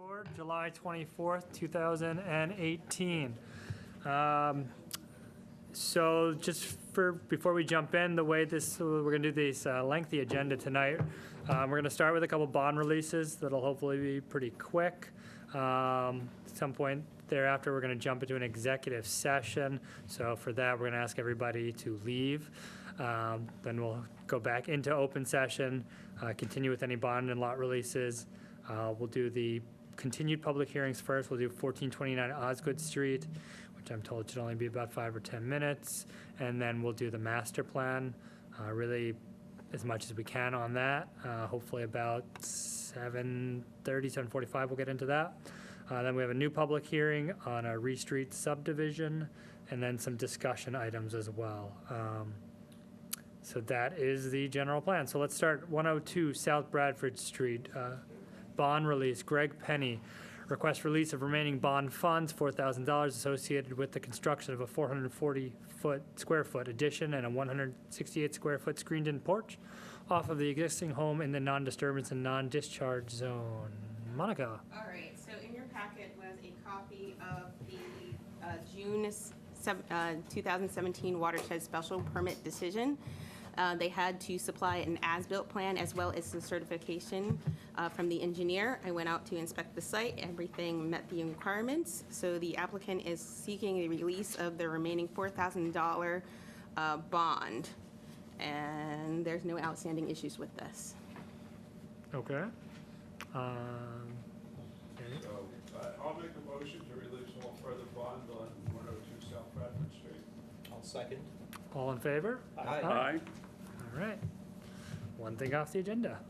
Board, July 24th, 2018. So just before we jump in, the way we're going to do this lengthy agenda tonight. We're going to start with a couple bond releases that'll hopefully be pretty quick. At some point thereafter, we're going to jump into an executive session. So for that, we're going to ask everybody to leave. Then we'll go back into open session, continue with any bond and lot releases. We'll do the continued public hearings first. We'll do 1429 Osgood Street, which I'm told should only be about 5 or 10 minutes. And then we'll do the master plan, really as much as we can on that. Hopefully about 7:30, 7:45 we'll get into that. Then we have a new public hearing on a Ree Street subdivision, and then some discussion items as well. So that is the general plan. So let's start 102 South Bradford Street. Bond release, Greg Penny. Request release of remaining bond funds, $4,000 associated with the construction of a 440 square foot addition and a 168 square foot screened-in porch off of the existing home in the non-disturbance and non-discharge zone. Monica. All right, so in your packet was a copy of the June 2017 watershed special permit decision. They had to supply an as-built plan as well as the certification from the engineer. I went out to inspect the site. Everything met the requirements. So the applicant is seeking the release of the remaining $4,000 bond. And there's no outstanding issues with this. Okay. So I'll make a motion to release all further bond on 102 South Bradford Street. I'll second. All in favor? Aye. All right. One thing off the agenda.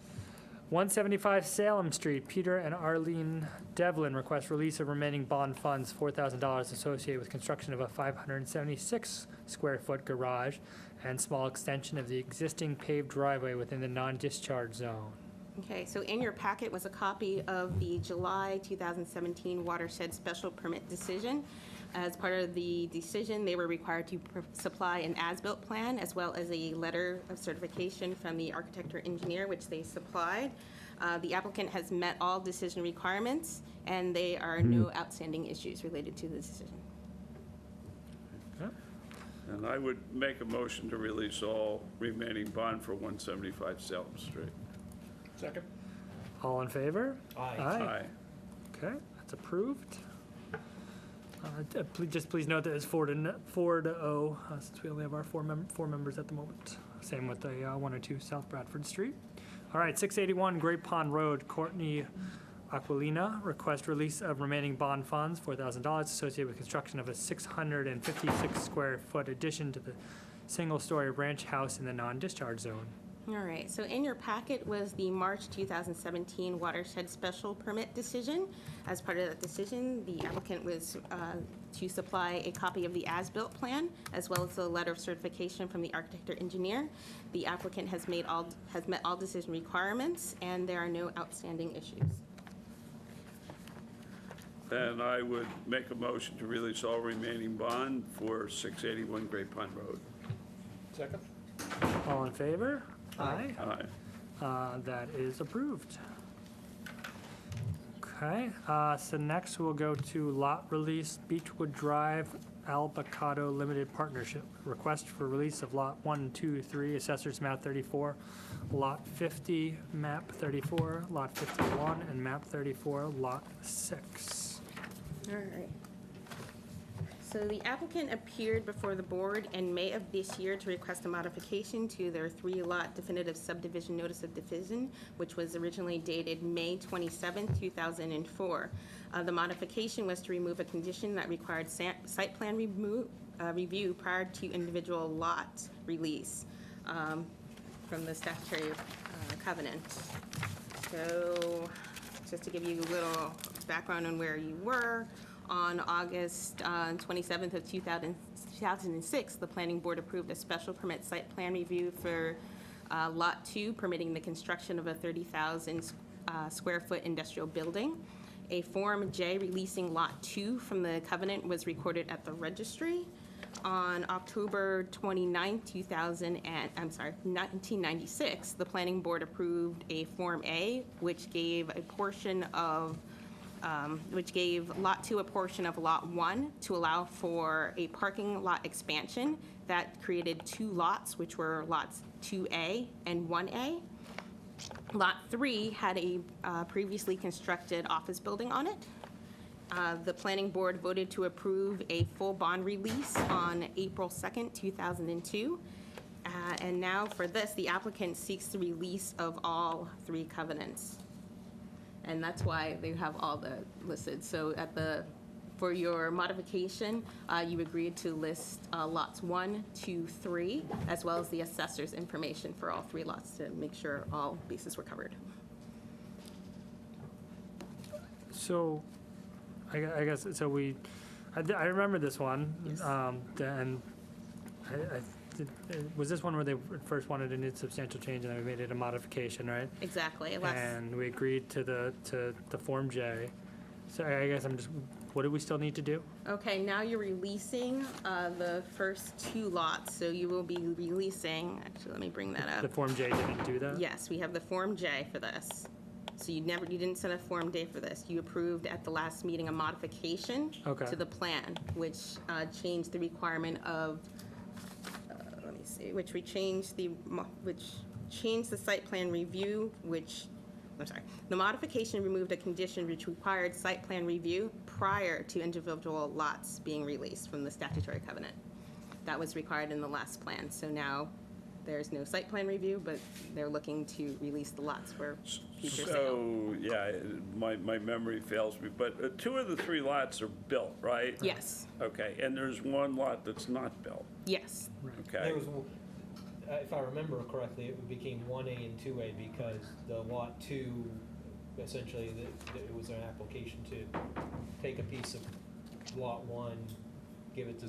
175 Salem Street, Peter and Arlene Devlin request release of remaining bond funds, $4,000 associated with construction of a 576 square foot garage and small extension of the existing paved driveway within the non-discharge zone. Okay, so in your packet was a copy of the July 2017 watershed special permit decision. As part of the decision, they were required to supply an as-built plan as well as a letter of certification from the architect or engineer, which they supplied. The applicant has met all decision requirements, and there are no outstanding issues related to the decision. Okay. And I would make a motion to release all remaining bond for 175 Salem Street. Second. All in favor? Aye. Okay, that's approved. Please note that it's 4-0, since we only have our four members at the moment. Same with the 102 South Bradford Street. All right, 681 Great Pond Road, Courtney Aquilina, request release of remaining bond funds, $4,000 associated with construction of a 656 square foot addition to the single-story ranch house in the non-discharge zone. All right, so in your packet was the March 2017 watershed special permit decision. As part of that decision, the applicant was to supply a copy of the as-built plan as well as a letter of certification from the architect or engineer. The applicant has met all decision requirements, and there are no outstanding issues. And I would make a motion to release all remaining bond for 681 Great Pond Road. Second. All in favor? Aye. Aye. That is approved. Okay, so next we'll go to lot release, Beechwood Drive, Albacado Limited Partnership. Request for release of lot 1, 2, 3, Assessors Map 34, lot 50, Map 34, lot 51, and Map 34, lot 6. All right. So the applicant appeared before the board in May of this year to request a modification to their 3-lot definitive subdivision notice of division, which was originally dated May 27, 2004. The modification was to remove a condition that required site plan review prior to individual lot release from the statutory covenant. So just to give you a little background on where you were, on August 27th of 2006, the Planning Board approved a special permit site plan review for Lot 2, permitting the construction of a 30,000 square foot industrial building. A Form J releasing Lot 2 from the covenant was recorded at the registry. On October 29, 1996, the Planning Board approved a Form A, which gave a portion of which gave Lot 2 a portion of Lot 1 to allow for a parking lot expansion that created 2 lots, which were lots 2A and 1A. Lot 3 had a previously constructed office building on it. The planning board voted to approve a full bond release on April 2nd, 2002. And now for this, the applicant seeks the release of all 3 covenants. And that's why they have all the listed. So for your modification, you agreed to list lots 1, 2, 3, as well as the assessor's information for all 3 lots to make sure all bases were covered. So, I guess, so I remember this one. Yes. And was this one where they first wanted a new substantial change and then we made it a modification, right? Exactly. And we agreed to the Form J. So I guess what do we still need to do? Okay, now you're releasing the first 2 lots, so you will be releasing, actually, let me bring that The up. Form J didn't do that? Yes, we have the Form J for this. So you didn't send a Form J for this. You approved at the last meeting a modification Okay. to the plan, which changed the requirement of, let me see, which changed the site plan review, the modification removed a condition which required site plan review prior to individual lots being released from the statutory covenant. That was required in the last plan, so now there's no site plan review, but they're looking to release the lots for future sale. So, yeah, my memory fails me, but 2 of the 3 lots are built, right? Yes, Okay, and there's 1 lot that's not built, yes, okay? There was, if I remember correctly, it became 1A and 2A because the Lot 2, essentially, it was an application to take a piece of Lot 1, give it to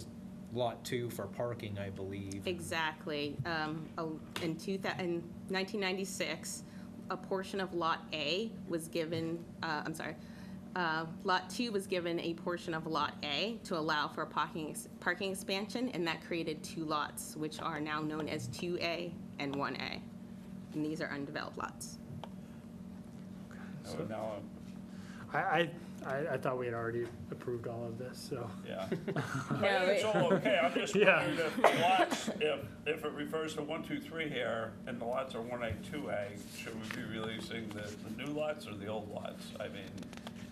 Lot 2 for parking, I believe. exactly. In 1996, a portion of Lot A was given, Lot 2 was given a portion of Lot A to allow for a parking expansion, and that created 2 lots, which are now known as 2A and 1A. And these are undeveloped lots. So now I thought we had already approved all of this, so. yeah. No, It's all okay, I'm just Yeah. wondering if the lots, if it refers to 1, 2, 3 here, and the lots are 1A, 2A, should we be releasing the new lots or the old lots? I mean,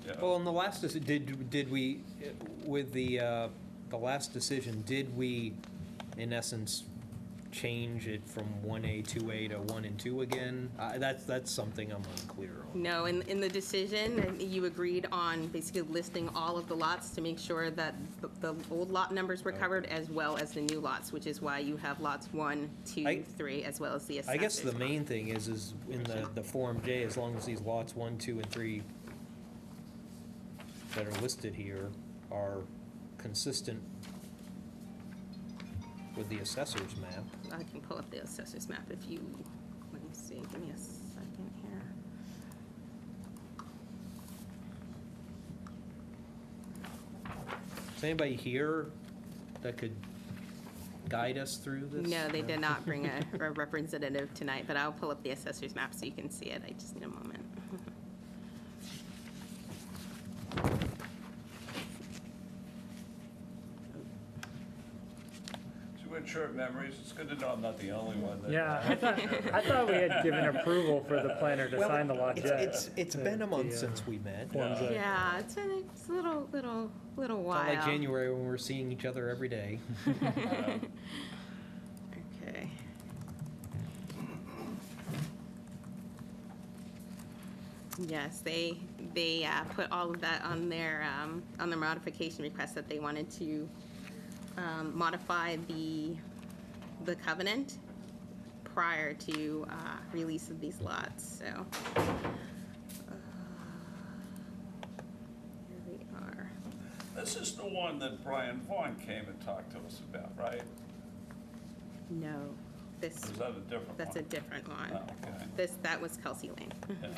yeah. Well, in the last, did we, with the last decision, did we, in essence, change it from 1A, 2A to 1 and 2 again? That's something I'm unclear on. No, in the decision, you agreed on basically listing all of the lots to make sure that the old lot numbers were covered as well as the new lots, which is why you have lots 1, 2, 3, as well as the assessors. I guess the main thing is in the Form J, as long as these lots 1, 2, and 3 that are listed here are consistent with the assessor's map. I can pull up the assessor's map if you, let me see, give me a second here. Is anybody here that could guide us through this? No, they did not bring a representative tonight, but I'll pull up the assessor's map so you can see it. I just need a moment. So we had short memories, it's good to know I'm not the only one that. Yeah, I thought we had given approval for the planner to sign the Lot J. It's been a month since we met. Form J. Yeah, it's a little It's while. not like January when we're seeing each other every day. Okay. Yes, they put all of that on their modification request that they wanted to modify the covenant prior to release of these lots, so. Here we are. This is the one that Brian Vaughn came and talked to us about, right? No, this, Or is that a different one? that's a different one. Oh, okay. That was Kelsey Lane. Yeah, okay.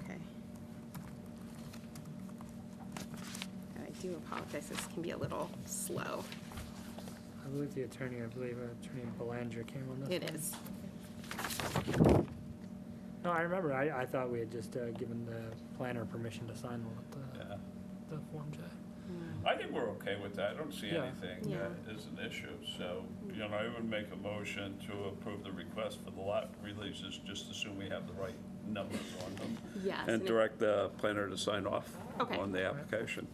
Okay. And I do apologize, this can be a little slow. I believe Attorney Belanger came on this. It is. No, I remember, I thought we had just given the planner permission to sign Yeah. the Form J. I think we're okay with that. I don't see Yeah. anything Yeah. that is an issue. So, I would make a motion to approve the request for the lot releases, just assume we have the right numbers on them. Yes. And it- direct the planner to sign off Okay. on the application.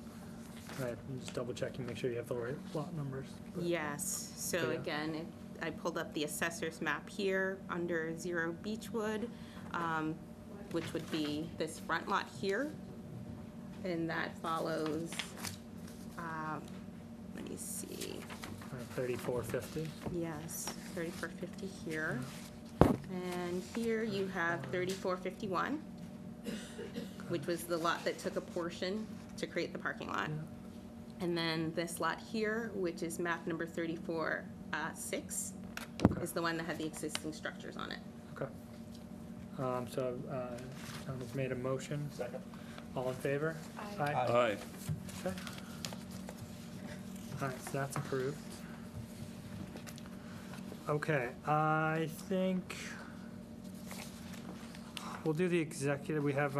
Right, and just double checking, make sure you have the right lot numbers. Yes, so Yeah. again, I pulled up the assessor's map here under 0 Beechwood, which would be this front lot here. And that follows, let me see, 3450. yes, 3450 here. And here you have 3451, which was the lot that took a portion to create the parking lot. And then this lot here, which is map number 34-6, is the one that had the existing structures on it. Okay. So, John has made a motion. Second. All in favor? Aye. Aye. Okay. All right, so that's approved. Okay, I think we'll do the executive, we have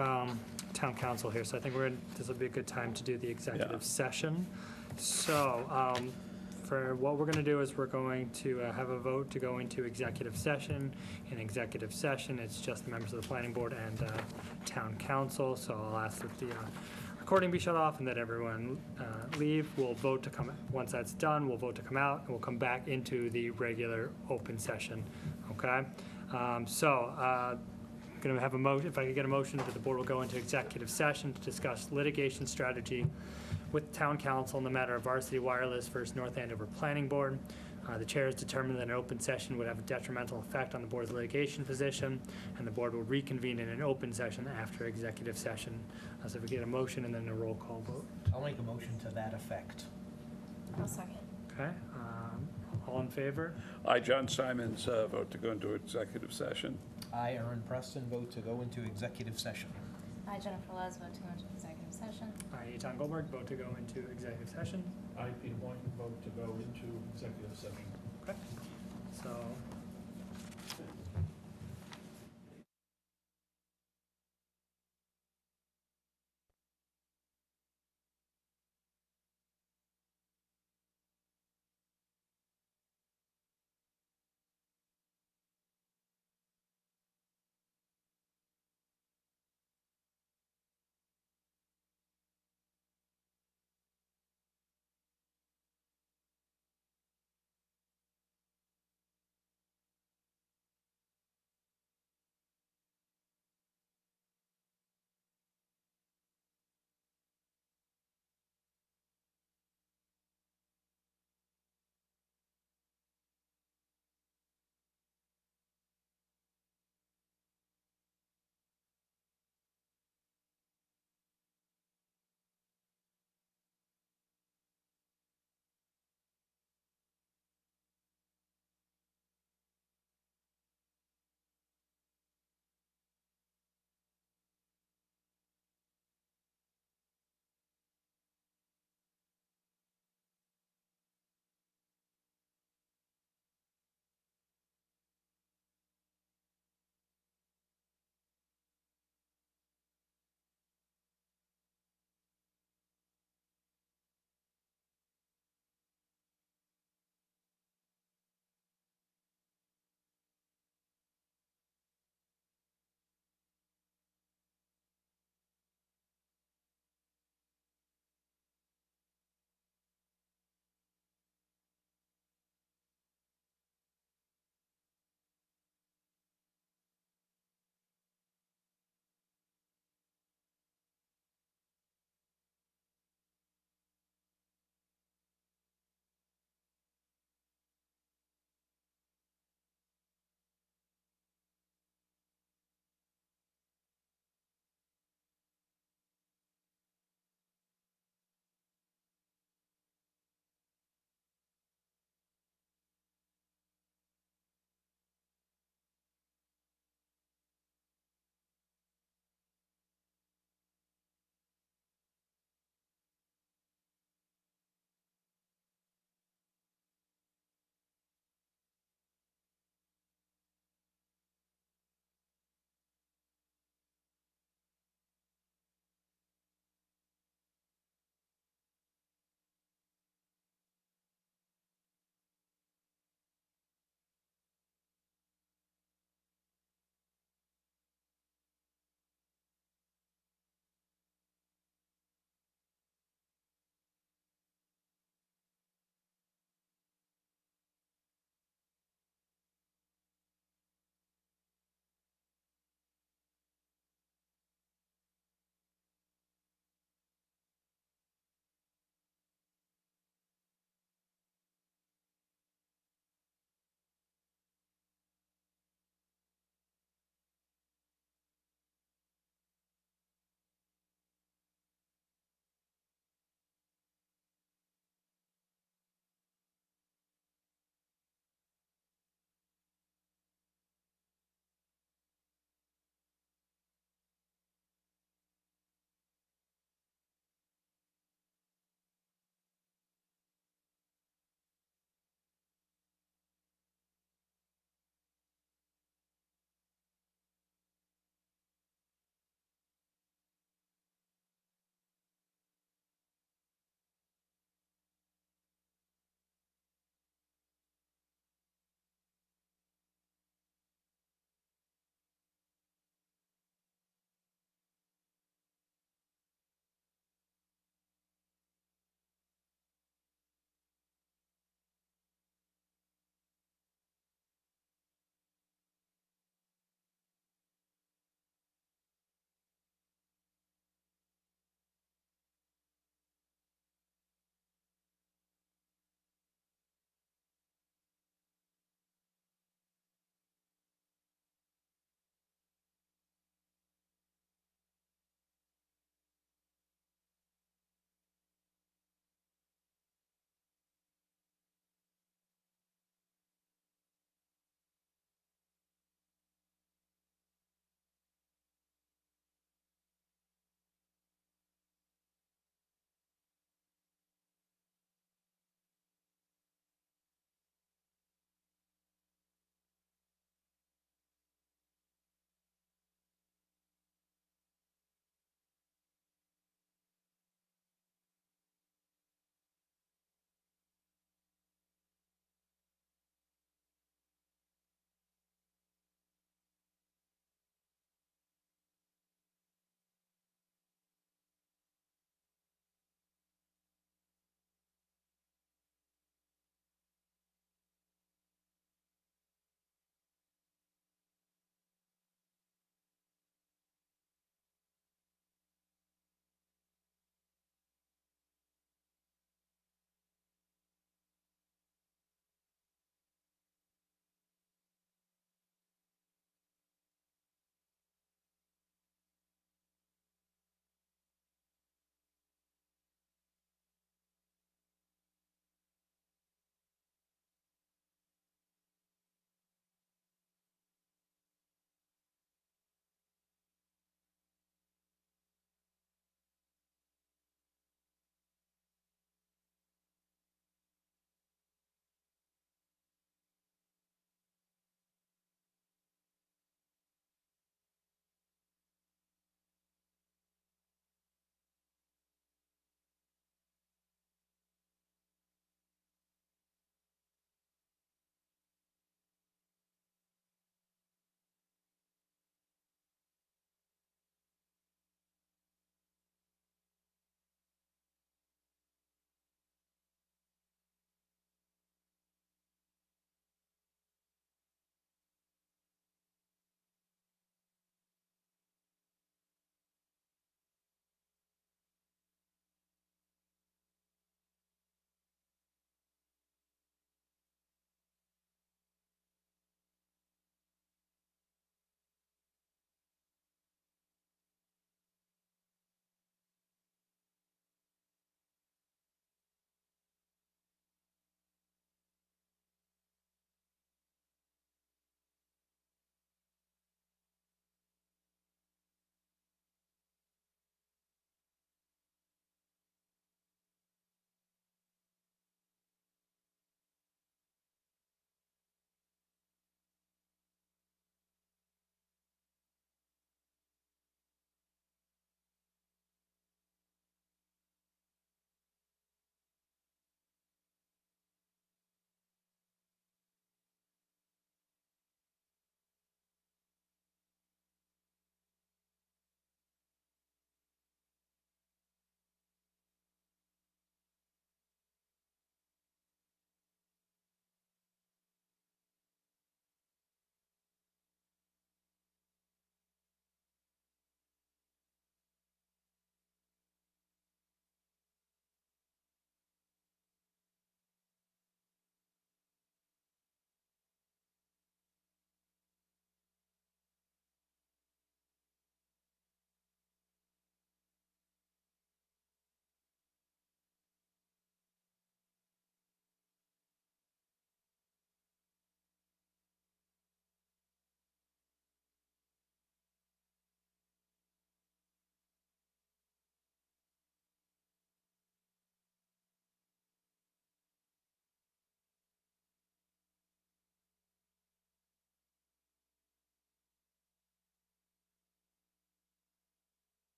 town council here, so I think this will be a good time to do the executive session. So, for what we're gonna do is we're going to have a vote to go into executive session. In executive session, it's just the members of the planning board and town council, so I'll ask that the recording be shut off and that everyone leave. We'll vote to come, once that's done, we'll vote to come out, and we'll come back into the regular open session, okay? Going to have a motion, if I could get a motion that the board will go into executive session to discuss litigation strategy with town council in the matter of Varsity Wireless versus North Andover Planning Board. The chair has determined that an open session would have a detrimental effect on the board's litigation position, and the board will reconvene in an open session after executive session. So if we get a motion and then a roll call vote. I'll make a motion to that effect. I'll second. Okay, all in favor? I, John Simons, vote to go into executive session. I, Aaron Preston, vote to go into executive session. I, Jennifer Lez, vote to go into executive session. I, Eitan Goldberg, vote to go into executive session. I, Peter Boynton, vote to go into executive session. Okay, so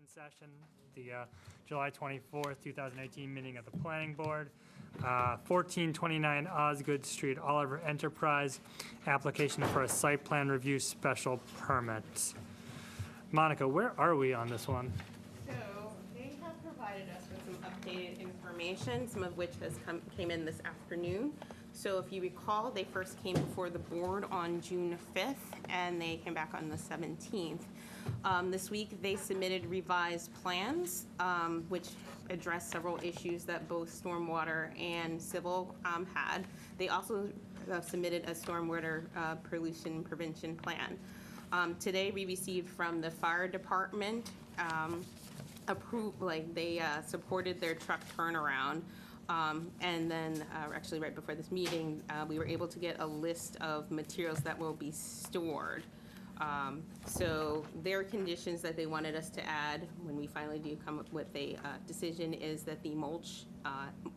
open session, the July 24th, 2018 meeting of the Planning Board. 1429 Osgood Street, Oliver Enterprise, application for a site plan review special permit. Monica, where are we on this one? So they have provided us with some updated information, some of which came in this afternoon. So if you recall, they first came before the board on June 5th, and they came back on the 17th. This week, they submitted revised plans, which address several issues that both stormwater and civil had. They also submitted a stormwater pollution prevention plan. Today, we received from the fire department they supported their truck turnaround. And then, actually right before this meeting, we were able to get a list of materials that will be stored. So their conditions that they wanted us to add when we finally do come up with a decision is that the mulch,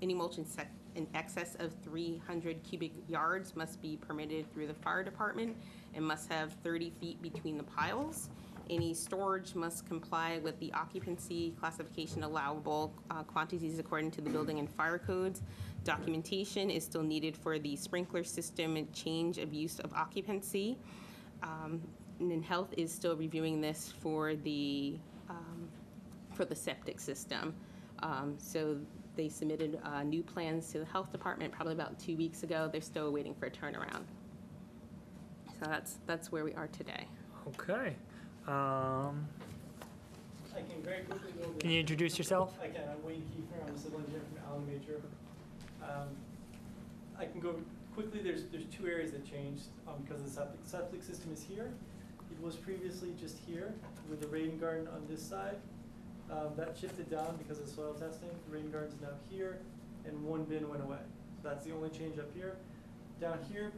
any mulch in excess of 300 cubic yards must be permitted through the fire department and must have 30 feet between the piles. Any storage must comply with the occupancy classification allowable quantities according to the building and fire codes. Documentation is still needed for the sprinkler system and change of use of occupancy. And then health is still reviewing this for the septic system. So they submitted new plans to the health department probably about 2 weeks ago. They're still waiting for a turnaround. So that's where we are today. Okay. I can very quickly go over. Can you introduce yourself? I can. I'm Wayne Kiefer. I'm a civil engineer from Allen Major. I can go quickly. There's two areas that changed because the septic system is here. It was previously just here with the rain garden on this side. That shifted down because of soil testing. The rain garden's now here, and one bin went away. So that's the only change up here. Down here,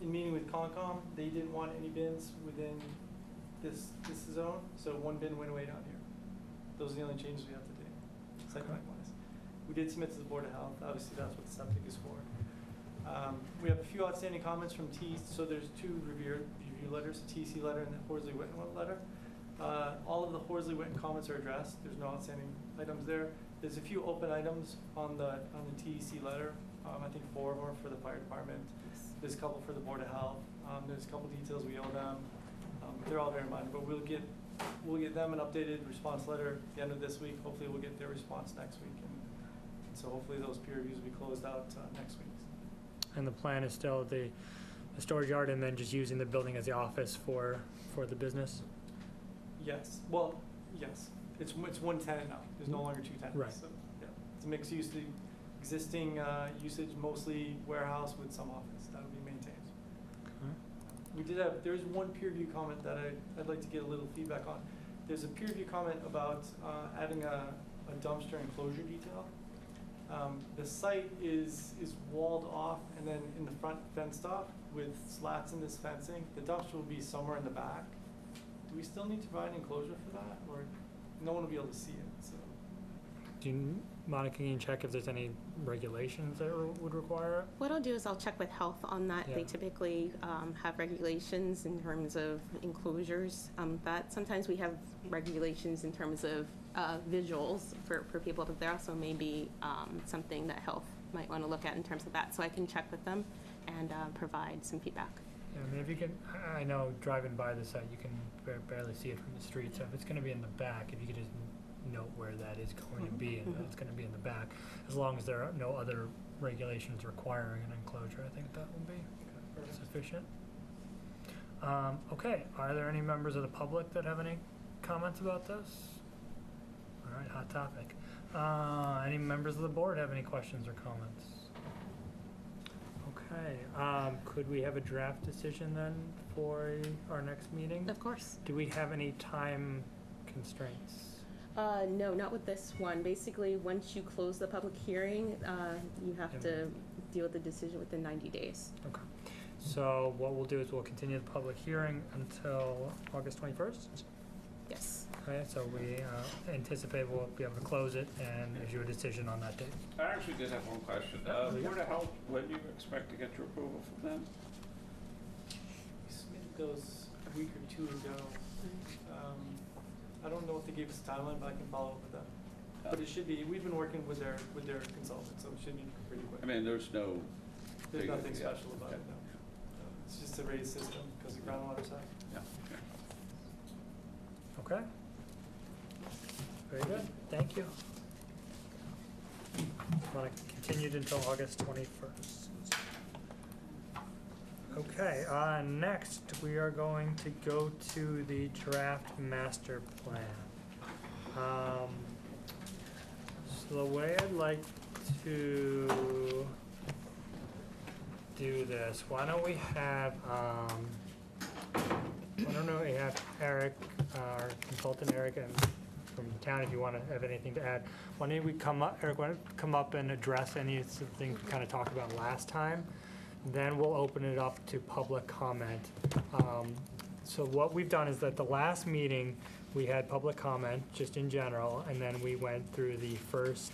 in meeting with Concom, they didn't want any bins within this zone, so one bin went away down here. Those are the only changes we have to do, site plan wise. We did submit to the Board of Health. Obviously, that's what the septic is for. We have a few outstanding comments from so there's two review letters, a TC letter and the Horsley Witten letter. All of the Horsley Witten comments are addressed. There's no outstanding items there. There's a few open items on the TEC letter. I think 4 of them are for the fire department. There's a couple for the Board of Health. There's a couple details we owe them. They're all very minor, but we'll get them an updated response letter at the end of this week. Hopefully we'll get their response next week. And so hopefully those peer reviews will be closed out next week. And the plan is still the storage yard and then just using the building as the office for the business? Yes. Well, yes. It's one tenant now. There's no longer two tenants. Right. So, yeah. It's a mixed use. The existing usage, mostly warehouse with some office. That would be maintained. We did have, there's one peer review comment that I'd like to get a little feedback on. There's a peer review comment about adding a dumpster enclosure detail. The site is walled off and then in the front fenced off with slats in this fencing. The dumpster will be somewhere in the back. Do we still need to provide an enclosure for that, or no one will be able to see it? So. Monica, can you check if there's any regulations that would require it? What I'll do is I'll check with health on that. Yeah. They typically have regulations in terms of enclosures. That sometimes we have regulations in terms of visuals for people, but there also may be something that health might want to look at in terms of that. So I can check with them and provide some feedback. Yeah, I mean, if you can, I know driving by the site, you can barely see it from the street. So if it's going to be in the back, if you could just note where that is going to be and that it's going to be in the back, as long as there are no other regulations requiring an enclosure, I think that will be sufficient. Okay, are there any members of the public that have any comments about this? All right, hot topic. Any members of the board have any questions or comments? Okay, could we have a draft decision then for our next meeting? Of course. Do we have any time constraints? No, not with this one. Basically, once you close the public hearing, you have to deal with the decision within 90 days. Okay. So what we'll do is we'll continue the public hearing until August 21st. Yes. Okay, so we anticipate we'll be able to close it and issue a decision on that date. I actually did have one question. Board of Health, when do you expect to get your approval from them? We submitted those a week or two ago. I don't know if they gave us a timeline, but I can follow up with them. But it should be, we've been working with their consultant, so it should be pretty quick. I mean, there's no. There's big- nothing yeah, special about it, okay. no. It's just a raised system because of groundwater side. Yeah, okay. Okay. Very good, thank you. Want to continue until August 21st. Okay, next, we are going to go to the draft master plan. So the way I'd like to do this, why don't we have, Eric, our consultant Eric, and from town, if you want to have anything to add. Why don't we come up, Eric, why don't you come up and address any of the things we kind of talked about last time? Then we'll open it up to public comment. So what we've done is that the last meeting, we had public comment, just in general, and then we went through the first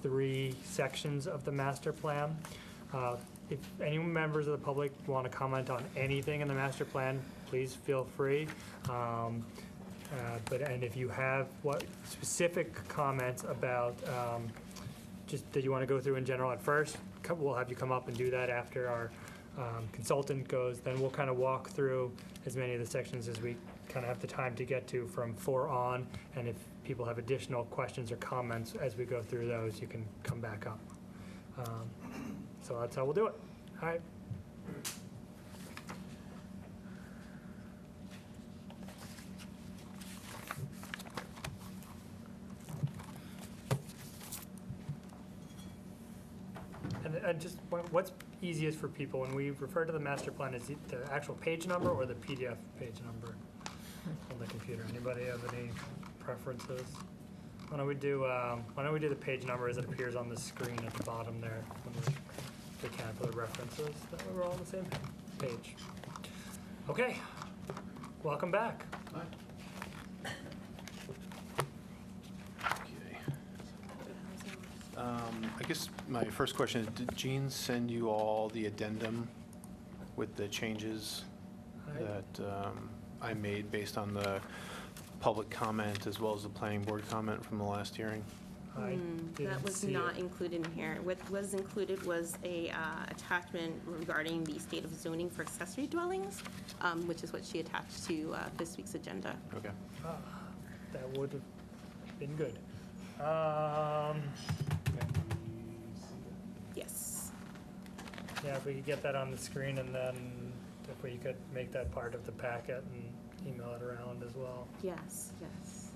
3 sections of the master plan. If any members of the public want to comment on anything in the master plan, please feel free. And if you have specific comments about just that you want to go through in general at first, we'll have you come up and do that after our consultant goes. Then we'll kind of walk through as many of the sections as we kind of have the time to get to from 4 on. And if people have additional questions or comments as we go through those, you can come back up. So that's how we'll do it. All right. And just, what's easiest for people when we refer to the master plan, is it the actual page number or the PDF page number on the computer? Anybody have any preferences? Why don't we do the page number as it appears on the screen at the bottom there, when we can, for the references, that we're all on the same page. Okay, welcome back. Okay. I guess my first question is, did Jean send you all the addendum with the changes that I made based on the public comment as well as the planning board comment from the last hearing? I That didn't was see not it. included in here. What was included was a attachment regarding the state of zoning for accessory dwellings, which is what she attached to this week's agenda. Okay. That would have been good. Yes. Yeah, if we could get that on the screen, and then if we could make that part of the packet and email it around as well. Yes, yes.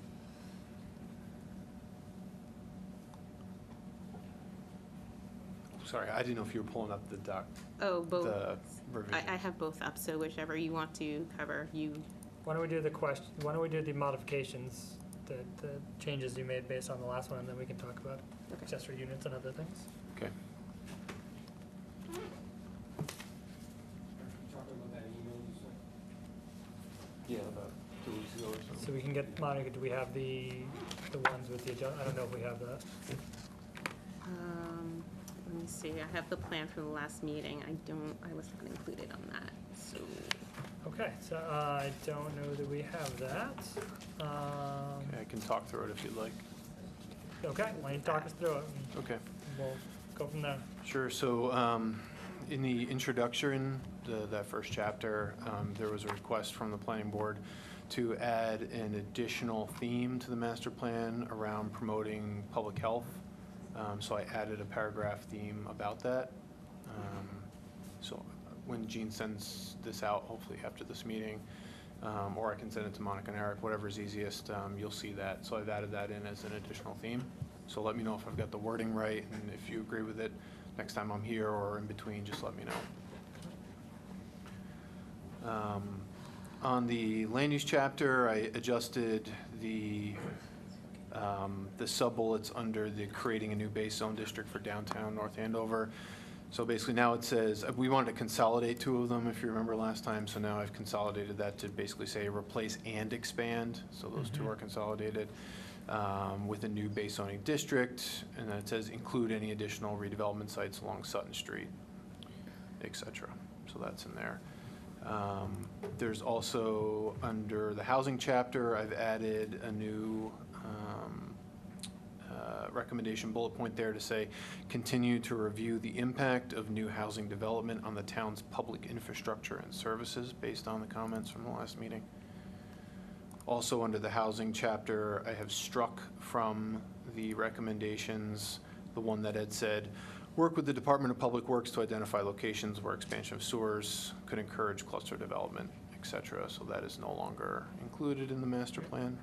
Sorry, I didn't know if you were pulling up the doc, Oh, both. the revision. I have both up, so whichever you want to cover, you. Why don't we do the modifications, the changes you made based on the last one, and then we can talk about Okay. accessory units and other things. Okay. Yeah, about 2 weeks ago or so. So we can get, Monica, do we have the ones with the agenda? I don't know if we have that. Let me see, I have the plan from the last meeting. I was not included on that, so. Okay, so I don't know that we have that. Okay, I can talk through it if you'd like. Okay, why don't you talk us through it, and Okay. we'll go from there. Sure. So in the introduction, that first chapter, there was a request from the planning board to add an additional theme to the master plan around promoting public health. So I added a paragraph theme about that. So when Jean sends this out, hopefully after this meeting, or I can send it to Monica and Eric, whatever's easiest, you'll see that. So I've added that in as an additional theme. So let me know if I've got the wording right, and if you agree with it, next time I'm here or in between, just let me know. On the land use chapter, I adjusted the sub-bullets under the creating a new base zone district for downtown North Andover. So basically now it says, we wanted to consolidate 2 of them, if you remember last time, so now I've consolidated that to basically say replace and expand, so those 2 are consolidated, with a new base zoning district, and then it says include any additional redevelopment sites along Sutton Street, et cetera. So that's in there. There's also, under the housing chapter, I've added a new recommendation bullet point there to say, continue to review the impact of new housing development on the town's public infrastructure and services based on the comments from the last meeting. Also, under the housing chapter, I have struck from the recommendations the one that had said, work with the Department of Public Works to identify locations where expansion of sewers could encourage cluster development, et cetera. So that is no longer included in the master plan.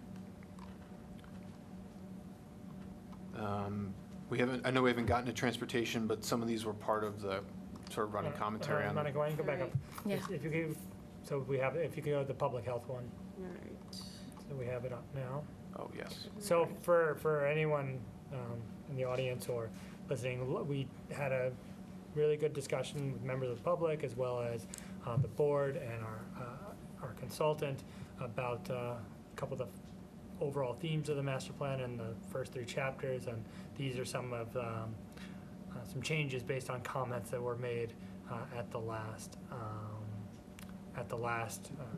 I know we haven't gotten to transportation, but some of these were part of the sort of running commentary on. Monica, why don't you go back up? Yeah. If you could, so we have, if you could go to the public health one, All right. so we have it up now. Oh, yes. So for anyone in the audience or listening, we had a really good discussion with members of the public as well as the board and our consultant about a couple of the overall themes of the master plan in the first 3 chapters, and these are some of some changes based on comments that were made at the last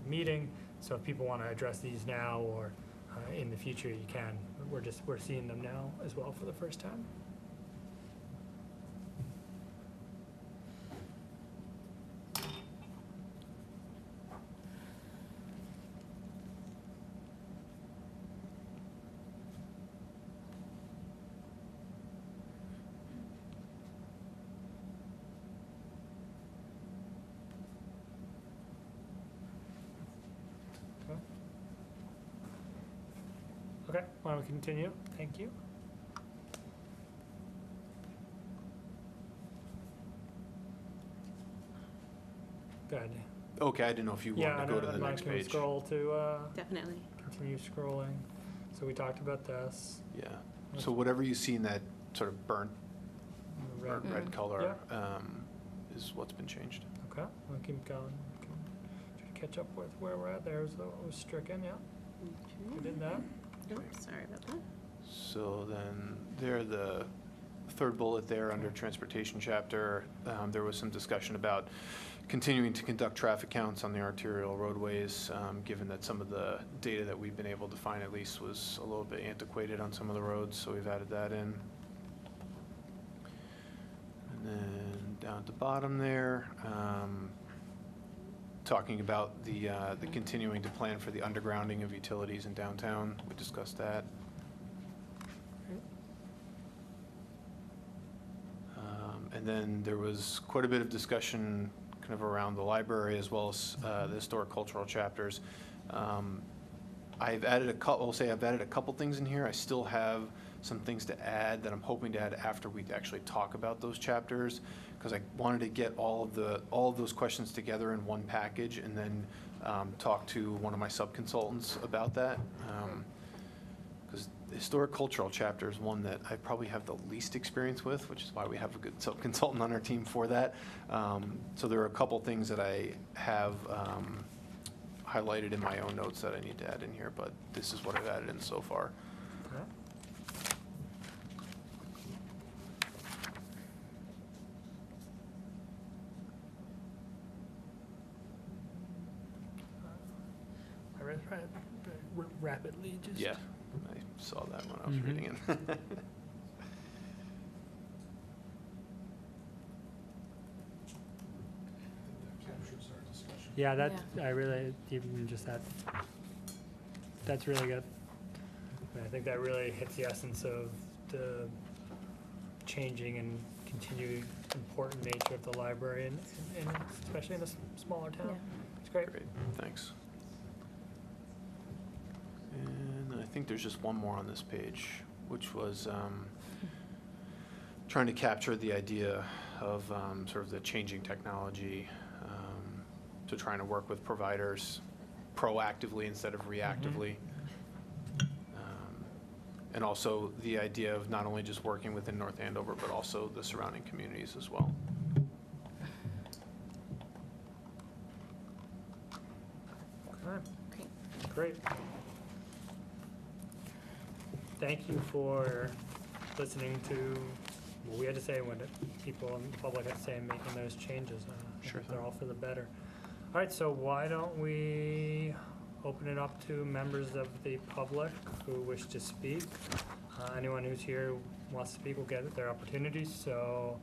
meeting. So if people want to address these now or in the future, you can. We're seeing them now as well for the first time. Okay, why don't we continue? Thank you. Go ahead. Okay, I didn't know if you Yeah, wanted to go to the Mike next can page. scroll to Definitely. continue scrolling. So we talked about this. Yeah. So whatever you see in that sort of burnt red color is what's been changed. Okay, we'll keep going. We can try to catch up with where we're at. There's what was stricken, yeah. We did that. Oops, sorry about that. So then there, the third bullet there under transportation chapter, there was some discussion about continuing to conduct traffic counts on the arterial roadways, given that some of the data that we've been able to find at least was a little bit antiquated on some of the roads, so we've added that in. And then down at the bottom there, talking about the continuing to plan for the undergrounding of utilities in downtown. We discussed that. And then there was quite a bit of discussion kind of around the library as well as the historic cultural chapters. I've added a couple things in here. I still have some things to add that I'm hoping to add after we actually talk about those chapters, because I wanted to get all of those questions together in one package and then talk to one of my sub-consultants about that. Because the historic cultural chapter is one that I probably have the least experience with, which is why we have a good sub-consultant on our team for that. So there are a couple things that I have highlighted in my own notes that I need to add in here, but this is what I've added in so far. Okay. I read rapidly, just. Yeah, I saw that when I was Mhm. reading it. That captures our discussion. Yeah, I really, even just that's really good. And I think that really hits the essence of the changing and continuing important nature of the library, and especially in a smaller town. It's great. Great, thanks. And I think there's just one more on this page, which was trying to capture the idea of sort of the changing technology, to trying to work with providers proactively instead of reactively. And also the idea of not only just working within North Andover, but also the surrounding communities as well. Okay, Great. great. Thank you for listening to what we had to say, when people in the public had to say, and making those changes. Sure They're thing. all for the better. All right, so why don't we open it up to members of the public who wish to speak? Anyone who's here who wants to speak will get their opportunity. So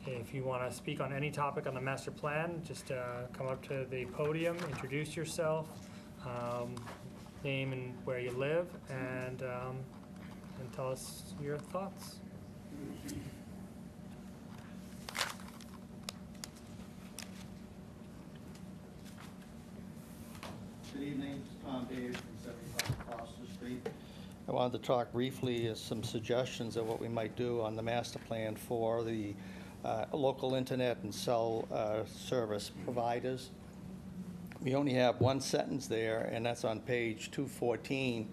if you want to speak on any topic on the master plan, just come up to the podium, introduce yourself, name and where you live, and tell us your thoughts. Good evening, Tom Dave from 75 Foster Street. I wanted to talk briefly some suggestions of what we might do on the master plan for the local internet and cell service providers. We only have one sentence there, and that's on page 214,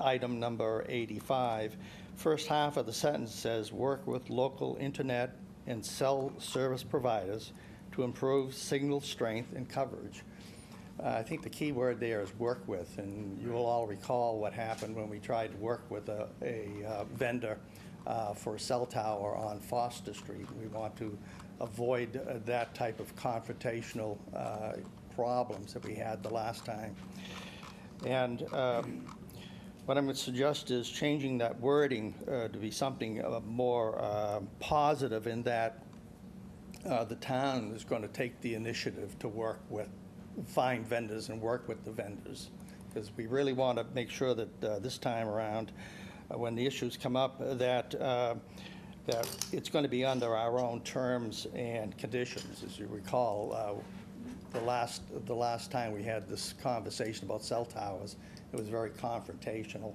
item number 85. First half of the sentence says, work with local internet and cell service providers to improve signal strength and coverage. I think the key word there is work with, and you will all recall what happened when we tried to work with a vendor for a cell tower on Foster Street. We want to avoid that type of confrontational problems that we had the last time. And what I'm going to suggest is changing that wording to be something more positive, in that the town is going to take the initiative to work with, find vendors and work with the vendors, because we really want to make sure that this time around, when the issues come up, that that it's going to be under our own terms and conditions. As you recall, the last time we had this conversation about cell towers, it was very confrontational,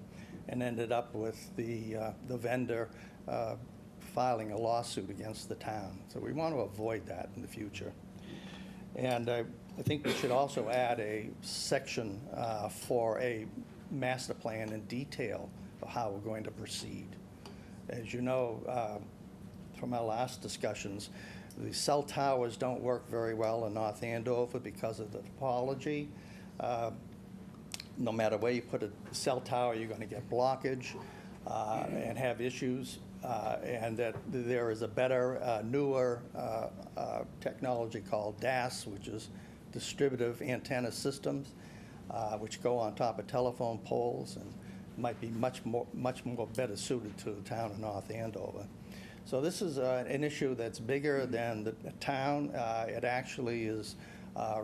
and ended up with the vendor filing a lawsuit against the town. So we want to avoid that in the future. And I think we should also add a section for a master plan in detail of how we're going to proceed. As you know, from our last discussions, the cell towers don't work very well in North Andover because of the topology. No matter where you put a cell tower, you're going to get blockage and have issues. And that there is a better, newer technology called DAS, which is distributive antenna systems, which go on top of telephone poles and might be much more better suited to the town of North Andover. So this is an issue that's bigger than the town. It actually is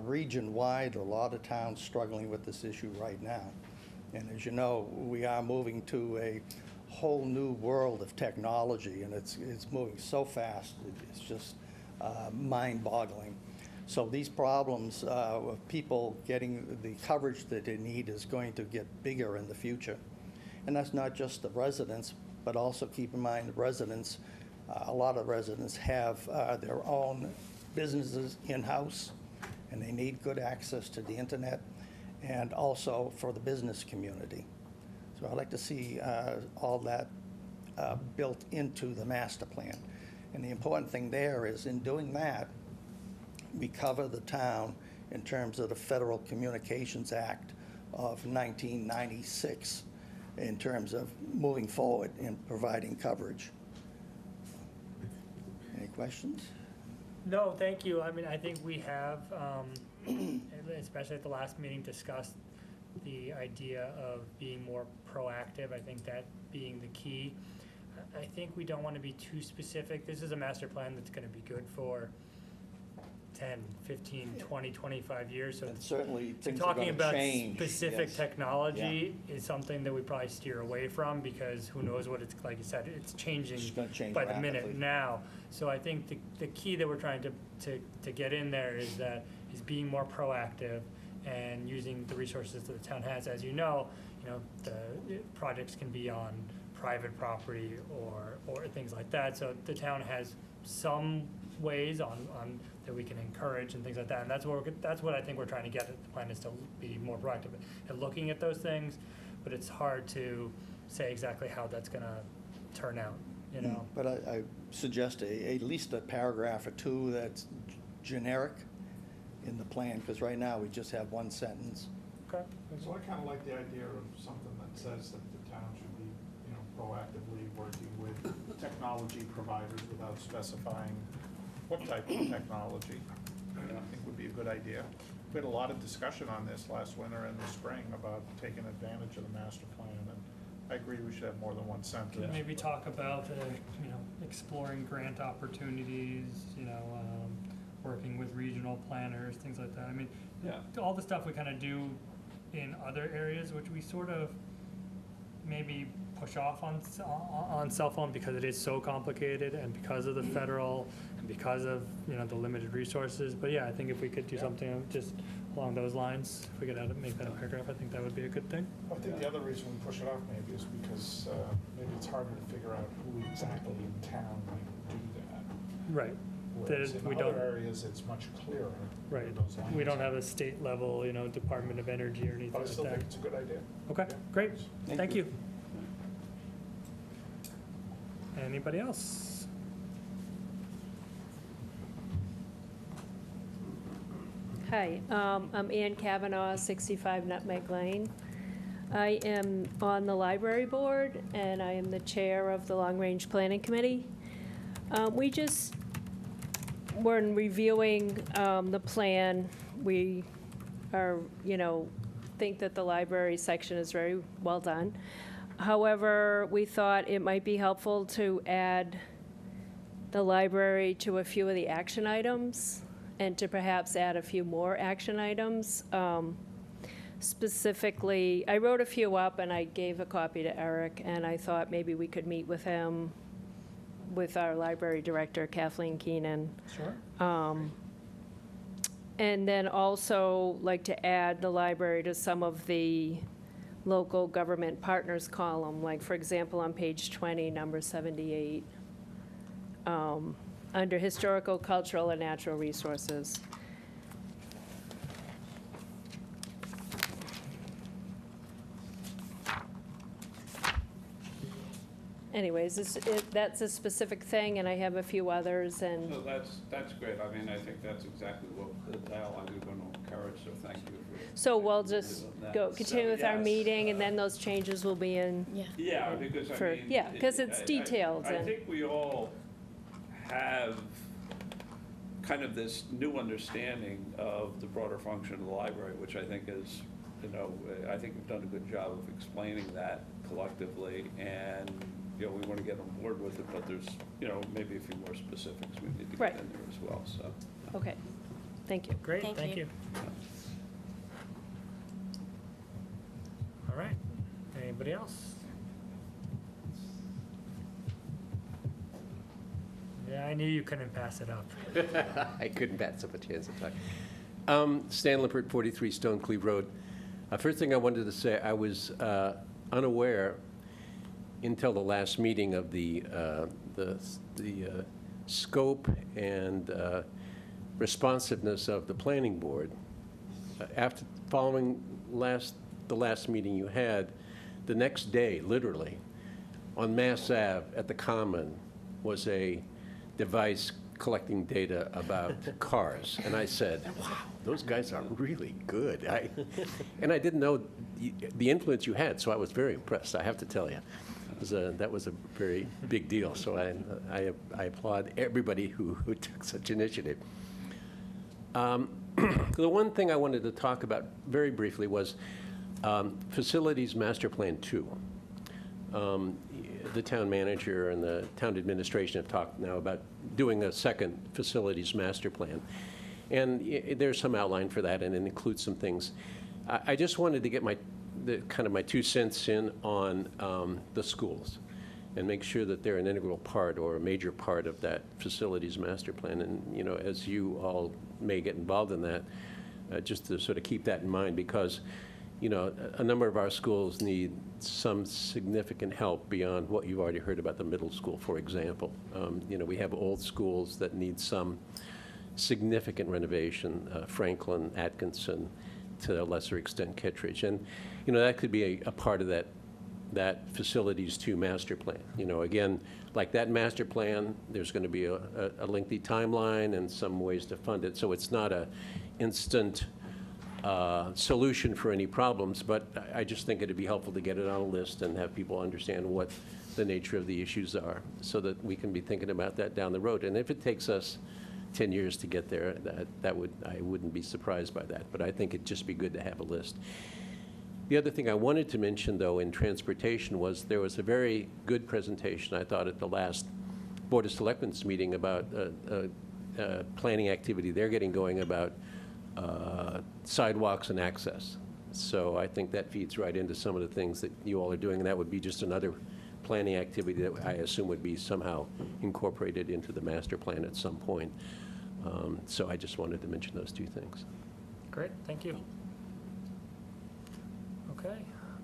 region-wide. A lot of towns struggling with this issue right now. And as you know, we are moving to a whole new world of technology, and it's moving so fast, it's just mind-boggling. So these problems of people getting the coverage that they need is going to get bigger in the future. And that's not just the residents, but also keep in mind the residents, a lot of residents have their own businesses in-house, and they need good access to the internet, and also for the business community. So I'd like to see all that built into the master plan. And the important thing there is, in doing that, we cover the town in terms of the Federal Communications Act of 1996 in terms of moving forward and providing coverage. Any questions? No, thank you. I mean, I think we have, especially at the last meeting, discussed the idea of being more proactive. I think that being the key. I think we don't want to be too specific. This is a master plan that's going to be good for 10, 15, 20, 25 years. So And certainly things are talking going to about change. specific yes. technology is something that we probably steer away from, because who knows what it's, like you said, it's changing It's gonna change by the minute rapidly. now. So I think the key that we're trying to get in there is being more proactive and using the resources that the town has. As you know, the projects can be on private property or things like that. So the town has some ways on that we can encourage and things like that. And that's what I think we're trying to get at the plan, is to be more proactive at looking at those things. But it's hard to say exactly how that's going to turn out, But I suggest at least a paragraph or two that's generic in the plan, because right now we just have one sentence. Okay. So I kind of like the idea of something that says that the town should be, proactively working with technology providers without specifying what type of technology. I think would be a good good idea. We had a lot of discussion on this last winter and the spring about taking advantage of the master plan, and I agree we should have more than one center. Could maybe talk about, exploring grant opportunities, working with regional planners, things like that. I mean, Yeah. all the stuff we kind of do in other areas, which we sort of maybe push off on cell phone because it is so complicated and because of the federal and because of, the limited resources. But yeah, I think if we could do something just along those lines, if we could make that a paragraph, I think that would be a good thing. I think the other reason we push it off maybe is because maybe it's harder to figure out who exactly in town might do that. Right. Whereas in we other don't- areas, it's much clearer. where Right. those lines We don't are. have a state level, Department of Energy or anything But I like still think that. it's a good idea. Okay, Yeah. great. Thank you. Anybody else? Hi, I'm Ann Kavanaugh, 65 Nutmeg Lane. I am on the library board, and I am the chair of the Long Range Planning Committee. We just, when reviewing the plan, we are, think that the library section is very well done. However, we thought it might be helpful to add the library to a few of the action items and to perhaps add a few more action items. Specifically, I wrote a few up and I gave a copy to Eric, and I thought maybe we could meet with him, with our library director, Kathleen Keenan. Sure. And then also like to add the library to some of the local government partners column, like for example, on page 20, number 78, under historical, cultural, and natural resources. Anyways, that's a specific thing, and I have a few others, and So that's great. I mean, I think that's exactly what the dialogue is going to encourage, so thank you for. so we'll just continue with our yes, meeting, and then those changes will be in. Yeah, because I For- mean. yeah, 'cause it's detailed I and- think we all have kind of this new understanding of the broader function of the library, which I think is, I think we've done a good job of explaining that collectively, and, we want to get on board with it, but there's, maybe a few more specifics we need to Right. get in there as well, so. Okay, thank you. Great, Thank thank you. you. All right. Anybody else? Yeah, I knew you couldn't pass it up. I couldn't pass up a chance to talk. Stan Lippert, 43 Stone Cleave Road. First thing I wanted to say, I was unaware until the last meeting of the scope and responsiveness of the planning board. After following the last meeting you had, the next day, literally, on Mass Ave at the Common was a device collecting data about cars. And I said, wow, those guys are really good. And I didn't know the influence you had, so I was very impressed, I have to tell you. That was a very big deal, so I applaud everybody who took such initiative. The one thing I wanted to talk about very briefly was Facilities Master Plan 2. The town manager and the town administration have talked now about doing a second facilities master plan. And there's some outline for that, and it includes some things. I just wanted to get my 2 cents in on the schools and make sure that they're an integral part or a major part of that facilities master plan. And, as you all may get involved in that, just to sort of keep that in mind, because a number of our schools need some significant help beyond what you've already heard about the middle school, for example. We have old schools that need some significant renovation, Franklin, Atkinson, to a lesser extent Kittredge. And, that could be a part of that Facilities 2 master plan. Again, like that master plan, there's going to be a lengthy timeline and some ways to fund it. So it's not a instant solution for any problems, but I just think it'd be helpful to get it on a list and have people understand what the nature of the issues are so that we can be thinking about that down the road. And if it takes us 10 years to get there, I wouldn't be surprised by that, but I think it'd just be good to have a list. The other thing I wanted to mention, though, in transportation was there was a very good presentation, I thought, at the last Board of Selectmen's meeting about planning activity they're getting going about sidewalks and access. So I think that feeds right into some of the things that you all are doing, and that would be just another planning activity that I assume would be somehow incorporated into the master plan at some point. So I just wanted to mention those two things. Great, thank you. Okay,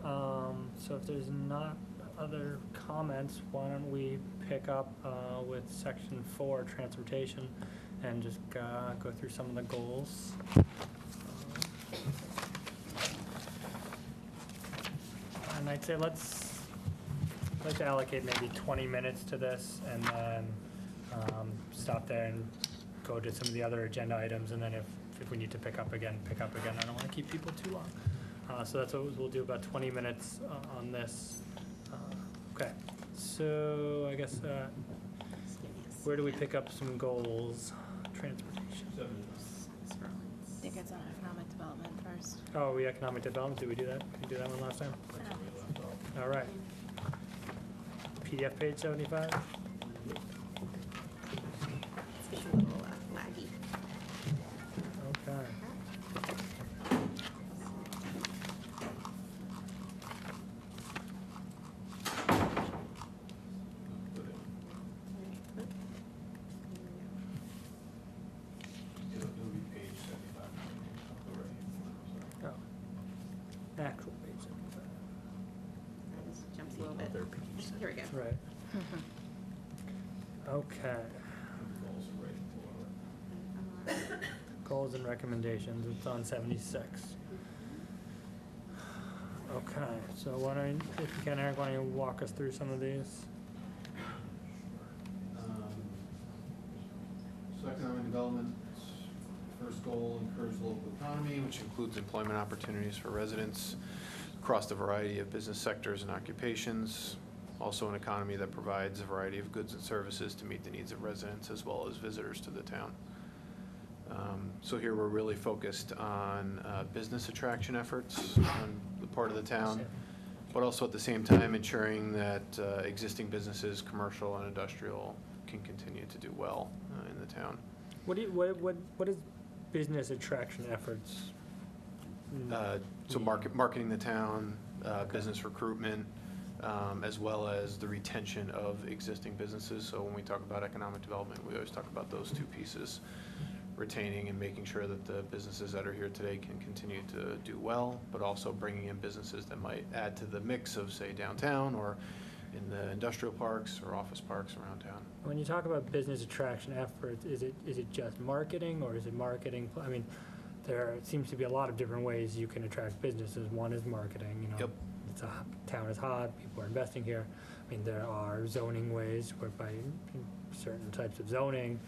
so if there's not other comments, why don't we pick up with section 4, transportation, and just go through some of the goals. And I'd say let's allocate maybe 20 minutes to this, and then stop there and go to some of the other agenda items, and then if we need to pick up again, pick up again. I don't want to keep people too long. So that's what we'll do, about 20 minutes on this. Okay, so I guess, where do we pick up some goals? Transportation. I think it's on economic development first. Oh, economic development, did we do that? Did we do that one last time? All right. PDF page 75? It's a little laggy. Okay. Oh. Actual page 75. That just jumps a little bit. Here we go. Right. Okay. Goals and recommendations, it's on 76. Okay, so why don't, if you can, Eric, why don't you walk us through some of these? So economic development, first goal, encourage local economy, which includes employment opportunities for residents across the variety of business sectors and occupations. Also an economy that provides a variety of goods and services to meet the needs of residents as well as visitors to the town. So here we're really focused on business attraction efforts on the part of the town, but also at the same time ensuring that existing businesses, commercial and industrial, can continue to do well in the town. What is business attraction efforts? So marketing the town, business recruitment, as well as the retention of existing businesses. So when we talk about economic development, we always talk about those two pieces, retaining and making sure that the businesses that are here today can continue to do well, but also bringing in businesses that might add to the mix of, say, downtown or in the industrial parks or office parks around town. When you talk about business attraction efforts, is it just marketing, or is it marketing? I mean, there seems to be a lot of different ways you can attract businesses. One is marketing, you know. Yep. It's town is hot, people are investing here. I mean, there are zoning ways whereby certain types of zoning,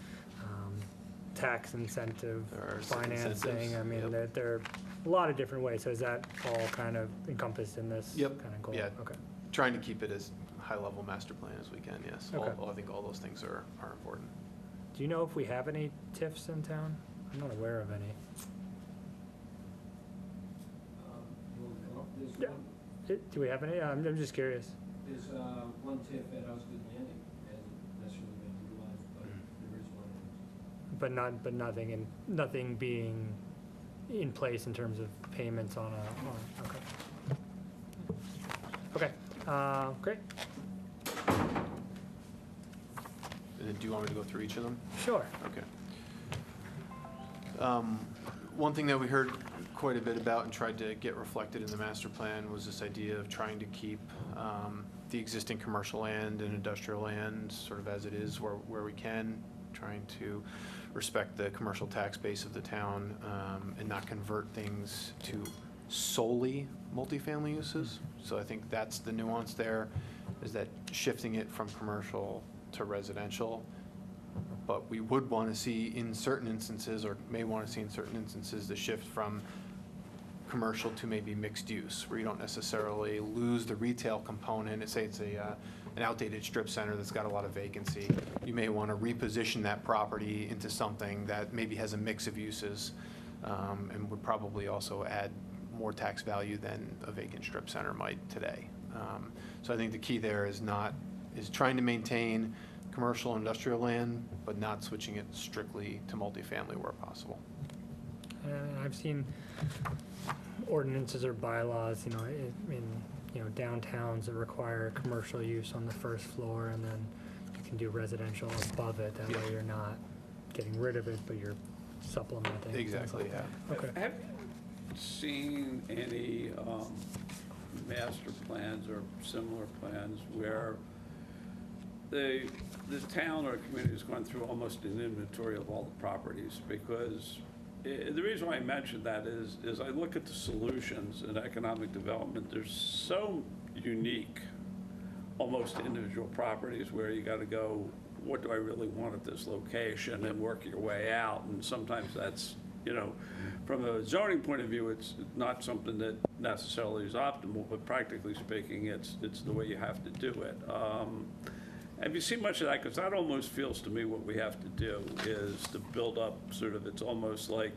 tax incentive, There are some financing. incentives, I mean, yep. there are a lot of different ways. So is that all kind of encompassed in this Yep. kind of goal? Yeah. Okay. Trying to keep it as high-level master plan as we can, yes. Okay. I think all those things are important. Do you know if we have any TIFs in town? I'm not aware of any. There's Yeah. one, Do we have any? I'm just curious. there's one TIF at Osgood Landing, hasn't necessarily been utilized, but there is one. But nothing being in place in terms of payments on okay. Okay, great. And then do you want me to go through each of them? Sure. Okay. One thing that we heard quite a bit about and tried to get reflected in the master plan was this idea of trying to keep the existing commercial land and industrial land sort of as it is where we can, trying to respect the commercial tax base of the town and not convert things to solely multifamily uses. So I think that's the nuance there, is that shifting it from commercial to residential. But we would want to see in certain instances, or may want to see in certain instances, the shift from commercial to maybe mixed use, where you don't necessarily lose the retail component. Say it's a an outdated strip center that's got a lot of vacancy. You may want to reposition that property into something that maybe has a mix of uses, and would probably also add more tax value than a vacant strip center might today. So I think the key there is trying to maintain commercial industrial land, but not switching it strictly to multifamily where possible. And I've seen ordinances or bylaws, in downtowns that require commercial use on the first floor, and then you can do residential above it. That way you're not getting rid of it, but you're supplementing. things Exactly, like yeah. that. Okay. Have you seen any master plans or similar plans where the town or community has gone through almost an inventory of all the properties? Because the reason why I mention that is I look at the solutions in economic development. There's so unique, almost individual properties where you got to go, what do I really want at this location, and work your way out. And sometimes that's, from a zoning point of view, it's not something that necessarily is optimal, but practically speaking, it's the way you have to do it. Have you seen much of that? Because that almost feels to me what we have to do is to build up sort of, it's almost like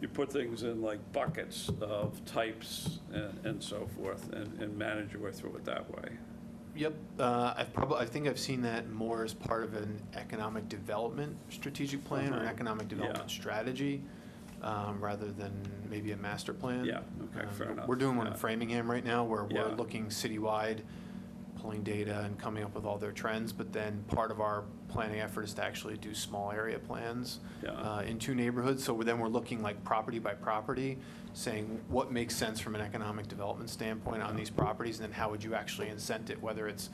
you put things in like buckets of types and so forth, and manage your way through it that way. Yep, I think I've seen that more as part of an economic development strategic plan or an economic development strategy, rather than maybe a master plan. Yeah, okay, fair enough. We're doing one in Framingham right now where we're Yeah. looking citywide, pulling data and coming up with all their trends, but then part of our planning effort is to actually do small area plans Yeah. in 2 neighborhoods. So then we're looking like property by property, saying what makes sense from an economic development standpoint on these properties, and then how would you actually incent it, whether it's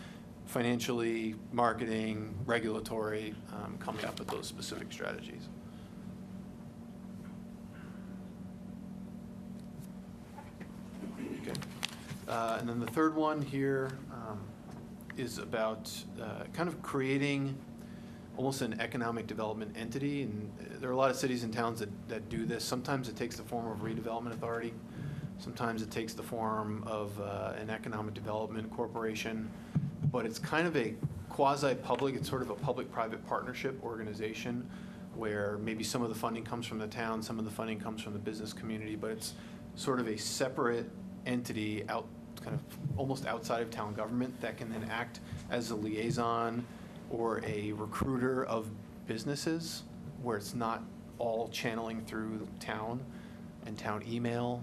financially, marketing, regulatory, coming up with those specific strategies. Okay. And then the third one here is about kind of creating almost an economic development entity. And there are a lot of cities and towns that do this. Sometimes it takes the form of redevelopment authority. Sometimes it takes the form of an economic development corporation. But it's kind of a quasi-public, it's sort of a public-private partnership organization where maybe some of the funding comes from the town, some of the funding comes from the business community, but it's sort of a separate entity out, kind of almost outside of town government that can then act as a liaison or a recruiter of businesses, where it's not all channeling through town and town email,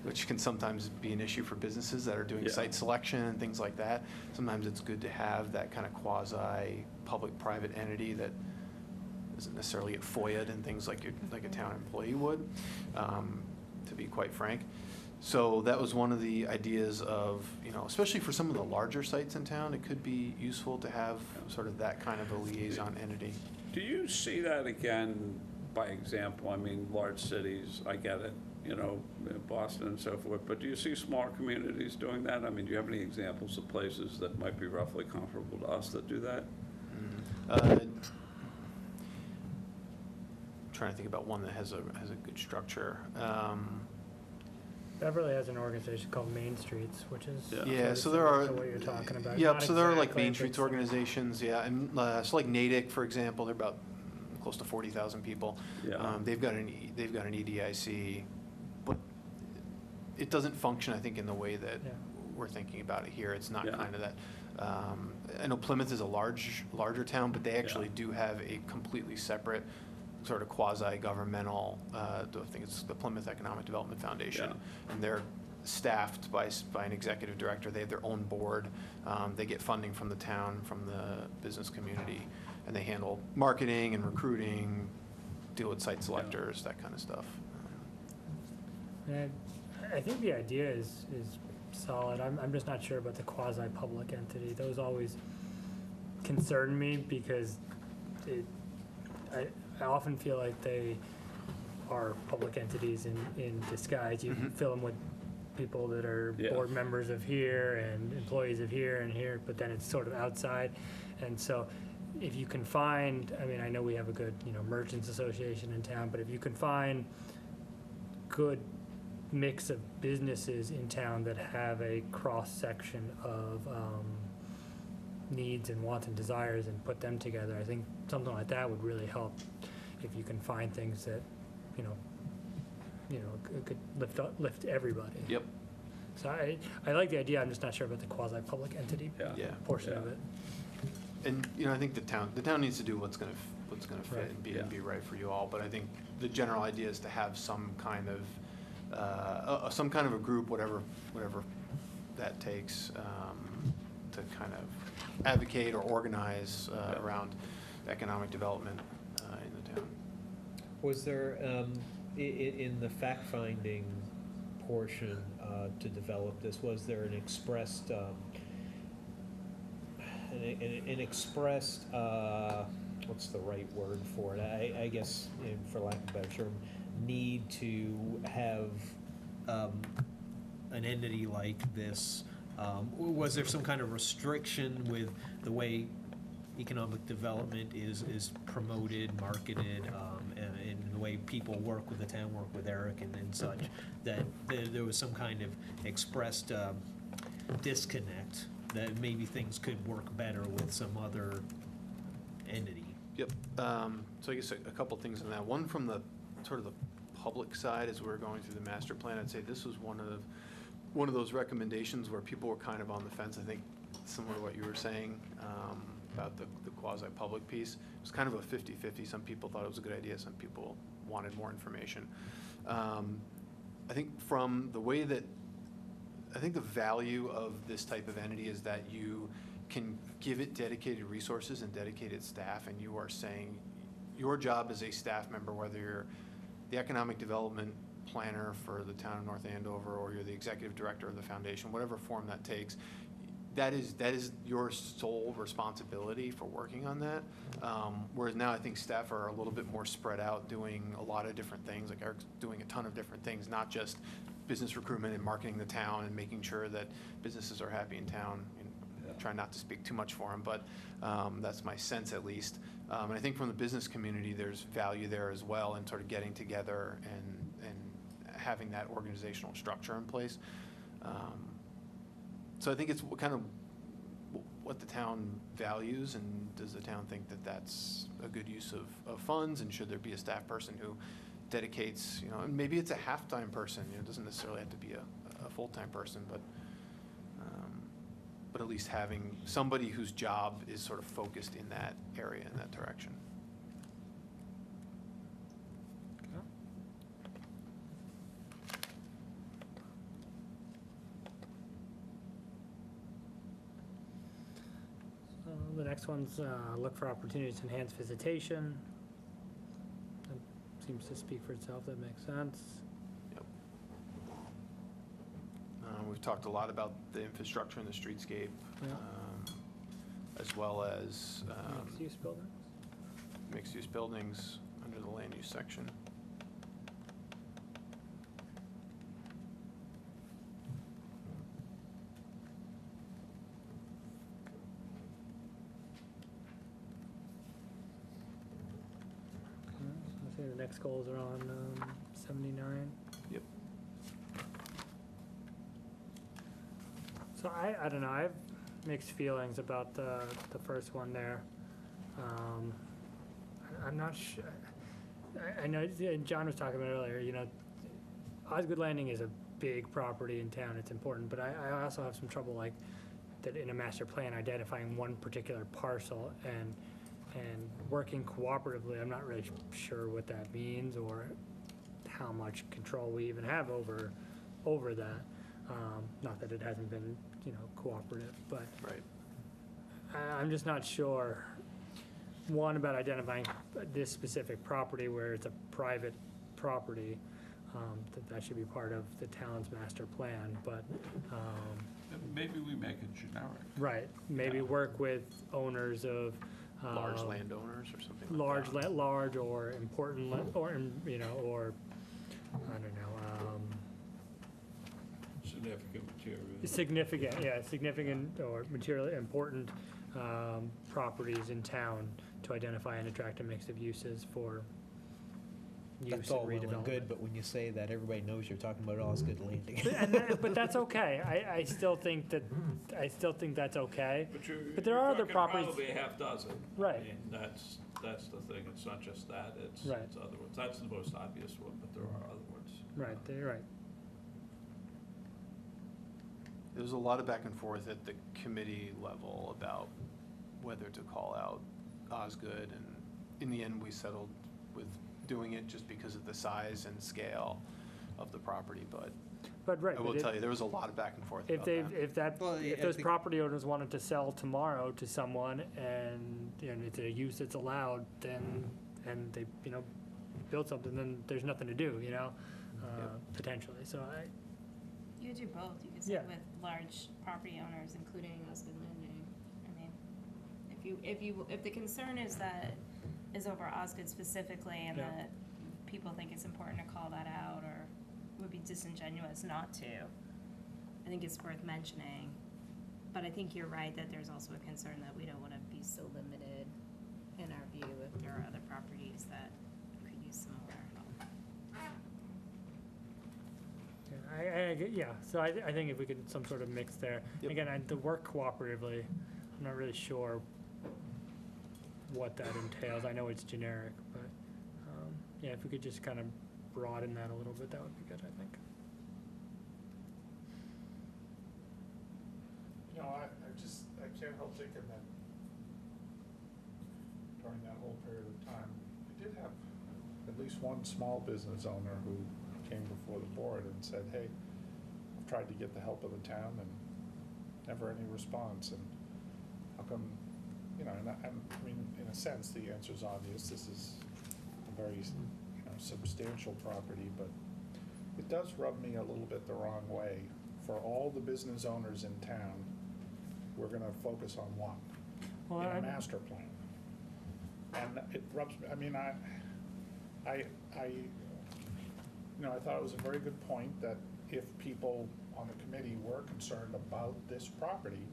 which can sometimes be an issue for businesses that are doing site selection and things like that. Sometimes it's good to have that kind of quasi-public-private entity that doesn't necessarily get FOIA'd and things like a town employee would, to be quite frank. So that was one of the ideas of, especially for some of the larger sites in town, it could be useful to have sort of that kind of a liaison entity. Do you see that again, by example? I mean, large cities, I get it, Boston and so forth, but do you see smaller communities doing that? I mean, do you have any examples of places that might be roughly comparable to us that do that? Trying to think about one that has a good structure. Beverly has an organization called Main Streets, which is Yeah, sort so of there are. similar to what you're talking about. Yep, Not so there are like exactly, Main but Streets similar. organizations, yeah, and so like Natick, for example, they're about close to 40,000 people. Yeah. They've got an EDIC, but it doesn't function, I think, in the way that Yeah. we're thinking about it here. It's not Yeah. kind of that. I know Plymouth is a larger town, but they actually do have a completely separate sort of quasi-governmental, I think it's the Plymouth Economic Development Foundation, Yeah. and they're staffed by an executive director. They have their own board. They get funding from the town, from the business community, and they handle marketing and recruiting, deal with site selectors, that kind of stuff. And I think the idea is solid. I'm just not sure about the quasi-public entity. Those always concern me because I often feel like they are public entities in disguise. You fill them with people that are board members of here and employees of here and here, but then it's sort of outside. And so if you can find, I know we have a good, merchants association in town, but if you can find good mix of businesses in town that have a cross-section of needs and wants and desires and put them together. I think something like that would really help if you can find things that, you know, could lift everybody. Yep. So I like the idea, I'm just not sure about the quasi-public entity Yeah. portion of it. And, I think the town needs to do what's gonna fit Right. and be right for you all, but I think the general idea is to have some kind of a group, whatever that takes, to kind of advocate or organize around economic development in the town. Was there, in the fact-finding portion to develop this, was there an expressed, what's the right word for it? I guess, for lack of a better term, need to have an entity like this? Was there some kind of restriction with the way economic development is promoted, marketed, and the way people work with the town, work with Eric and such, that there was some kind of expressed disconnect, that maybe things could work better with some other entity? Yep. So I guess a couple things on that. One, from the sort of the public side, as we were going through the master plan, I'd say this was one of those recommendations where people were kind of on the fence. I think similar to what you were saying about the quasi-public piece. It was kind of a 50-50. Some people thought it was a good idea. Some people wanted more information. I think from the way that, I think the value of this type of entity is that you can give it dedicated resources and dedicated staff, and you are saying your job as a staff member, whether you're the economic development planner for the town of North Andover, or you're the executive director of the foundation, whatever form that takes, that is your sole responsibility for working on that. Whereas now I think staff are a little bit more spread out, doing a lot of different things. Like Eric's doing a ton of different things, not just business recruitment and marketing the town and making sure that businesses are happy in town. And try not to speak too much for him, but that's my sense at least. And I think from the business community, there's value there as well in sort of getting together and having that organizational structure in place. So I think it's kind of what the town values, and does the town think that that's a good use of funds, and should there be a staff person who dedicates, and maybe it's a half-time person, it doesn't necessarily have to be a full-time person, but at least having somebody whose job is sort of focused in that area, in that direction. The next one's look for opportunities to enhance visitation. That seems to speak for itself. That makes sense. Yep. We've talked a lot about the infrastructure and the streetscape, as well as Mixed-use buildings. Mixed-use buildings under the land use section. I think the next goals are on 79. Yep. So I don't know, I have mixed feelings about the first one there. I'm not sure, I know, John was talking about earlier, Osgood Landing is a big property in town, it's important, but I also have some trouble like that in a master plan identifying one particular parcel and working cooperatively. I'm not really sure what that means or how much control we even have over that. Not that it hasn't been, cooperative, but right. I'm just not sure, one, about identifying this specific property where it's a private property, that should be part of the town's master plan, but. Maybe we make it generic. Right, maybe work with owners of. Large landowners or something like large, that. large or important, or, or, I don't know, Significant material. significant or materially important properties in town to identify and attract a mix of uses for use That's and all well and redevelopment. good, but when you say that, everybody knows you're talking about Osgood Landing. But that's okay. I still think that's okay. But there you're are other talking properties. Probably a half dozen. Right. I mean, that's the thing, it's not just that, it's Right. it's other ones. That's the most obvious one, but there are other ones. Right, you're right. There was a lot of back and forth at the committee level about whether to call out Osgood, and in the end, we settled with doing it just because of the size and scale of the property, but But right. I will but tell you, there was a lot of back and forth if about that. if those property owners wanted to sell tomorrow to someone and it's a use that's allowed, then and they build something, then there's nothing to do, potentially. So You could do both. You could Yeah. sit with large property owners, including Osgood Landing. I mean, if the concern is over Osgood specifically, and Yeah. that people think it's important to call that out, or would be disingenuous not to, I think it's worth mentioning. But I think you're right that there's also a concern that we don't want to be so limited in our view if there are other properties that could use some more help. So I think if we could some sort of mix there. Yep. Again, to work cooperatively, I'm not really sure what that entails. I know it's generic, but if we could just kind of broaden that a little bit, that would be good, I think. I can't help thinking that during that whole period of time, we did have at least one small business owner who came before the board and said, hey, I've tried to get the help of the town and never any response, and how come, and I mean, in a sense, the answer's obvious. This is a very, substantial property, but it does rub me a little bit the wrong way. For all the business owners in town, we're gonna focus on one in a master plan. And it rubs me, I mean, I thought it was a very good point that if people on the committee were concerned about this property,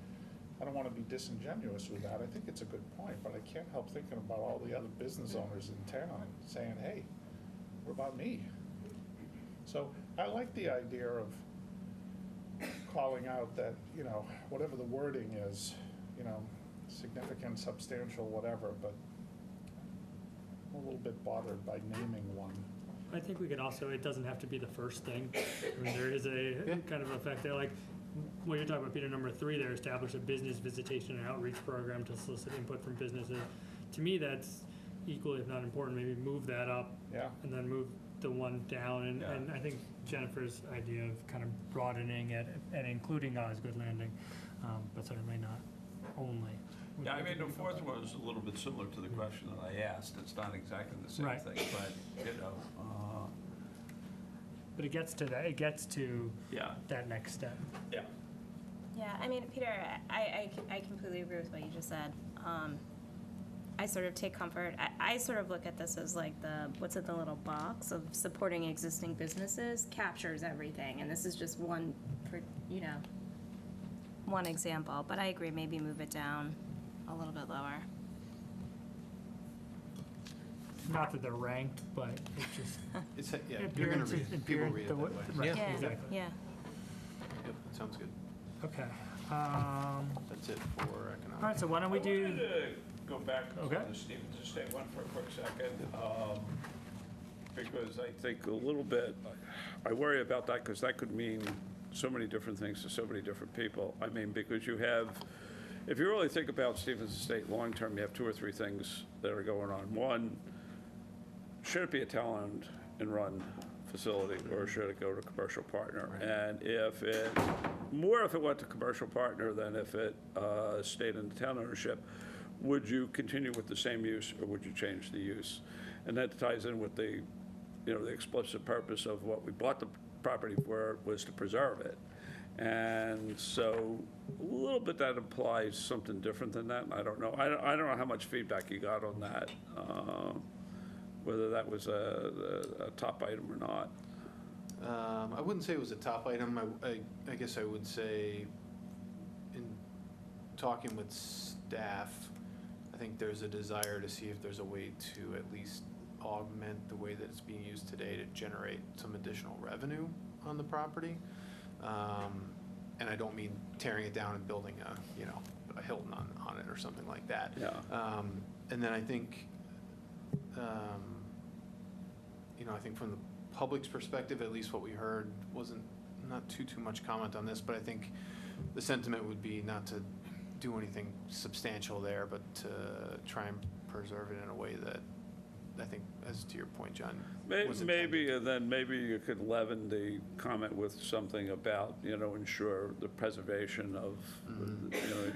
I don't want to be disingenuous with that. I think it's a good point, but I can't help thinking about all the other business owners in town saying, hey, what about me? So I like the idea of calling out that, whatever the wording is, significant, substantial, whatever, but I'm a little bit bothered by naming one. I think we could also, it doesn't have to be the first thing. I mean, there is a kind of effect there, like what you're talking about, Peter, number 3 there, establish a business visitation and outreach program to solicit input from businesses. To me, that's equally, if not important, maybe move that up. Yeah. And then move the one down, and I think Jennifer's idea of kind of broadening it and including Osgood Landing, but certainly not only. Yeah, I mean, the fourth one is a little bit similar to the question that I asked. It's not exactly the same Right. thing, but, But it gets to that, it gets to yeah, that next step. yeah. Yeah, I mean, Peter, I completely agree with what you just said. I sort of take comfort, I sort of look at this as like what's in the little box of supporting existing businesses captures everything, and this is just one example, but I agree, maybe move it down a little bit lower. Not that they're ranked, but it's just. It's, you're gonna read it, people read it that way. Right, Yeah, exactly. yeah. Yep, sounds good. Okay. That's it for economic. All right, so why don't we I wanted do, to go back Okay. to Stephen, just stay one for a quick second, because I think a little bit, I worry about that, because that could mean so many different things to so many different people. I mean, because you have, if you really think about Stevens Estate long-term, you have 2 or 3 things that are going on. One, should it be a town-owned and run facility, or should it go to commercial partner? And if it went to commercial partner than if it stayed in the town ownership, would you continue with the same use, or would you change the use? And that ties in with the, the explicit purpose of what we bought the property for, was to preserve it. And so a little bit that implies something different than that. I don't know. I don't know how much feedback you got on that, whether that was a top item or not. I wouldn't say it was a top item. I guess I would say, in talking with staff, I think there's a desire to see if there's a way to at least augment the way that it's being used today to generate some additional revenue on the property. And I don't mean tearing it down and building a Hilton on it or something like that. Yeah. And then I think, I think from the public's perspective, at least what we heard wasn't, not too much comment on this, but I think the sentiment would be not to do anything substantial there, but to try and preserve it in a way that I think, as to your point, John, was Maybe, intended. and then maybe you could leaven the comment with something about, ensure the preservation of,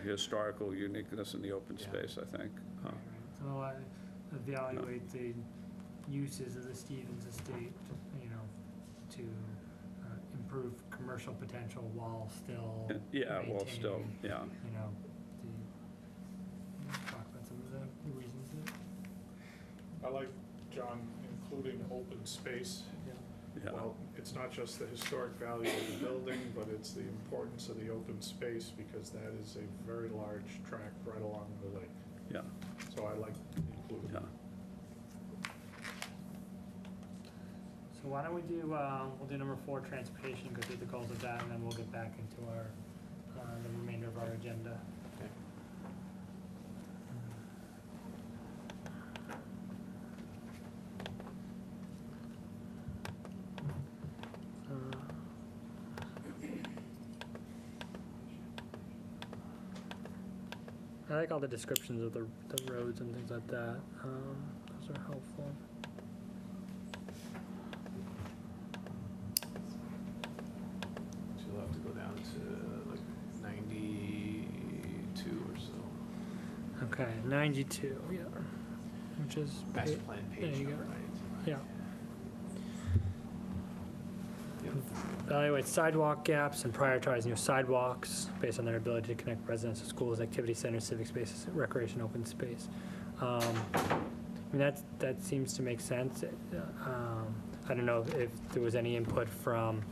historical uniqueness in the open Yeah. space, I think. So evaluate the uses of the Stevens estate, to improve commercial potential while still Yeah, well, still, maintaining, yeah. Talk about some of the reasons that. I like, John, including open space. Yeah. Well, it's not just the historic value of the building, but it's the importance of the open space, because that is a very large tract right along the lake. Yeah, So I like including. yeah. So why don't we do, we'll do number 4, transportation, go through the goals of that, and then we'll get back into our, the remainder of our agenda. Okay. I like all the descriptions of the roads and things like that. Those are helpful. So you'll have to go down to like 92 or so. Okay, 92, yeah, which is. Master plan There page you number, go. right? Yeah. Yep. Evaluate sidewalk gaps and prioritize new sidewalks based on their ability to connect residents to schools, activity centers, civic spaces, recreation, open space. I mean, that seems to make sense. I don't know if there was any input from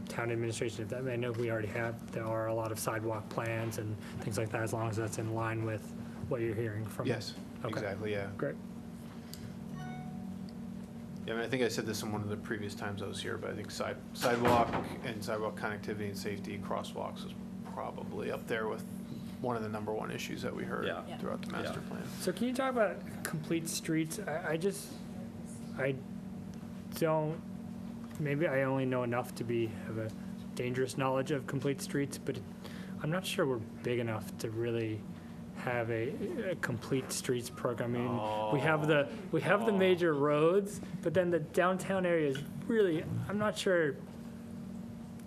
town administration. I know we already have, there are a lot of sidewalk plans and things like that, as long as that's in line with what you're hearing from. Yes, Okay. exactly, yeah. Great. Yeah, I mean, I think I said this in one of the previous times I was here, but I think sidewalk and sidewalk connectivity and safety, crosswalks is probably up there with one of the number 1 issues that we heard Yeah. Yeah. throughout the master Yeah. plan. So can you talk about complete streets? I don't, maybe I only know enough to have a dangerous knowledge of complete streets, but I'm not sure we're big enough to really have a complete streets program. I mean, we have the major roads, but then the downtown area is really, I'm not sure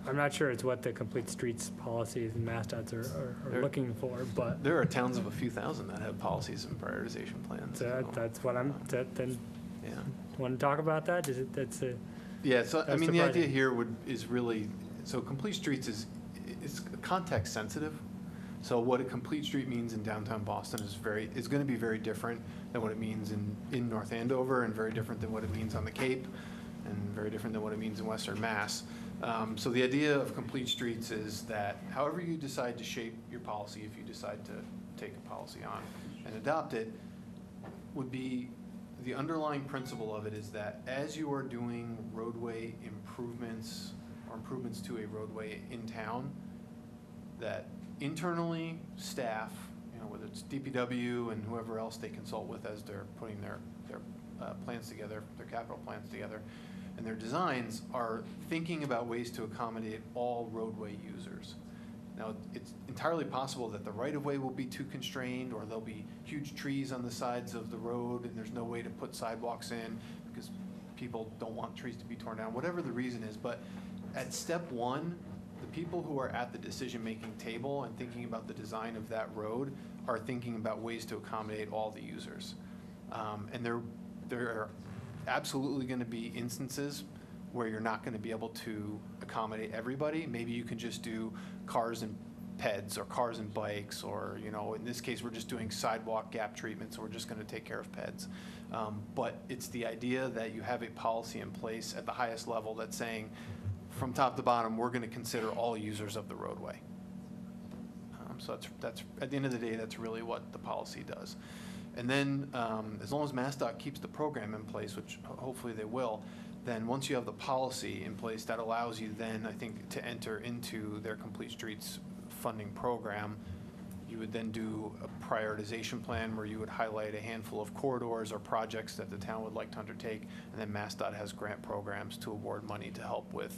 it's what the complete streets policies and MassDOTs are There- looking for, but There are towns of a few thousand that have policies and prioritization plans. so, that's what then, Yeah. want to talk about that? That's a. Yeah, so, I That's mean, the idea surprising. here is really, so complete streets is context sensitive. So what a complete street means in downtown Boston is going to be very different than what it means in North Andover, and very different than what it means on the Cape, and very different than what it means in Western Mass. So the idea of complete streets is that however you decide to shape your policy, if you decide to take a policy on and adopt it, would be the underlying principle of it is that as you are doing roadway improvements or improvements to a roadway in town, that internally, staff, whether it's DPW and whoever else they consult with as they're putting their plans together, their capital plans together, and their designs are thinking about ways to accommodate all roadway users. Now, it's entirely possible that the right-of-way will be too constrained, or there'll be huge trees on the sides of the road and there's no way to put sidewalks in because people don't want trees to be torn down, whatever the reason is. But at step 1, the people who are at the decision-making table and thinking about the design of that road are thinking about ways to accommodate all the users. And there are absolutely going to be instances where you're not going to be able to accommodate everybody. Maybe you can just do cars and peds or cars and bikes, or, in this case, we're just doing sidewalk gap treatment, so we're just going to take care of peds. But it's the idea that you have a policy in place at the highest level that's saying, from top to bottom, we're going to consider all users of the roadway. So that's at the end of the day, that's really what the policy does. And then, as long as MassDOT keeps the program in place, which hopefully they will, then once you have the policy in place, that allows you then, I think, to enter into their Complete Streets funding program. You would then do a prioritization plan where you would highlight a handful of corridors or projects that the town would like to undertake, and then MassDOT has grant programs to award money to help with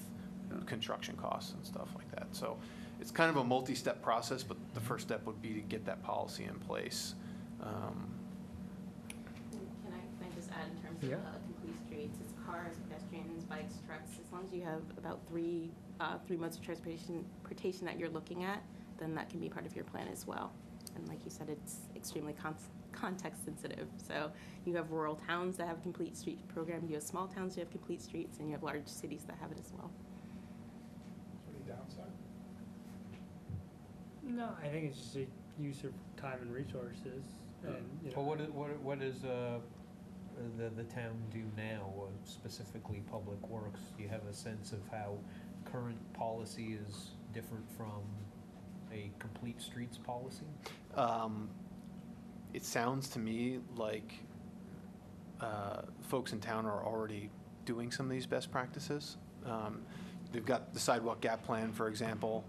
construction costs and stuff like that. So it's kind of a multi-step process, but the first step would be to get that policy in place. Can I just add in terms Yeah. of complete streets, it's cars, pedestrians, bikes, trucks, as long as you have about three modes of transportation that you're looking at, then that can be part of your plan as well. And like you said, it's extremely context sensitive. So you have rural towns that have a complete street program, you have small towns that have complete streets, and you have large cities that have it as well. Any downside? No, I think it's just a use of time and resources, and, you know. Well, what does the town do now, specifically Public Works? Do you have a sense of how current policy is different from a complete streets policy? It sounds to me like folks in town are already doing some of these best practices. They've got the sidewalk gap plan, for example,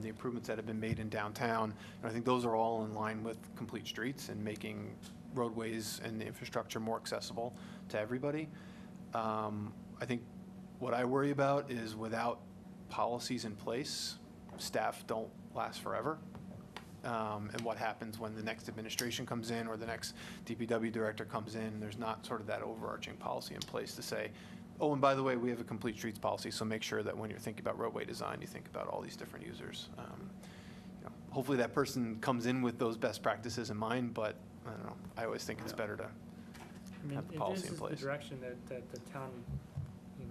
the improvements that have been made in downtown. And I think those are all in line with complete streets and making roadways and the infrastructure more accessible to everybody. I think what I worry about is without policies in place, staff don't last forever. And what happens when the next administration comes in or the next DPW director comes in, there's not sort of that overarching policy in place to say, oh, and by the way, we have a complete streets policy, so make sure that when you're thinking about roadway design, you think about all these different users. Hopefully that person comes in with those best practices in mind, but I don't know, I always think it's better to I mean, have the if policy this in is place. the direction that the town, the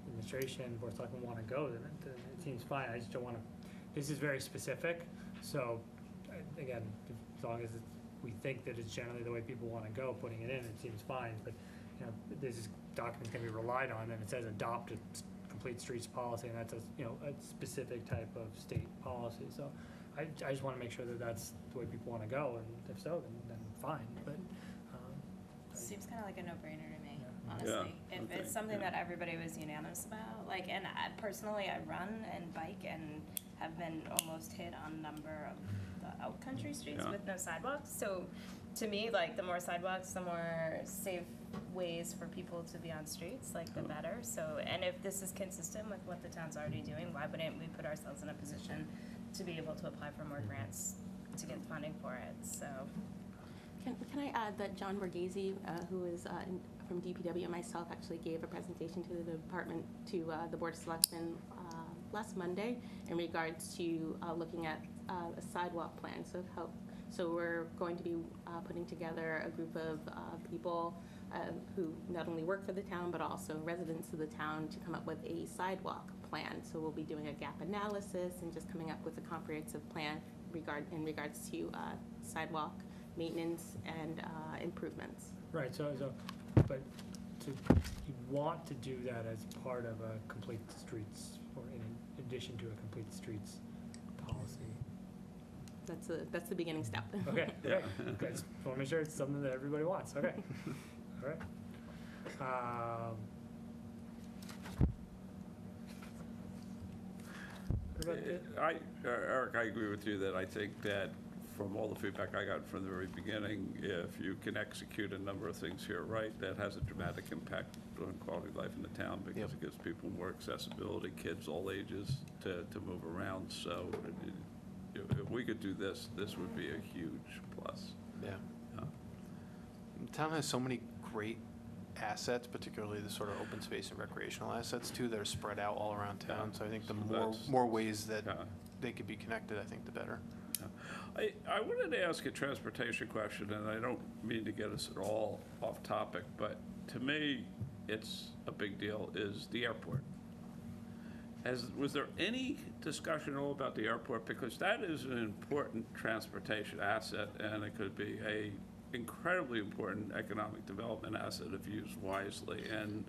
administration, board of selectmen want to go, then it seems fine. I just don't want to, this is very specific, so, again, as long as we think that it's generally the way people want to go, putting it in, it seems fine, but, this document's going to be relied on, and it says adopt a complete streets policy, and that's a specific type of state policy, so I just want to make sure that that's the way people want to go, and if so, then fine, but, Seems kind of like a no-brainer to me, Yeah. honestly. Yeah, If okay, it's something yeah. that everybody was unanimous about, like, and personally, I run and bike and have been almost hit on a number of the out-country streets Yeah. with no sidewalks. So, to me, like, the more sidewalks, the more safe ways for people to be on streets, like, the better. So, and if this is consistent with what the town's already doing, why wouldn't we put ourselves in a position to be able to apply for more grants to get funding for it? So, Can I add that John Borghese, who is from DPW, and myself actually gave a presentation to the department, to the Board of Selectmen last Monday in regards to looking at a sidewalk plan. So we're going to be putting together a group of people who not only work for the town, but also residents of the town to come up with a sidewalk plan. So we'll be doing a gap analysis and just coming up with a comprehensive plan in regards to sidewalk maintenance and improvements. right, but you want to do that as part of a complete streets, or in addition to a complete streets policy. That's the beginning step. Okay, okay, okay, just want to make sure it's something that everybody wants, okay, all right. What about the- Eric, I agree with you that I think that from all the feedback I got from the very beginning, if you can execute a number of things here right, that has a dramatic impact on quality of life in the town because Yep. it gives people more accessibility, kids all ages to move around. So if we could do this, this would be a huge plus. Yeah. Yeah. The town has so many great assets, particularly the sort of open space and recreational assets too, that are spread out all around town. Yeah. So I think the So more that's- more ways that Yeah. they could be connected, I think the better. I wanted to ask a transportation question, and I don't mean to get us at all off topic, but to me, it's a big deal, is the airport. Was there any discussion at all about the airport? Because that is an important transportation asset, and it could be a incredibly important economic development asset if used wisely. And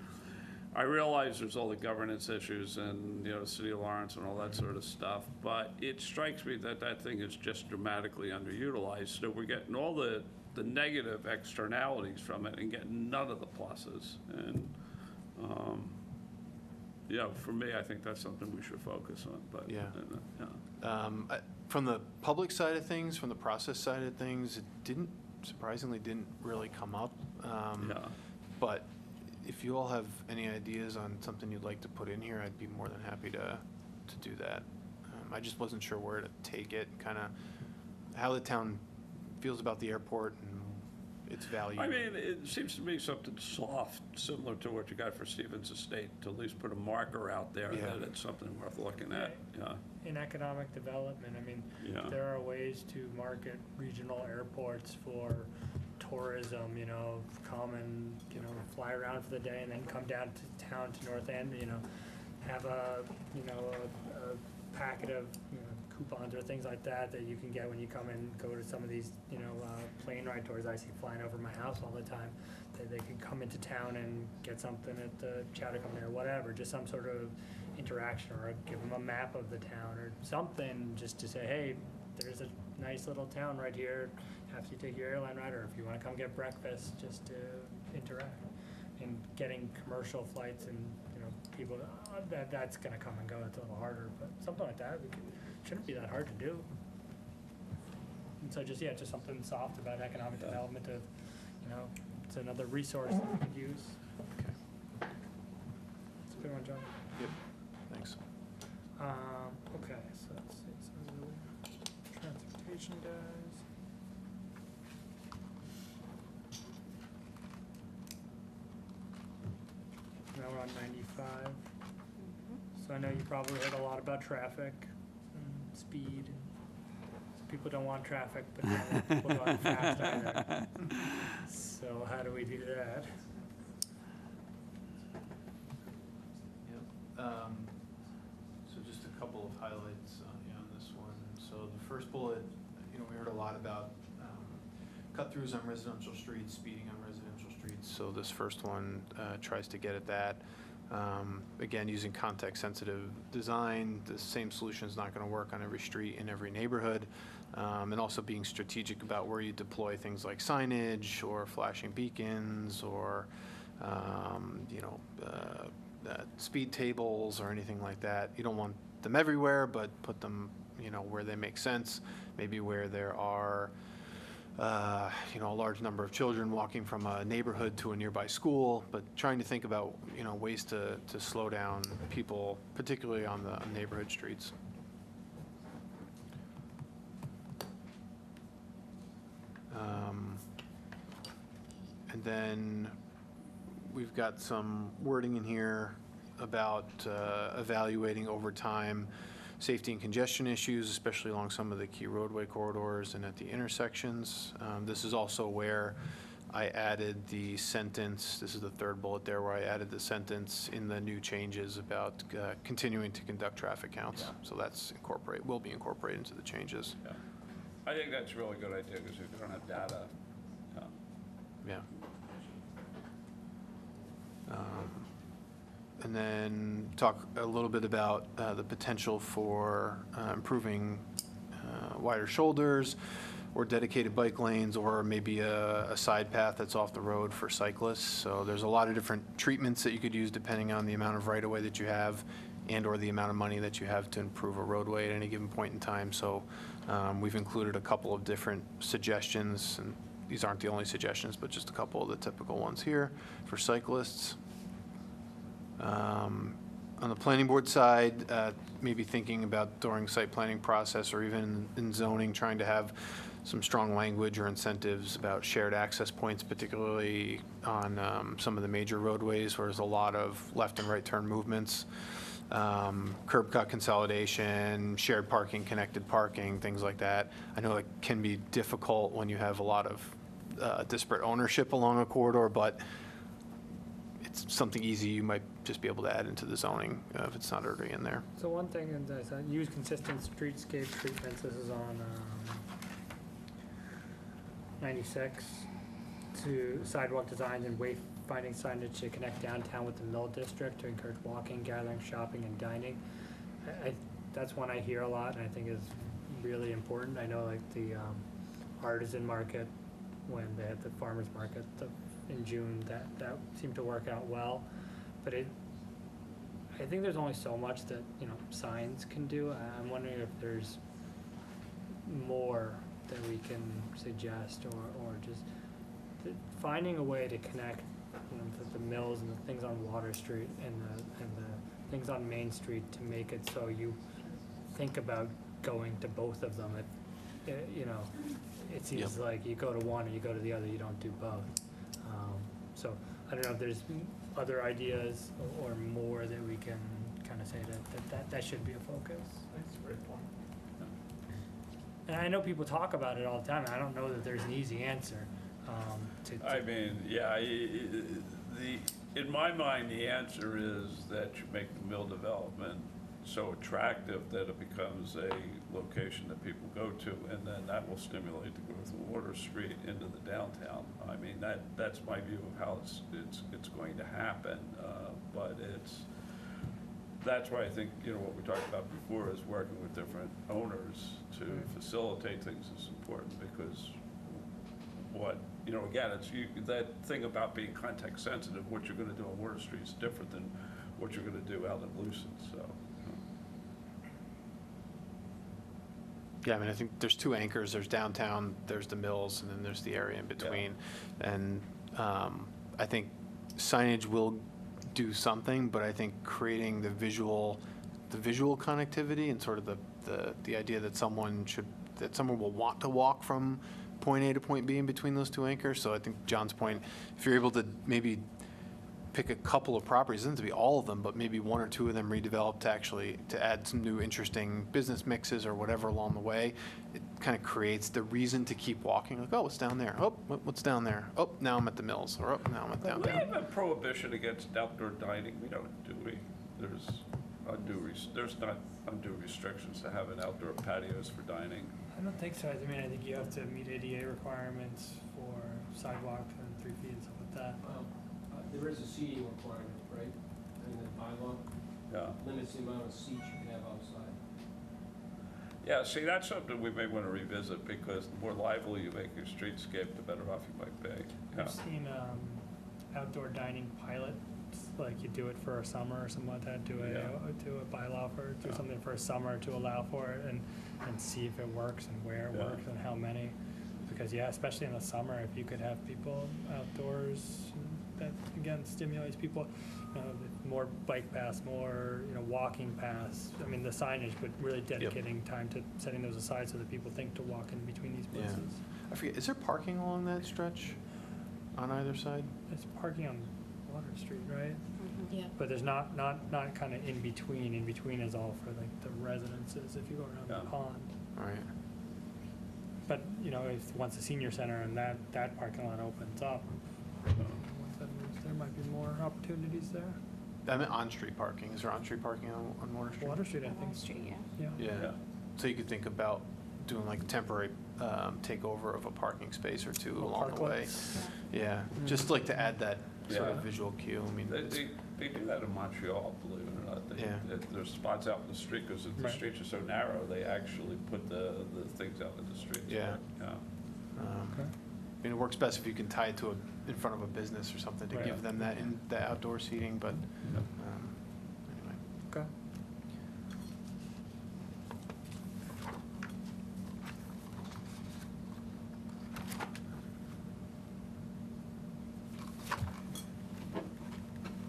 I realize there's all the governance issues and, you know, the city of Lawrence and all that sort of stuff, but it strikes me that that thing is just dramatically underutilized. So we're getting all the negative externalities from it and getting none of the pluses. And, you know, for me, I think that's something we should focus on, but. Yeah. Yeah. From the public side of things, from the process side of things, it surprisingly didn't really come up. Yeah. But if you all have any ideas on something you'd like to put in here, I'd be more than happy to do that. I just wasn't sure where to take it, kind of how the town feels about the airport and its value. I mean, it seems to me something soft, similar to what you got for Stevens Estate, to at least put a marker out there Yeah. that it's something worth looking at, yeah. In economic development, I mean, Yeah. there are ways to market regional airports for tourism, you know, come and, you know, fly around for the day and then come down to town to North End, you know, have a packet of, you know, coupons or things like that that you can get when you come and go to some of these, you know, plane ride tours I see flying over my house all the time. They can come into town and get something at the Chowder Company or whatever, just some sort of interaction, or give them a map of the town or something, just to say, hey, there's a nice little town right here after you take your airline ride, or if you want to come get breakfast, just to interact. And getting commercial flights and, you know, people, that's going to come and go, it's a little harder, but something like that shouldn't be that hard to do. And so just, yeah, just something soft about economic development of, you know, it's another resource that we could use. Okay. It's a good one, John. Yep, thanks. Okay, so let's see, so the transportation guys. Now we're on 95. So I know you probably heard a lot about traffic and speed. Some people don't want traffic, but don't want people going fast either. So how do we do that? Yep. So just a couple of highlights on this one. So the first bullet, you know, we heard a lot about cut-throughs on residential streets, speeding on residential streets. So this first one tries to get at that. Again, using context-sensitive design, the same solution is not going to work on every street in every neighborhood. And also being strategic about where you deploy things like signage or flashing beacons or, you know, speed tables or anything like that. You don't want them everywhere, but put them, you know, where they make sense. Maybe where there are, you know, a large number of children walking from a neighborhood to a nearby school, but trying to think about, you know, ways to slow down people, particularly on the neighborhood streets. And then we've got some wording in here about evaluating over time safety and congestion issues, especially along some of the key roadway corridors and at the intersections. This is also where I added the sentence, this is the third bullet there, where I added the sentence in the new changes about continuing to conduct traffic counts. Yeah. So that's will be incorporated into the changes. Yeah. I think that's a really good idea, because if you don't have data, Yeah. And then talk a little bit about the potential for improving wider shoulders or dedicated bike lanes, or maybe a side path that's off the road for cyclists. So there's a lot of different treatments that you could use depending on the amount of right-of-way that you have and or the amount of money that you have to improve a roadway at any given point in time. So we've included a couple of different suggestions, and these aren't the only suggestions, but just a couple of the typical ones here for cyclists. On the planning board side, maybe thinking about during site planning process or even in zoning, trying to have some strong language or incentives about shared access points, particularly on some of the major roadways where there's a lot of left and right turn movements, curb cut consolidation, shared parking, connected parking, things like that. I know it can be difficult when you have a lot of disparate ownership along a corridor, but it's something easy you might just be able to add into the zoning if it's not already in there. So one thing is use consistent streetscape treatments. This is on 96 to sidewalk designs and finding signage to connect downtown with the Mill District to encourage walking, gathering, shopping, and dining. That's one I hear a lot, and I think is really important. I know like the artisan market, when they had the farmer's market in June, that seemed to work out well. But I think there's only so much that, you know, signs can do. I'm wondering if there's more that we can suggest, or just finding a way to connect, you know, the mills and the things on Water Street and the things on Main Street to make it so you think about going to both of them. You know, it seems like you go to one or you go to the other, you don't do both. So I don't know if there's other ideas or more that we can kind of say that should be a focus. That's a great point. And I know people talk about it all the time, and I don't know that there's an easy answer. I mean, yeah, in my mind, the answer is that you make the mill development so attractive that it becomes a location that people go to, and then that will stimulate the growth of Water Street into the downtown. I mean, that's my view of how it's going to happen, but that's why I think, you know, what we talked about before is working with different owners to facilitate things is important, because you know, again, it's that thing about being context sensitive. What you're going to do on Water Street is different than what you're going to do out in Lucid. So, Yeah, I mean, I think there's two anchors. There's downtown, there's the mills, and then there's the area in between. Yeah. And I think signage will do something, but I think creating the visual connectivity and sort of the idea that someone will want to walk from point A to point B in between those two anchors. So I think John's point, if you're able to maybe pick a couple of properties, it doesn't have to be all of them, but maybe one or two of them redeveloped to add some new interesting business mixes or whatever along the way, it kind of creates the reason to keep walking. Like, oh, what's down there? Oh, what's down there? Oh, now I'm at the mills. Or oh, now I'm at downtown. we have a prohibition against outdoor dining. We don't, do we? There's not undue restrictions to having outdoor patios for dining. I don't think so. I mean, I think you have to meet ADA requirements for sidewalk and 3 feet and stuff like that. There is a seating requirement, right, in the bylaw? Yeah. Limits the amount of seats you can have outside. Yeah, see, that's something we may want to revisit, because the more lively you make your streetscape, the better off you might be. Yeah. I've seen outdoor dining pilot, like you do it for a summer or something like that, do a bylaw for, do something for a summer to allow for it, and see if it works and where it works and how many. Because especially in the summer, if you could have people outdoors, that again stimulates people. More bike paths, more walking paths. I mean, the signage, but really dedicating time to setting those aside so that people think to walk in between these places. I forget, is there parking along that stretch on either side? It's parking on Water Street, right? Yeah. But there's not kind of in between. In between is all for like the residences if you go around the pond. All right. But if once the senior center and that parking lot opens up, once that moves, there might be more opportunities there. I meant on-street parking. Is there on-street parking on Water Street? Water Street, I think. Street, Yeah. So you could think about doing like temporary takeover of a parking space or two along the way. Yeah, just like to add that sort of visual cue. I mean, They do that in Montreal, believe it or not. There's spots out in the street, because the streets are so narrow, they actually put the things out in the streets. Yeah. Okay. I mean, it works best if you can tie it to in front of a business or something to give them that outdoor seating, but anyway. Okay.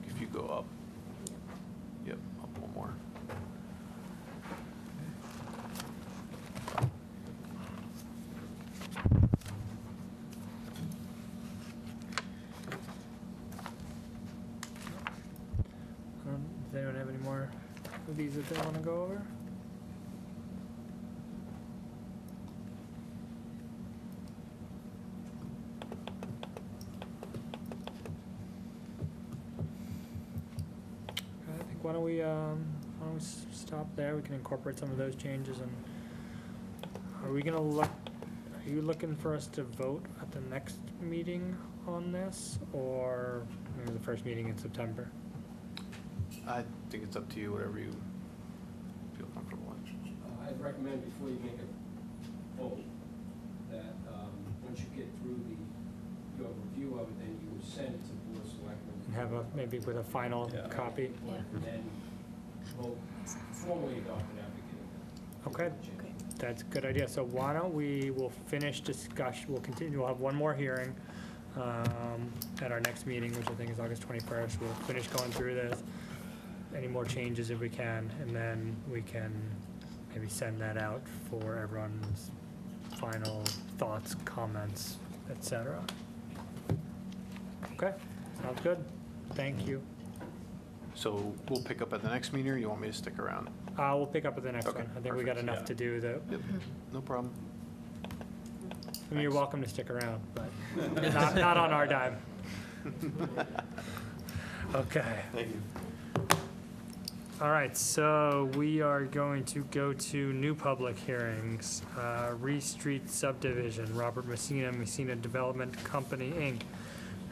If you go up. Yep, up one more. Does anyone have any more of these that they want to go over? I think why don't we stop there? We can incorporate some of those changes. And are you looking for us to vote at the next meeting on this, or maybe the first meeting in September. I think it's up to you, whatever you feel comfortable with. I'd recommend before you make a vote, that, once you get through your review of it, then you would send it to the board of selectmen. And have maybe with a final Yeah. copy. And then vote, formally adopt it after getting Okay. the change. That's a good idea. So why don't we'll finish discussion, we'll continue, we'll have one more hearing at our next meeting, which I think is August 21st. We'll finish going through this, any more changes if we can, and then we can maybe send that out for everyone's final thoughts, comments, et cetera. Okay, sounds good. Thank you. So we'll pick up at the next meeting, or you want me to stick around? We'll pick up at the next Okay, one. I think we got perfect, enough to do that. Yep, no problem. I mean, you're welcome to stick around, but not on our dime. Okay. Thank you. All right, so we are going to go to new public hearings. Reese Street subdivision, Robert Messina, Messina Development Company, Inc.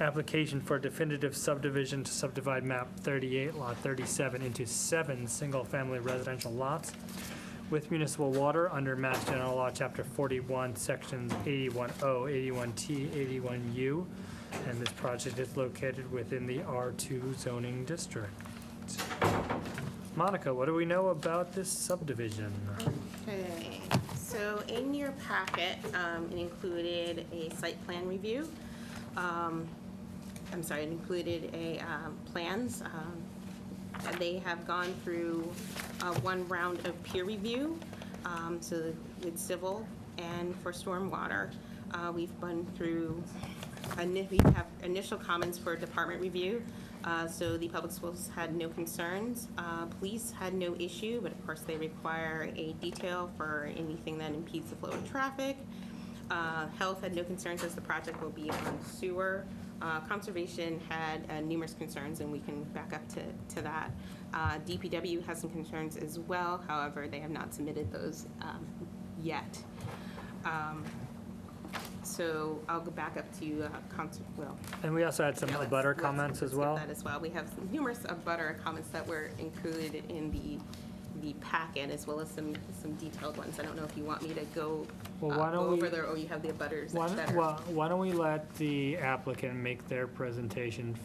Application for definitive subdivision to subdivide map 38, lot 37 into 7 single-family residential lots with municipal water under Mass General Law, Chapter 41, Sections 81O, 81T, 81U. And this project is located within the R2 zoning district. Monica, what do we know about this subdivision? Okay, so in your packet, it included a site plan review. It included plans. They have gone through one round of peer review, so with civil and for stormwater. We've gone through, we have initial comments for department review. So the public schools had no concerns. Police had no issue, but of course they require a detail for anything that impedes the flow of traffic. Health had no concerns as the project will be on sewer. Conservation had numerous concerns, and we can back up to that. DPW has some concerns as well. However, they have not submitted those yet. So I'll go back up to And we also had some abutter comments as well. That as well. We have numerous abutter comments that were included in the packet, as well as some detailed ones. I don't know if you want me to go Well, why don't over we- there, or you have the abutters Why better. why don't we let the applicant make their presentation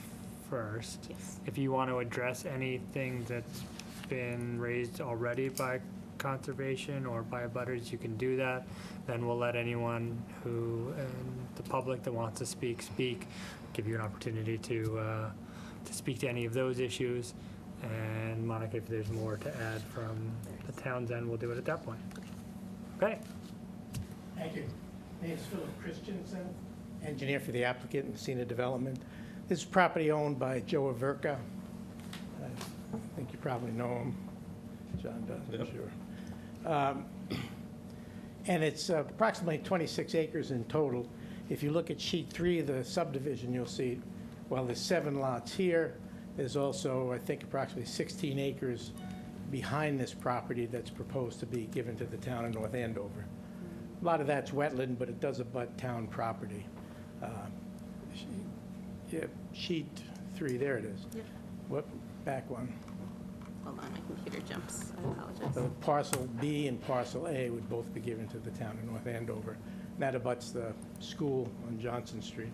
first? Yes. If you want to address anything that's been raised already by conservation or by abutters, you can do that. Then we'll let anyone who, the public that wants to speak, give you an opportunity to speak to any of those issues. And Monica, if there's more to add from the town's end, we'll do it at that point. Okay. Thank you. My name is Philip Christensen, engineer for the applicant, Messina Development. This is property owned by Joe Averka. I think you probably know him. John does, I'm sure. And it's approximately 26 acres in total. If you look at sheet 3 of the subdivision, you'll see, while there's 7 lots here, there's also, I think, approximately 16 acres behind this property that's proposed to be given to the town of North Andover. A lot of that's wetland, but it does abut town property. Sheet 3, there it is. Yep. What, back one. Hold on, my computer jumps. I apologize. So parcel B and parcel A would both be given to the town of North Andover. That abuts the school on Johnson Street.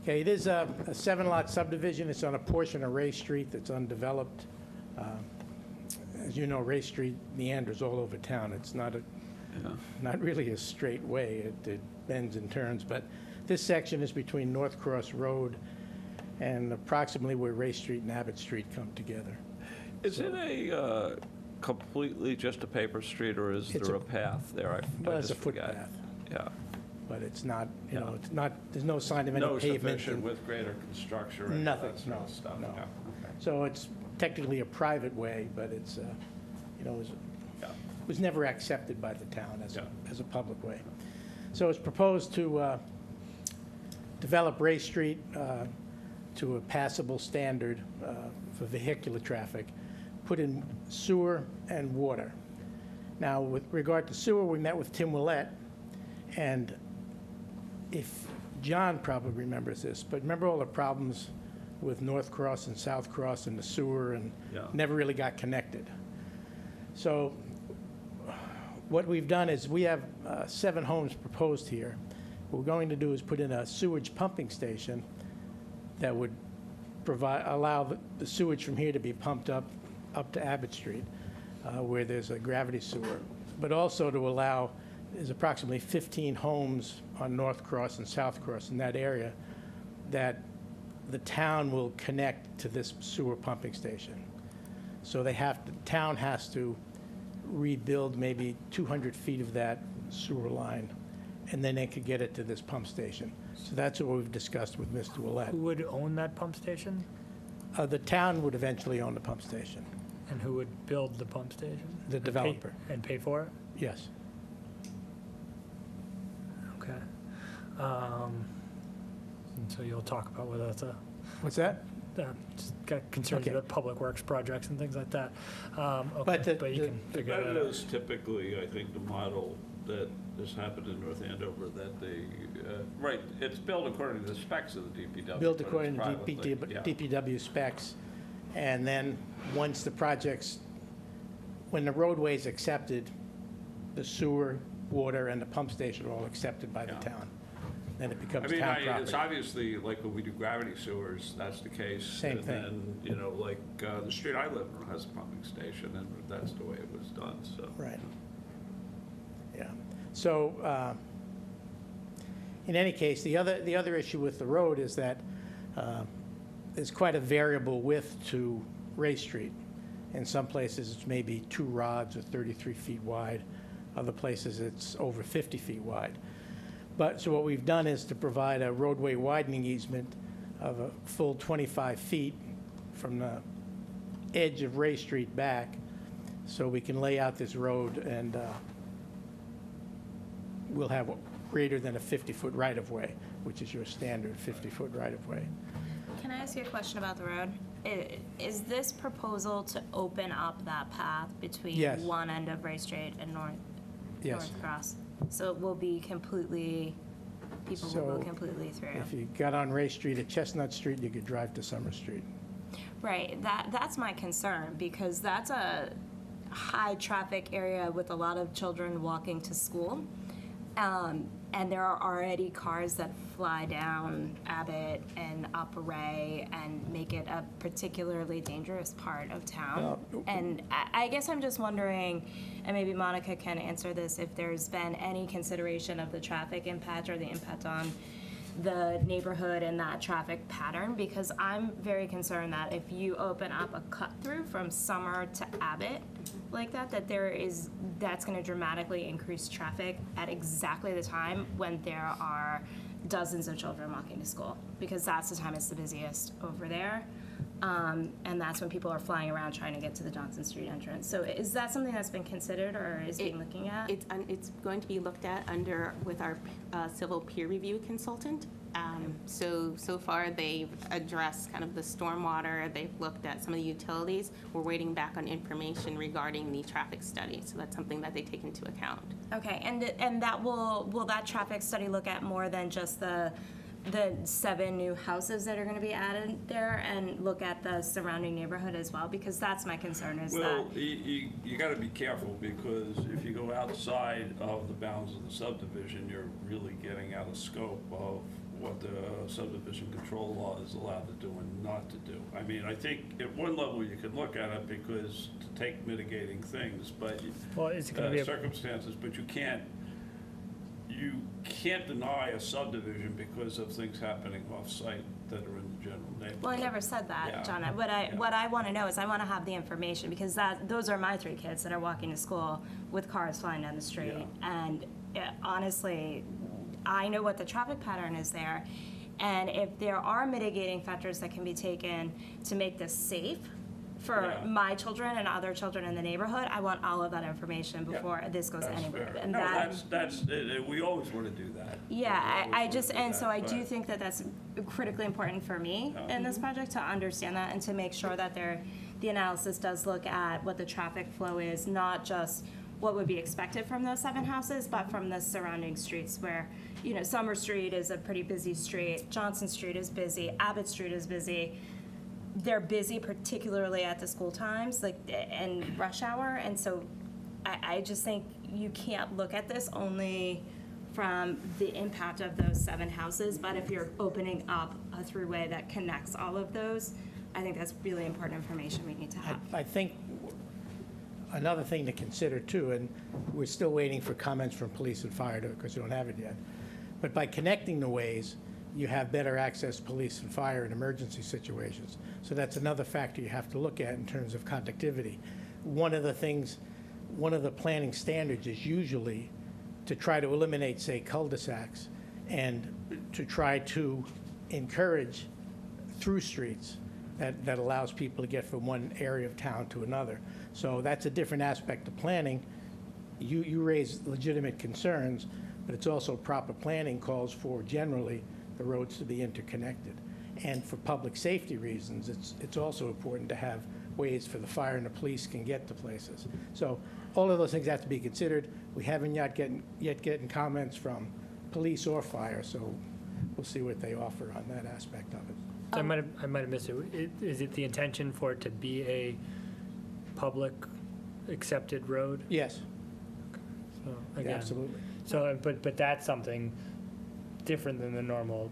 Okay, it is a 7-lot subdivision. It's on a portion of Ray Street that's undeveloped. As you know, Ray Street meanders all over town. It's not really a straight way. It bends and turns, but this section is between North Cross Road and approximately where Ray Street and Abbott Street come together. Is it a completely just a paper street, or is It's there a- a path there? Well, it's a just forgot. footpath, Yeah. but it's not, you know, Yeah. it's not, there's no sign of any No pavement. sufficient and- with greater construction or any of Nothing, that sort of no, stuff? no. Yeah, okay. So it's technically a private way, but it's, you know, Yeah. was never accepted by the town as Yeah. a public way. So it's proposed to develop Ray Street to a passable standard for vehicular traffic, put in sewer and water. Now, with regard to sewer, we met with Tim Willett, and if John probably remembers this, but remember all the problems with North Cross and South Cross and the sewer and Yeah. never really got connected. So what we've done is we have 7 homes proposed here. What we're going to do is put in a sewage pumping station that would allow the sewage from here to be pumped up to Abbott Street, where there's a gravity sewer, but also to allow, there's approximately 15 homes on North Cross and South Cross in that area that the town will connect to this sewer pumping station. So the town has to rebuild maybe 200 feet of that sewer line, and then they could get it to this pump station. So that's what we've discussed with Mr. Willett. Who would own that pump station? The town would eventually own the pump station, And who would build the pump station? the And pay- developer, And pay for it? yes. Okay. And so you'll talk about whether that's a, What's that? just got concerns Okay. about public works projects and things like that. But Okay, the- but you the- can figure That that out. is typically, I think, the model that has happened in North Andover, that they, right, it's built according to the specs of the DPW. Built but it's according to privately, yeah. DPW specs, and then once the project's, when the roadway's accepted, the sewer, water, and the pump station are all accepted by the Yeah. town. Then it I becomes mean, town it's property. obviously, like when we do gravity sewers, that's the case. Same thing. And then, like, the street I live on has a pumping station, and that's the way it was done, so. Right. Yeah. So, in any case, the other issue with the road is that there's quite a variable width to Ray Street. In some places, it's maybe 2 rods or 33 feet wide. Other places, it's over 50 feet wide. But, so what we've done is to provide a roadway widening easement of a full 25 feet from the edge of Ray Street back, so we can lay out this road, and we'll have greater than a 50-foot right-of-way, which is your standard 50-foot right-of-way. Can I ask you a question about the road? Is this proposal to open up that path between Yes. one end of Ray Street and Yes. North Cross? So it will be completely, people will So, go completely through? If you got on Ray Street at Chestnut Street, you could drive to Summer Street. Right, that's my concern, because that's a high-traffic area with a lot of children walking to school. And there are already cars that fly down Abbott and up Ray and make it a particularly dangerous part of town. And I guess I'm just wondering, and maybe Monica can answer this, if there's been any consideration of the traffic impact or the impact on the neighborhood and that traffic pattern, because I'm very concerned that if you open up a cut-through from Summer to Abbott like that, that's gonna dramatically increase traffic at exactly the time when there are dozens of children walking to school, because that's the time it's the busiest over there. And that's when people are flying around trying to get to the Johnson Street entrance. So is that something that's been considered or is being looking at? It's going to be looked at with our civil peer review consultant. So far, they've addressed kind of the stormwater, they've looked at some of the utilities. We're waiting back on information regarding the traffic study, so that's something that they take into account. Okay, and that will that traffic study look at more than just the 7 new houses that are gonna be added there, and look at the surrounding neighborhood as well? Because that's my concern, is that. Well, you gotta be careful, because if you go outside of the bounds of the subdivision, you're really getting out of scope of what the subdivision control law is allowed to do and not to do. I mean, I think at one level you can look at it because to take mitigating things, but Well, it's gonna be a circumstances, but you can't deny a subdivision because of things happening off-site that are in the general neighborhood. Well, I never said that, Yeah. John. What I want to know is I want to have the information, because those are my 3 kids that are walking to school with cars flying down the street. And honestly, I know what the traffic pattern is there. And if there are mitigating factors that can be taken to make this safe for Yeah. my children and other children in the neighborhood, I want all of that information before this goes That's anywhere. fair. And No, that, that's, we always want to do that. yeah, We I always just, wanna do and so that, I do but- think that that's critically important for me in this project, to understand that and to make sure that the analysis does look at what the traffic flow is, not just what would be expected from those 7 houses, but from the surrounding streets where, Summer Street is a pretty busy street, Johnson Street is busy, Abbott Street is busy. They're busy, particularly at the school times, and rush hour, and so I just think you can't look at this only from the impact of those 7 houses, but if you're opening up a throughway that connects all of those, I think that's really important information we need to have. I think another thing to consider too, and we're still waiting for comments from police and fire because we don't have it yet, but by connecting the ways, you have better access to police and fire in emergency situations. So that's another factor you have to look at in terms of conductivity. One of the planning standards is usually to try to eliminate, say, cul-de-sacs and to try to encourage through streets that allows people to get from one area of town to another. So that's a different aspect of planning. You raise legitimate concerns, but it's also proper planning calls for generally the roads to be interconnected. And for public safety reasons, it's also important to have ways for the fire and the police can get to places. So all of those things have to be considered. We haven't yet gotten comments from police or fire, so we'll see what they offer on that aspect of it. I might have missed it. Is it the intention for it to be a public accepted road? Yes, So again, absolutely. So, but that's something different than the normal,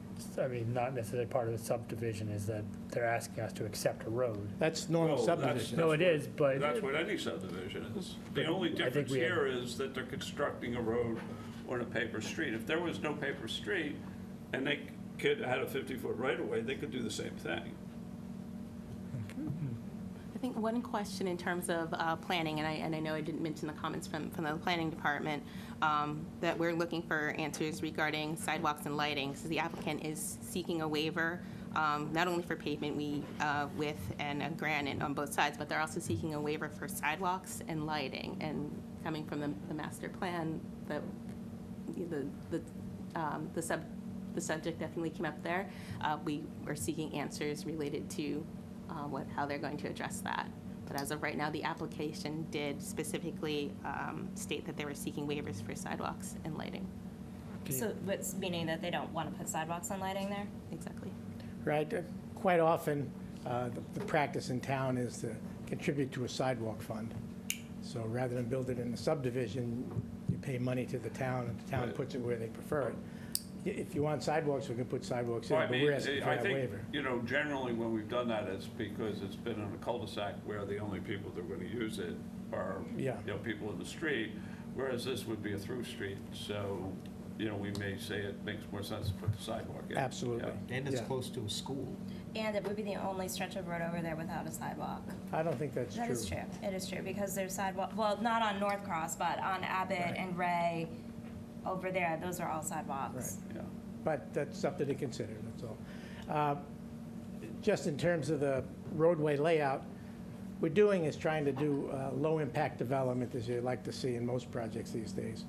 not necessarily part of the subdivision, is that they're asking us to accept a road. That's normal Well, that's- subdivision. No, it is, but. That's what any subdivision is. The only I think difference we had- here is that they're constructing a road on a paper street. If there was no paper street and they had a 50-foot right-of-way, they could do the same thing. I think one question in terms of planning, and I know I didn't mention the comments from the planning department, that we're looking for answers regarding sidewalks and lighting. So the applicant is seeking a waiver, not only for pavement width and a grant on both sides, but they're also seeking a waiver for sidewalks and lighting. And coming from the master plan, the subject definitely came up there. We are seeking answers related to how they're going to address that. But as of right now, the application did specifically state that they were seeking waivers for sidewalks and lighting. So what's meaning that they don't want to put sidewalks and lighting there? Exactly. Right. Quite often, the practice in town is to contribute to a sidewalk fund. So rather than build it in a subdivision, you pay money to the town, and the town Right. puts it where they prefer it. If you want sidewalks, we can put sidewalks in, Well, I but mean, we're asking for I that think, waiver. generally when we've done that, it's because it's been in a cul-de-sac where the only people that are going to use it are, Yeah. people in the street, whereas this would be a through street. So, we may say it makes more sense to put the sidewalk in. Absolutely. Yeah. And it's Yeah. close to a school. And it would be the only stretch of road over there without a sidewalk. I don't think that's true. That is true. It is true, because there's sidewalk, well, not on North Cross, but on Abbott Right. and Ray, over there, those are all sidewalks. Yeah. But that's something to consider, that's all. Just in terms of the roadway layout, we're doing is trying to do low-impact development, as you like to see in most projects these days.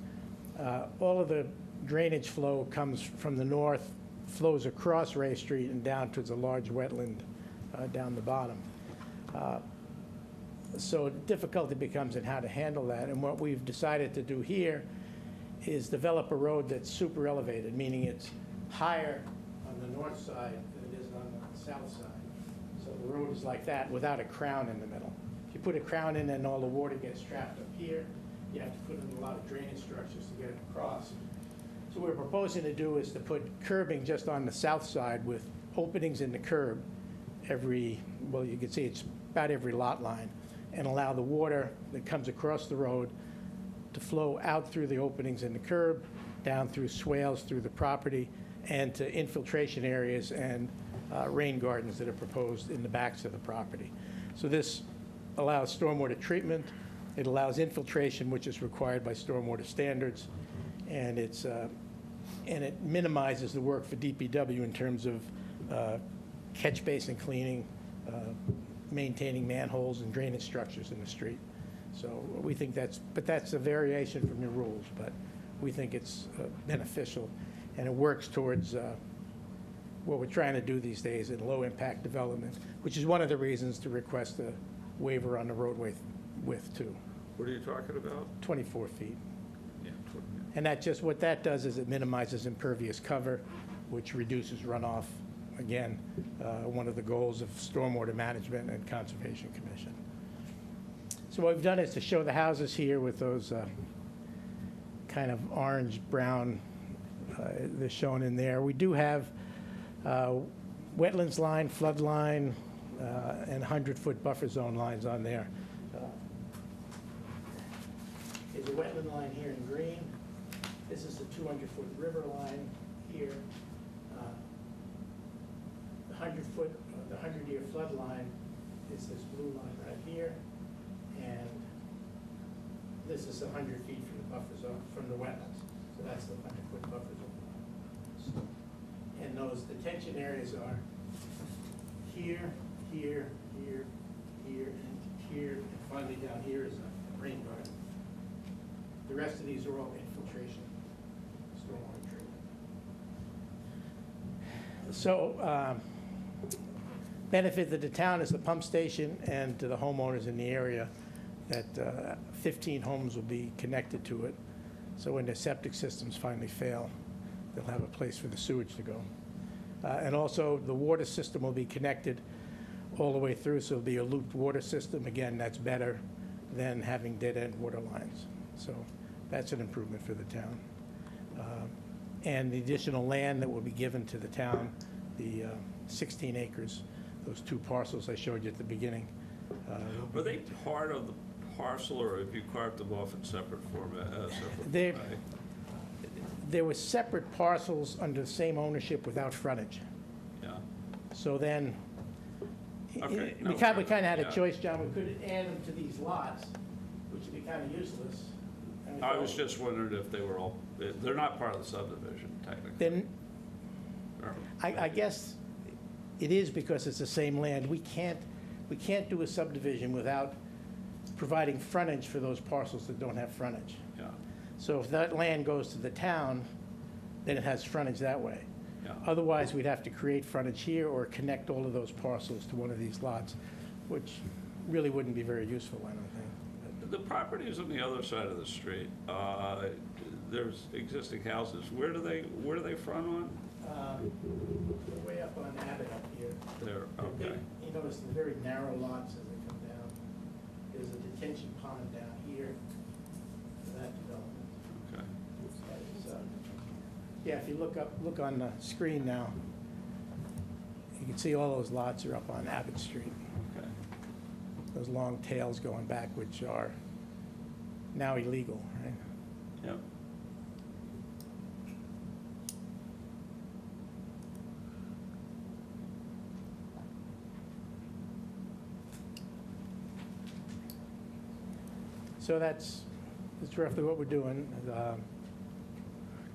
All of the drainage flow comes from the north, flows across Ray Street and down towards a large wetland down the bottom. So difficulty becomes in how to handle that, and what we've decided to do here is develop a road that's super elevated, meaning it's higher on the north side than it is on the south side. So the road is like that without a crown in the middle. If you put a crown in and all the water gets trapped up here, you have to put in a lot of drainage structures to get it across. So what we're proposing to do is to put curbing just on the south side with openings in the curb you can see it's about every lot line, and allow the water that comes across the road to flow out through the openings in the curb, down through swales through the property, and to infiltration areas and rain gardens that are proposed in the backs of the property. So this allows stormwater treatment, it allows infiltration, which is required by stormwater standards, and it minimizes the work for DPW in terms of catch basin cleaning, maintaining manholes and drainage structures in the street. So we think that's a variation from your rules, but we think it's beneficial, and it works towards what we're trying to do these days in low-impact development, which is one of the reasons to request a waiver on the roadway width too. What are you talking about? 24 feet. Yeah, And that just, what that does is it minimizes impervious cover, which reduces runoff. Again, one of the goals of Stormwater Management and Conservation Commission. So what we've done is to show the houses here with those kind of orange-brown, they're shown in there. We do have wetlands line, flood line, and 100-foot buffer zone lines on there. There's a wetland line here in green. This is the 200-foot river line here. The 100-foot, the 100-year flood line is this blue line right here. And this is 100 feet from the buffer zone, from the wetlands. So that's the 100-foot buffer zone line. So, and those detention areas are here, here, here, here, and here, and finally down here is a rain garden. The rest of these are all infiltration, stormwater treatment. So, benefit to the town is the pump station, and to the homeowners in the area that 15 homes will be connected to it. So when their septic systems finally fail, they'll have a place for the sewage to go. And also, the water system will be connected all the way through, so it'll be a looped water system. Again, that's better than having dead-end water lines. So that's an improvement for the town. And the additional land that will be given to the town, the 16 acres, those two parcels I showed you at the beginning. Were they part of the parcel, or have you carved them off in separate format? There were separate parcels under the same ownership without frontage. Yeah. So then, Okay, we no, kind of had a yeah. choice, John. We could add them to these lots, which would be kind of useless. And we I thought, was just wondering if they were all, they're not part of the subdivision technically. Then, Or- I guess it is because it's the same land. We can't do a subdivision without providing frontage for those parcels that don't have frontage. Yeah, So if that land goes to the town, then it has frontage that way. yeah. Otherwise, we'd have to create frontage here or connect all of those parcels to one of these lots, which really wouldn't be very useful, I don't think. The property is on the other side of the street. There's existing houses. Where do they front on? Way up on Abbott up here. There, okay. You notice the very narrow lots as they come down. There's a detention pond down here for that development. Okay. That is, yeah, if you look on the screen now, you can see all those lots are up on Abbott Street. Okay. Those long tails going back, which are now illegal, right? Yep. So that's roughly what we're doing.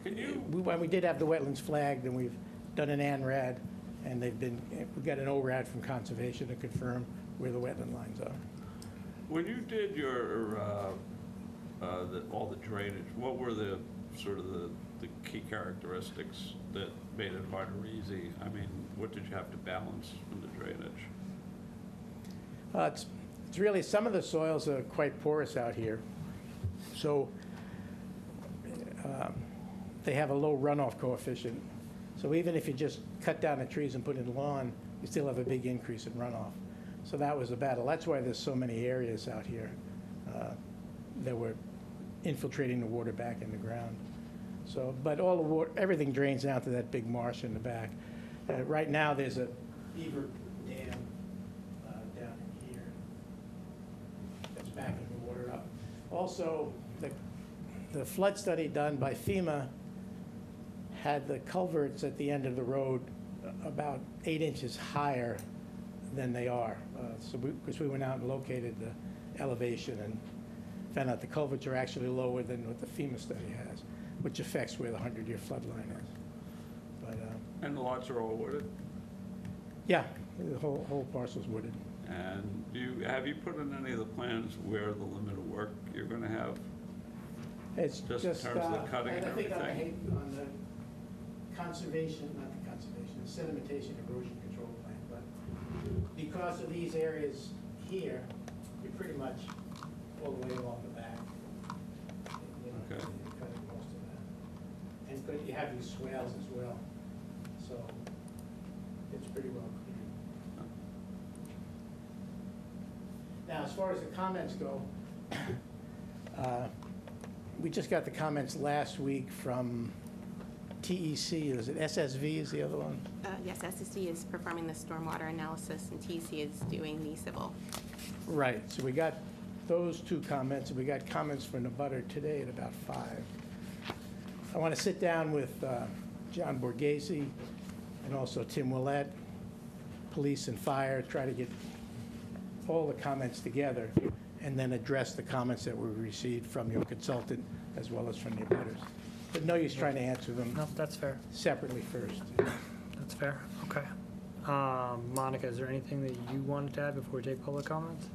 Can you, We did have the wetlands flagged, and we've done an ANRAD, and we've got an ORAD from Conservation to confirm where the wetland lines are. when you did your, all the drainage, what were the sort of the key characteristics that made it hard or easy? I mean, what did you have to balance in the drainage? It's really, some of the soils are quite porous out here. So they have a low runoff coefficient. So even if you just cut down the trees and put in lawn, you still have a big increase in runoff. So that was a battle. That's why there's so many areas out here that were infiltrating the water back in the ground. So, but all the water, everything drains down to that big marsh in the back. Right now, there's a beaver dam down in here that's backing the water up. Also, the flood study done by FEMA had the culverts at the end of the road about 8 inches higher than they are. So because we went out and located the elevation and found out the culverts are actually lower than what the FEMA study has, which affects where the 100-year flood line is. But, And the lots are all wooded? yeah, the whole parcel's wooded. And have you put in any of the plans where the limit of work you're gonna have? It's Just in terms of the cutting and I think everything? on the conservation, not the conservation, the sedimentation erosion control plan, but because of these areas here, you're pretty much all the way along the back. You know, Okay. you're cutting most of that. And but you have these swales as well, so it's pretty well cleared. Now, as far as the comments go, we just got the comments last week from TEC, is it SSV is the other one? Yes, SSC is performing the stormwater analysis, and TEC is doing the civil. Right, so we got those two comments, and we got comments from the butter today at about 5. I want to sit down with John Borghese and also Tim Willett, police and fire, try to get all the comments together, and then address the comments that we received from your consultant as well as from the abutters. But no use trying to answer them No, that's fair. separately first. That's fair. Okay. Monica, is there anything that you wanted to add before we take public comments?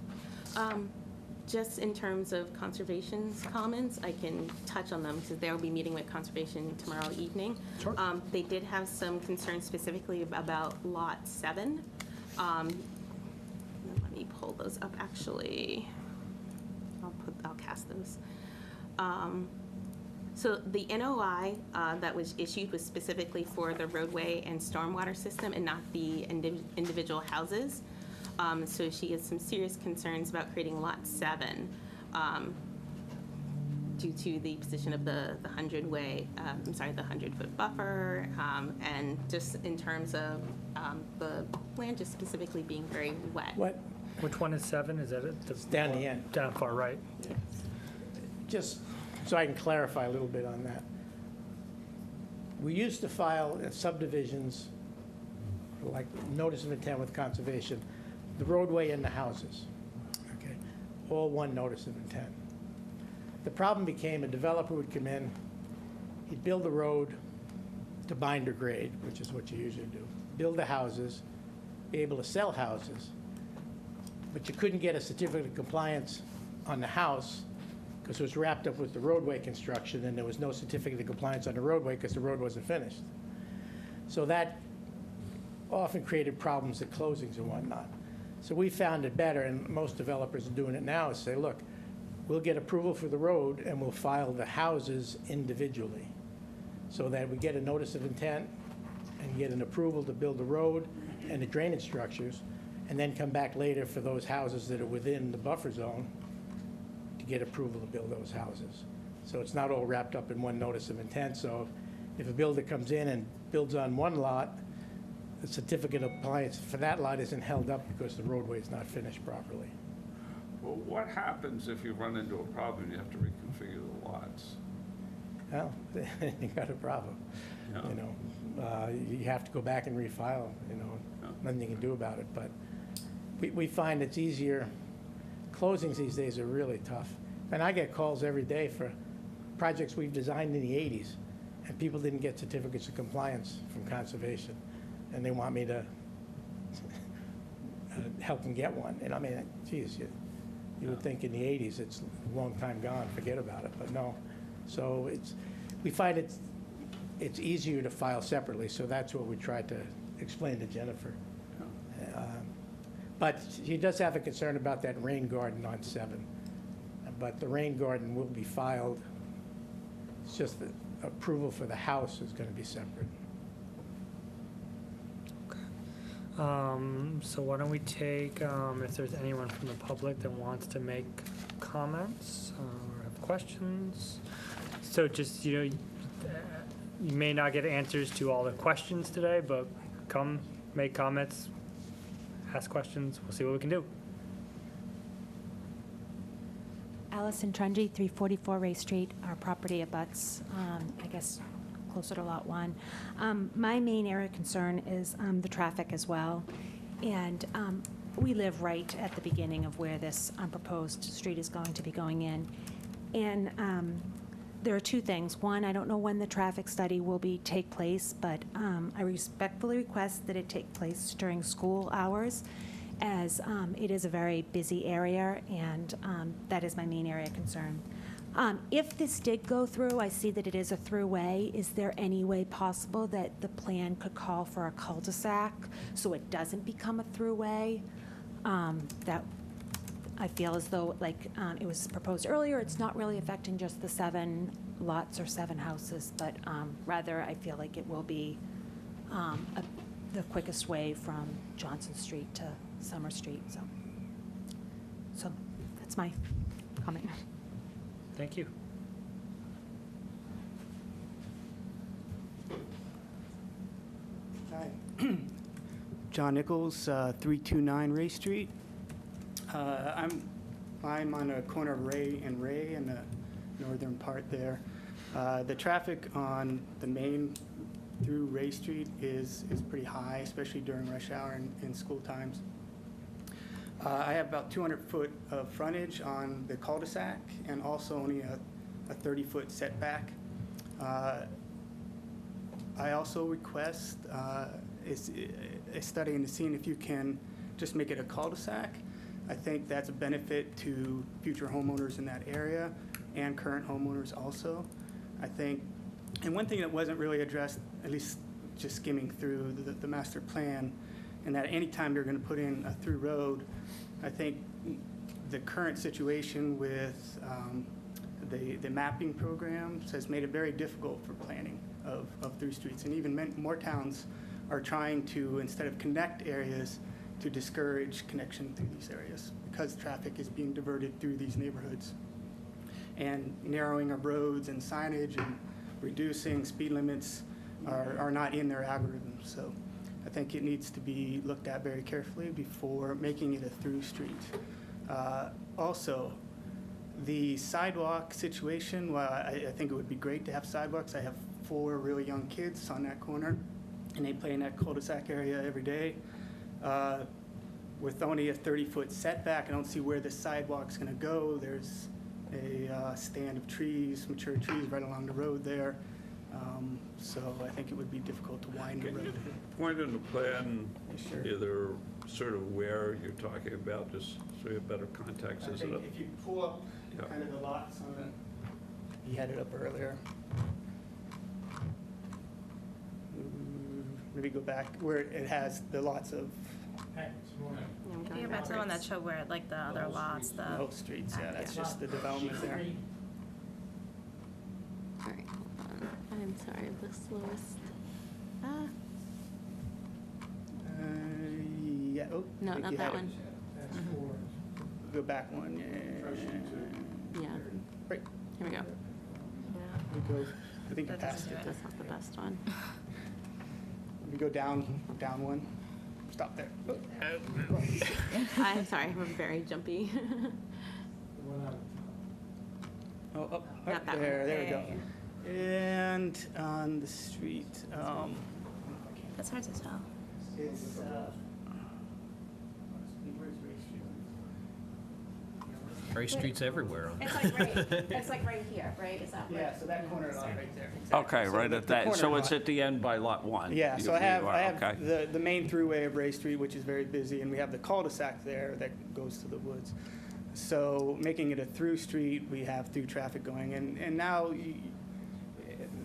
Just in terms of conservation's comments, I can touch on them because they'll be meeting with conservation tomorrow evening. Sure. They did have some concerns specifically about Lot 7. Let me pull those up, actually. I'll cast those. So the NOI that was issued was specifically for the roadway and stormwater system and not the individual houses. So she has some serious concerns about creating Lot 7 due to the position of the 100-foot buffer, and just in terms of the land just specifically being very wet. What, Which one is 7? Is that it? it's down the end. Down far right. Just so I can clarify a little bit on that. We used to file subdivisions, like notice of intent with conservation, the roadway and the houses, okay? All one notice of intent. The problem became a developer would come in, he'd build the road to binder grade, which is what you usually do, build the houses, be able to sell houses, but you couldn't get a certificate of compliance on the house because it was wrapped up with the roadway construction, and there was no certificate of compliance on the roadway because the road wasn't finished. So that often created problems at closings and whatnot. So we found it better, and most developers are doing it now, is say, look, we'll get approval for the road and we'll file the houses individually so that we get a notice of intent and get an approval to build the road and the drainage structures, and then come back later for those houses that are within the buffer zone to get approval to build those houses. So it's not all wrapped up in one notice of intent. So if a builder comes in and builds on one lot, the certificate of compliance for that lot isn't held up because the roadway is not finished properly. Well, what happens if you run into a problem and you have to reconfigure the lots? Well, you got a problem. Yeah. You know, you have to go back and refile, you know, Yeah. nothing you can do about it. But we find it's easier. Closings these days are really tough. And I get calls every day for projects we've designed in the 80s, and people didn't get certificates of compliance from conservation, and they want me to help them get one. And I mean, geez, you would think in the 80s it's a long time gone, forget about it, but no. So we find it's easier to file separately, so that's what we tried to explain to Jennifer. But she does have a concern about that rain garden on 7. But the rain garden will be filed. It's just the approval for the house is going to be separate. So why don't we take, if there's anyone from the public that wants to make comments or have questions. So just, you may not get answers to all the questions today, but come, make comments, ask questions, we'll see what we can do. Allison Trungy, 344 Ray Street. Our property abuts, I guess, closer to Lot 1. My main area of concern is the traffic as well. And we live right at the beginning of where this proposed street is going to be going in. And there are two things. One, I don't know when the traffic study will take place, but I respectfully request that it take place during school hours, as it is a very busy area, and that is my main area of concern. If this did go through, I see that it is a throughway. Is there any way possible that the plan could call for a cul-de-sac so it doesn't become a throughway? That I feel as though, like it was proposed earlier, it's not really affecting just the 7 lots or 7 houses, but rather I feel like it will be the quickest way from Johnson Street to Summer Street, so that's my comment. Thank you. Hi. John Nichols, 329 Ray Street. I'm on a corner of Ray and Ray in the northern part there. The traffic on the main through Ray Street is pretty high, especially during rush hour and school times. I have about 200 foot of frontage on the cul-de-sac and also only a 30-foot setback. I also request a study into seeing if you can just make it a cul-de-sac. I think that's a benefit to future homeowners in that area and current homeowners also. I think, and one thing that wasn't really addressed, at least just skimming through the master plan, and that anytime you're going to put in a through road, I think the current situation with the mapping programs has made it very difficult for planning of through streets. And even more towns are trying to, instead of connect areas, to discourage connection through these areas because traffic is being diverted through these neighborhoods. And narrowing of roads and signage and reducing speed limits are not in their algorithms. So I think it needs to be looked at very carefully before making it a through street. Also, the sidewalk situation, well, I think it would be great to have sidewalks. I have 4 really young kids on that corner, and they play in that cul-de-sac area every day. With only a 30-foot setback, I don't see where the sidewalk's going to go. There's a stand of trees, mature trees right along the road there. So I think it would be difficult to widen the road. Point in the plan, Sure. either sort of where you're talking about, just so you have better context, I is think it? if you pull up Yeah. kind of the lots on it, he had it up earlier. Maybe go back where it has the lots of If you go back to the one that showed where, like, the other lots, the. Oak Streets, yeah, that's just the development there. All right, hold on. I'm sorry, the slowest. Yeah, oh. No, I think not you that had it. one. Go back one, yeah. Yeah, Right, here we go. we go, I think you That passed doesn't it. do That's not the best one. We go down one, stop there. Oh. I'm sorry, we're very jumpy. Oh, up, Not that one. there we go. And on the street, That's hard to tell. it's, where's Ray Street? Ray Street's everywhere on It's like right here, right? Is that Yeah, so that corner lot right there. exactly. Okay, So right the at that, corner so it's lot. at the end by lot 1? Yeah, so I You are, have okay. the main throughway of Ray Street, which is very busy, and we have the cul-de-sac there that goes to the woods. So making it a through street, we have through traffic going, and now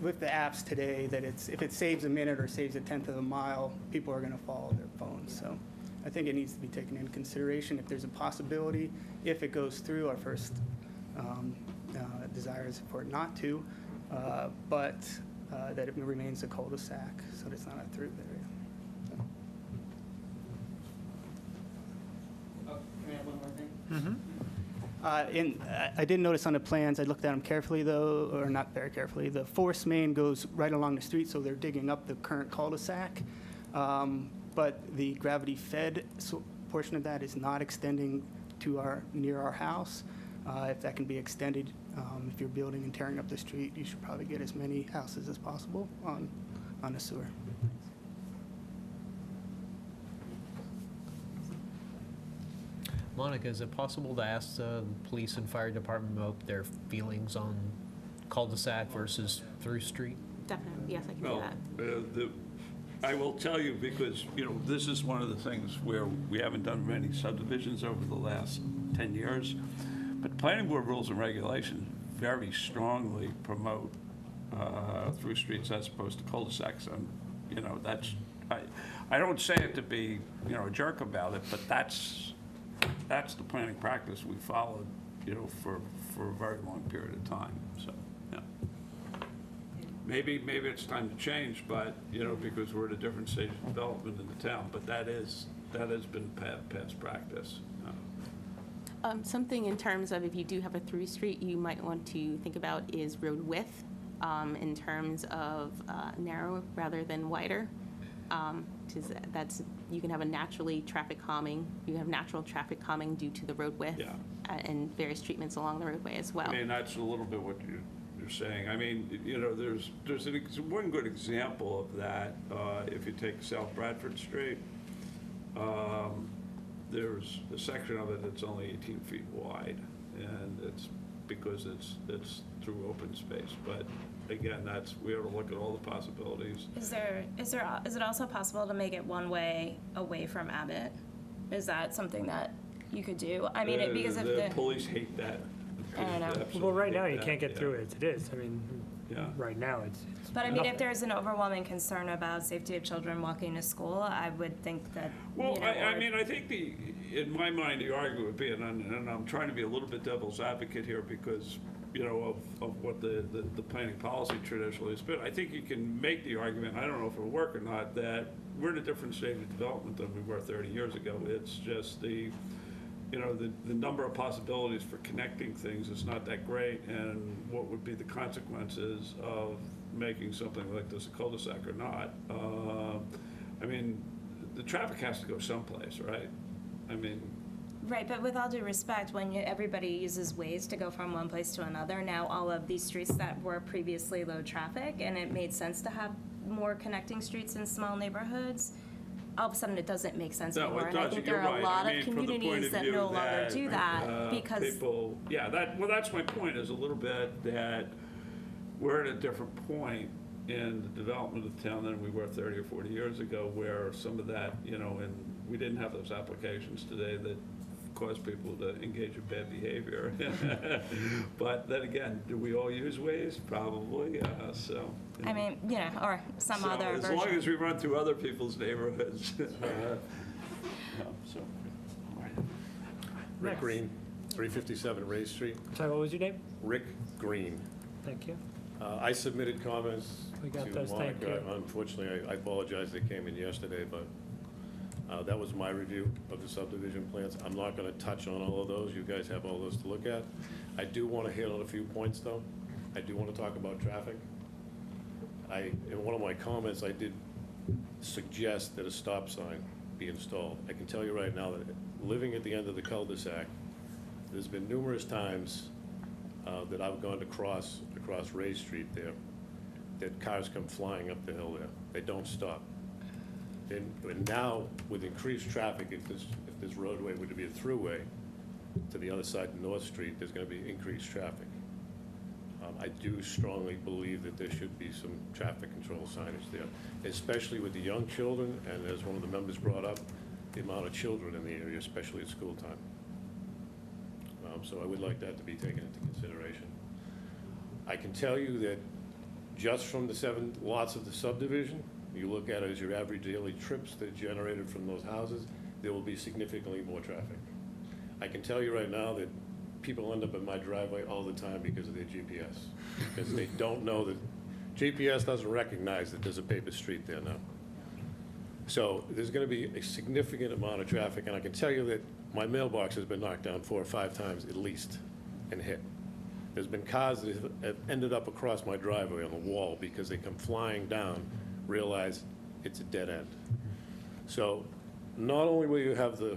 with the apps today, that if it saves a minute or saves a tenth of a mile, people are gonna follow their phones, so I think it needs to be taken into consideration. If there's a possibility, if it goes through, our first desire is for it not to, but that it remains a cul-de-sac, so that it's not a through area. So. Oh, can I have one more thing? I did notice on the plans, I looked at them carefully though, or not very carefully, the force main goes right along the street, so they're digging up the current cul-de-sac. But the gravity-fed portion of that is not extending to near our house. If that can be extended, if you're building and tearing up the street, you should probably get as many houses as possible on the sewer. Monica, is it possible to ask the police and fire department about their feelings on cul-de-sac versus through street? Definitely, yes, I can do Well, that. I will tell you, because, this is one of the things where we haven't done many subdivisions over the last 10 years, but planning board rules and regulations very strongly promote through streets as opposed to cul-de-sacs, and, that's, I don't say it to be, a jerk about it, but that's that's the planning practice we followed, you know, for a very long period of time, so, yeah. Maybe it's time to change, but, you know, because we're at a different stage of development in the town, but that has been past practice. Something in terms of if you do have a through street, you might want to think about is road width, in terms of narrow rather than wider. Because that's, you can have a naturally traffic calming, you have natural traffic calming due to the road width. Yeah. And various treatments along the roadway as well. I mean, that's a little bit what you're saying. I mean, you know, there's one good example of that. If you take South Bradford Street, there's a section of it that's only 18 feet wide, and it's because it's through open space. But again, we have to look at all the possibilities. Is it also possible to make it one way away from Abbott? Is that something that you could do? I mean, because of the police hate that. I know. Well, right now, you can't get through it as it is. I mean, Yeah. right now, it's. But I mean, nothing. if there's an overwhelming concern about safety of children walking to school, I would think that, Well, you know, I mean, I think in my mind, the argument would be, and I'm trying to be a little bit devil's advocate here because, you know, of what the planning policy traditionally has been. I think you can make the argument, I don't know if it'll work or not, that we're in a different stage of development than we were 30 years ago. It's just the number of possibilities for connecting things is not that great, and what would be the consequences of making something like this a cul-de-sac or not. I mean, the traffic has to go someplace, right? I mean, right, but with all due respect, when everybody uses Waze to go from one place to another, now all of these streets that were previously low traffic, and it made sense to have more connecting streets in small neighborhoods, all of a sudden it doesn't make sense no, anymore. it And I doesn't. think You're there are right. a lot I mean, of from the point communities of that view no longer do that because people, yeah, that's my point, is a little bit that we're at a different point in the development of the town than we were 30 or 40 years ago, where some of that, you know, and we didn't have those applications today that cause people to engage in bad behavior. But then again, do we all use Waze? Probably, so. I mean, you know, or some other As version. long as we run through other people's neighborhoods. So. Next. Green, 357 Ray Street. Sorry, what was your name? Rick Green. Thank you. I submitted comments We got to those, thank Monica. you. Unfortunately, I apologize, they came in yesterday, but that was my review of the subdivision plans. I'm not going to touch on all of those. You guys have all those to look at. I do want to hit on a few points, though. I do want to talk about traffic. In one of my comments, I did suggest that a stop sign be installed. I can tell you right now that living at the end of the cul-de-sac, there's been numerous times that I've gone to cross Ray Street there, that cars come flying up the hill there. They don't stop. And now, with increased traffic, if this roadway were to be a throughway to the other side of North Street, there's going to be increased traffic. I do strongly believe that there should be some traffic control signage there, especially with the young children, and as one of the members brought up, the amount of children in the area, especially at school time. So I would like that to be taken into consideration. I can tell you that just from the 7 lots of the subdivision, you look at it as your average daily trips that are generated from those houses, there will be significantly more traffic. I can tell you right now that people end up in my driveway all the time because of their GPS, because they don't know that GPS doesn't recognize that there's a paper street there now. So there's going to be a significant amount of traffic, and I can tell you that my mailbox has been knocked down 4 or 5 times at least and hit. There's been cars that have ended up across my driveway on the wall because they come flying down, realize it's a dead end. So not only will you have the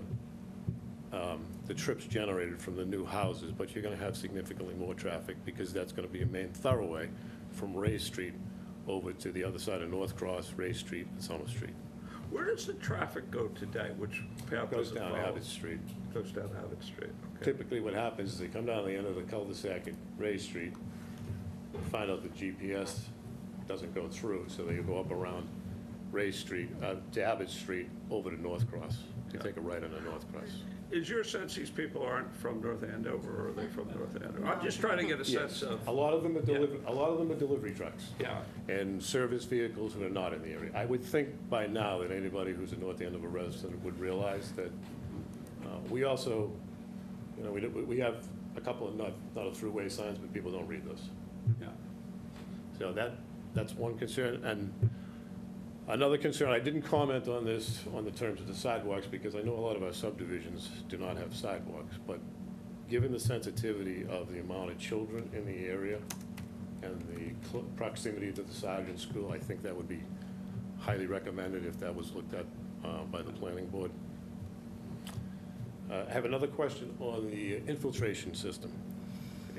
trips generated from the new houses, but you're going to have significantly more traffic because that's going to be a main thoroughway from Ray Street over to the other side of North Cross, Ray Street, and Summer Street. Where does the traffic go today? Which path Goes does it down follow? Abbott Street. Goes down Abbott Street, okay. Typically what happens is they come down the end of the cul-de-sac at Ray Street, find out the GPS doesn't go through, so they go up around Ray Street, to Abbott Street, over to North Cross. They take a right onto North Cross. Is your sense these people aren't from North Andover, or are they from North Andover? I'm just trying to get a sense of. A lot of them are delivery trucks. Yeah. And service vehicles that are not in the area. I would think by now that anybody who's a North Andover resident would realize that We also, you know, we have a couple of not a throughway signs, but people don't read those. Yeah. So that's one concern. And another concern, I didn't comment on this, on the terms of the sidewalks, because I know a lot of our subdivisions do not have sidewalks, but given the sensitivity of the amount of children in the area and the proximity to the Sergeant School, I think that would be highly recommended if that was looked at by the planning board. I have another question on the infiltration system.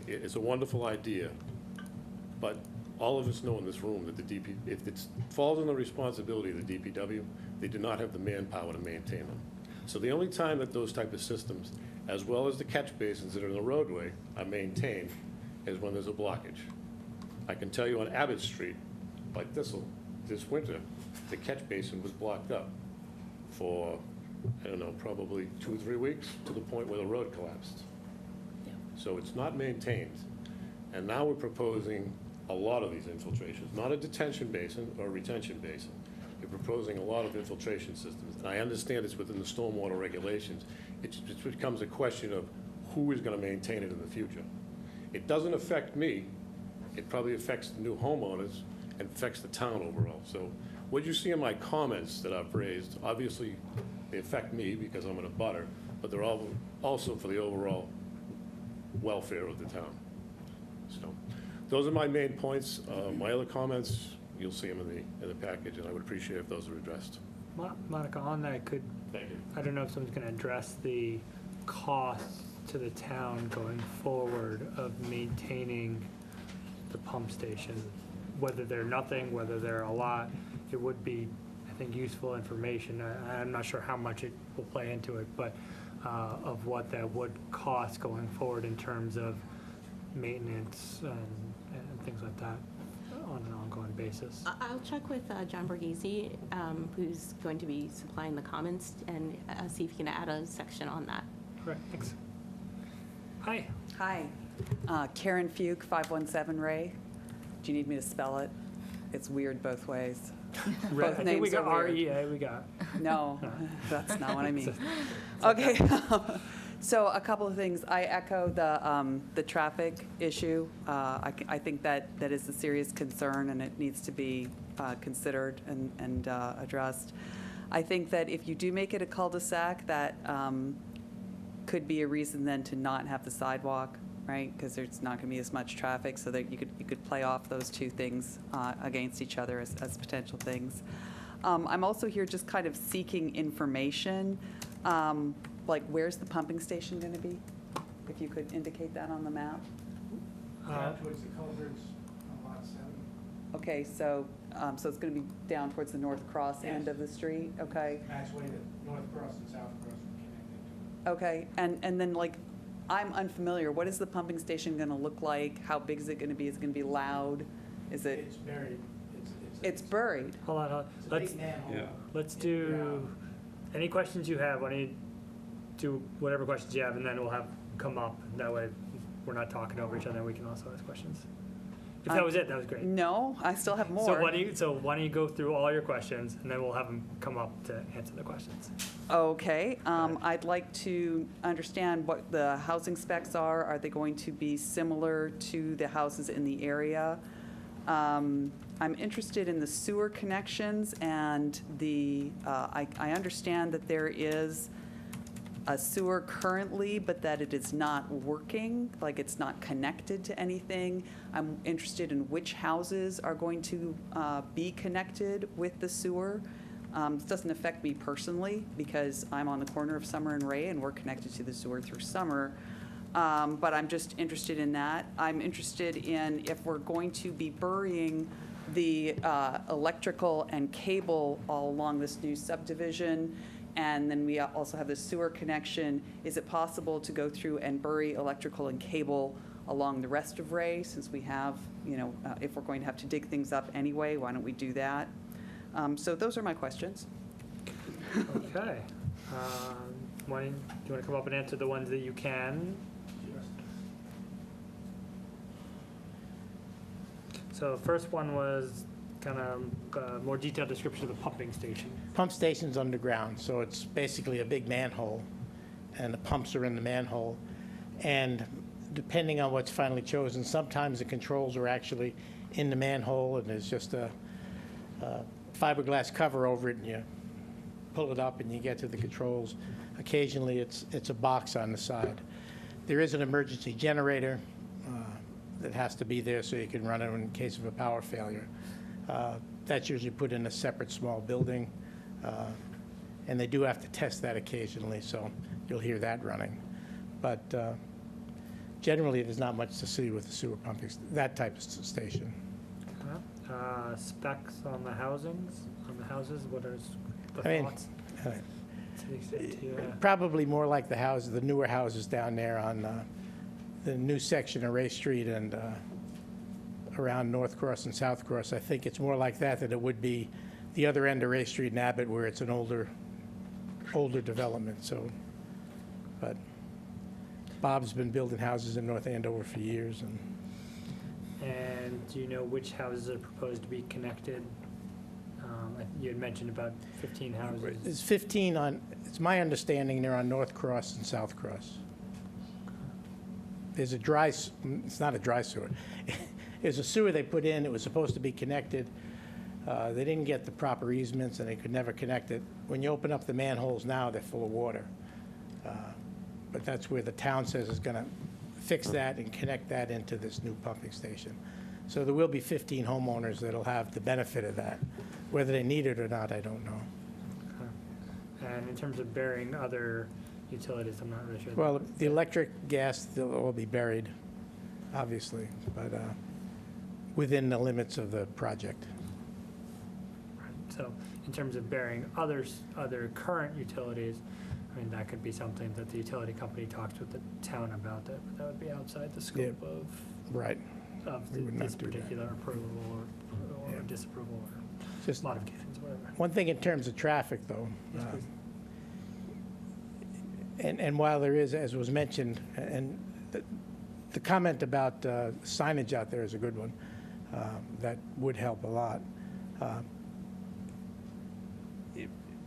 It's a wonderful idea, but all of us know in this room that the if it falls on the responsibility of the DPW, they do not have the manpower to maintain them. So the only time that those type of systems, as well as the catch basins that are in the roadway, are maintained is when there's a blockage. I can tell you on Abbott Street, like this winter, the catch basin was blocked up for, I don't know, probably 2 or 3 weeks, to the point where the road collapsed. So it's not maintained. And now we're proposing a lot of these infiltrations, not a detention basin or a retention basin. We're proposing a lot of infiltration systems. And I understand it's within the stormwater regulations. It becomes a question of who is going to maintain it in the future. It doesn't affect me. It probably affects the new homeowners and affects the town overall. So what you see in my comments that I've raised, obviously they affect me because I'm in a butter, but they're all also for the overall welfare of the town. So those are my main points. My other comments, you'll see them in the package, and I would appreciate if those are addressed. Monica, on that, Thank you. I don't know if someone's going to address the costs to the town going forward of maintaining the pump station, whether they're nothing, whether they're a lot. It would be, I think, useful information. I'm not sure how much it will play into it, but of what that would cost going forward in terms of maintenance and things like that on an ongoing basis. I'll check with John Borghese, who's going to be supplying the comments, and see if he can add a section on that. Correct, thanks. Hi. Hi. Karen Fuke, 517 Ray. Do you need me to spell it? It's weird both ways. Both I think names we got are weird. REA, we got. No, that's not what I mean. Okay. So a couple of things. I echo the traffic issue. I think that is a serious concern, and it needs to be considered and addressed. I think that if you do make it a cul-de-sac, that could be a reason then to not have the sidewalk, right? Because there's not going to be as much traffic, so that you could play off those two things against each other as potential things. I'm also here just kind of seeking information. Like, where's the pumping station going to be? If you could indicate that on the map. Down towards the culverts on lot 7. Okay, so so it's going to be down towards the North Cross end of the street. Okay. Actually, the North Cross and South Cross are connected to. Okay, and then, like, I'm unfamiliar. What is the pumping station going to look like? How big is it going to be? Is it going to be loud? Is it? It's buried. It's buried. Hold on. Let's do, any questions you have, why don't you do whatever questions you have, and then we'll have come up. That way, we're not talking over each other, and we can also ask questions. If that was it, that was great. No, I still have more. So why don't you go through all your questions, and then we'll have them come up to answer the questions. Okay, I'd like to understand what the housing specs are. Are they going to be similar to the houses in the area? I'm interested in the sewer connections, and I understand that there is a sewer currently, but that it is not working, like it's not connected to anything. I'm interested in which houses are going to be connected with the sewer. This doesn't affect me personally because I'm on the corner of Summer and Ray, and we're connected to the sewer through Summer. But I'm just interested in that. I'm interested in if we're going to be burying the electrical and cable all along this new subdivision, and then we also have the sewer connection. Is it possible to go through and bury electrical and cable along the rest of Ray, since we have, if we're going to have to dig things up anyway, why don't we do that? So those are my questions. Okay. Do you want to come up and answer the ones that you can? So the first one was kind of more detailed description of the pumping station. Pump station's underground, so it's basically a big manhole and the pumps are in the manhole. And depending on what's finally chosen, sometimes the controls are actually in the manhole, and there's just a fiberglass cover over it, and you pull it up and you get to the controls. Occasionally, it's a box on the side. There is an emergency generator that has to be there so you can run it in case of a power failure. That's usually put in a separate small building, and they do have to test that occasionally, so you'll hear that running. But generally, there's not much to see with the sewer pumping, that type of station. Specs on the housings, on the houses, what are the I mean, thoughts? To the extent you, Probably more like the houses, the newer houses down there on the new section of Ray Street and around North Cross and South Cross. I think it's more like that than it would be the other end of Ray Street and Abbott, where it's an older development. So, but Bob's been building houses in North Andover for years, and do you know which houses are proposed to be connected? You had mentioned about 15 houses. There's 15 on, it's my understanding they're on North Cross and South Cross. There's a it's not a dry sewer. There's a sewer they put in, it was supposed to be connected. They didn't get the proper easements and they could never connect it. When you open up the manholes now, they're full of water. But that's where the town says it's going to fix that and connect that into this new pumping station. So there will be 15 homeowners that'll have the benefit of that. Whether they need it or not, I don't know. Okay. And in terms of burying other utilities, I'm not really sure. Well, the electric, gas, they'll all be buried, obviously, but within the limits of the project. So in terms of burying other current utilities, I mean, that could be something that the utility company talks with the town about, that would be outside the scope of Right. of We would this not do that. particular approval or Yeah. disapproval or Just modifications, whatever. one thing in terms of traffic, though. Yes, please. And while there is, as was mentioned, and the comment about signage out there is a good one. That would help a lot.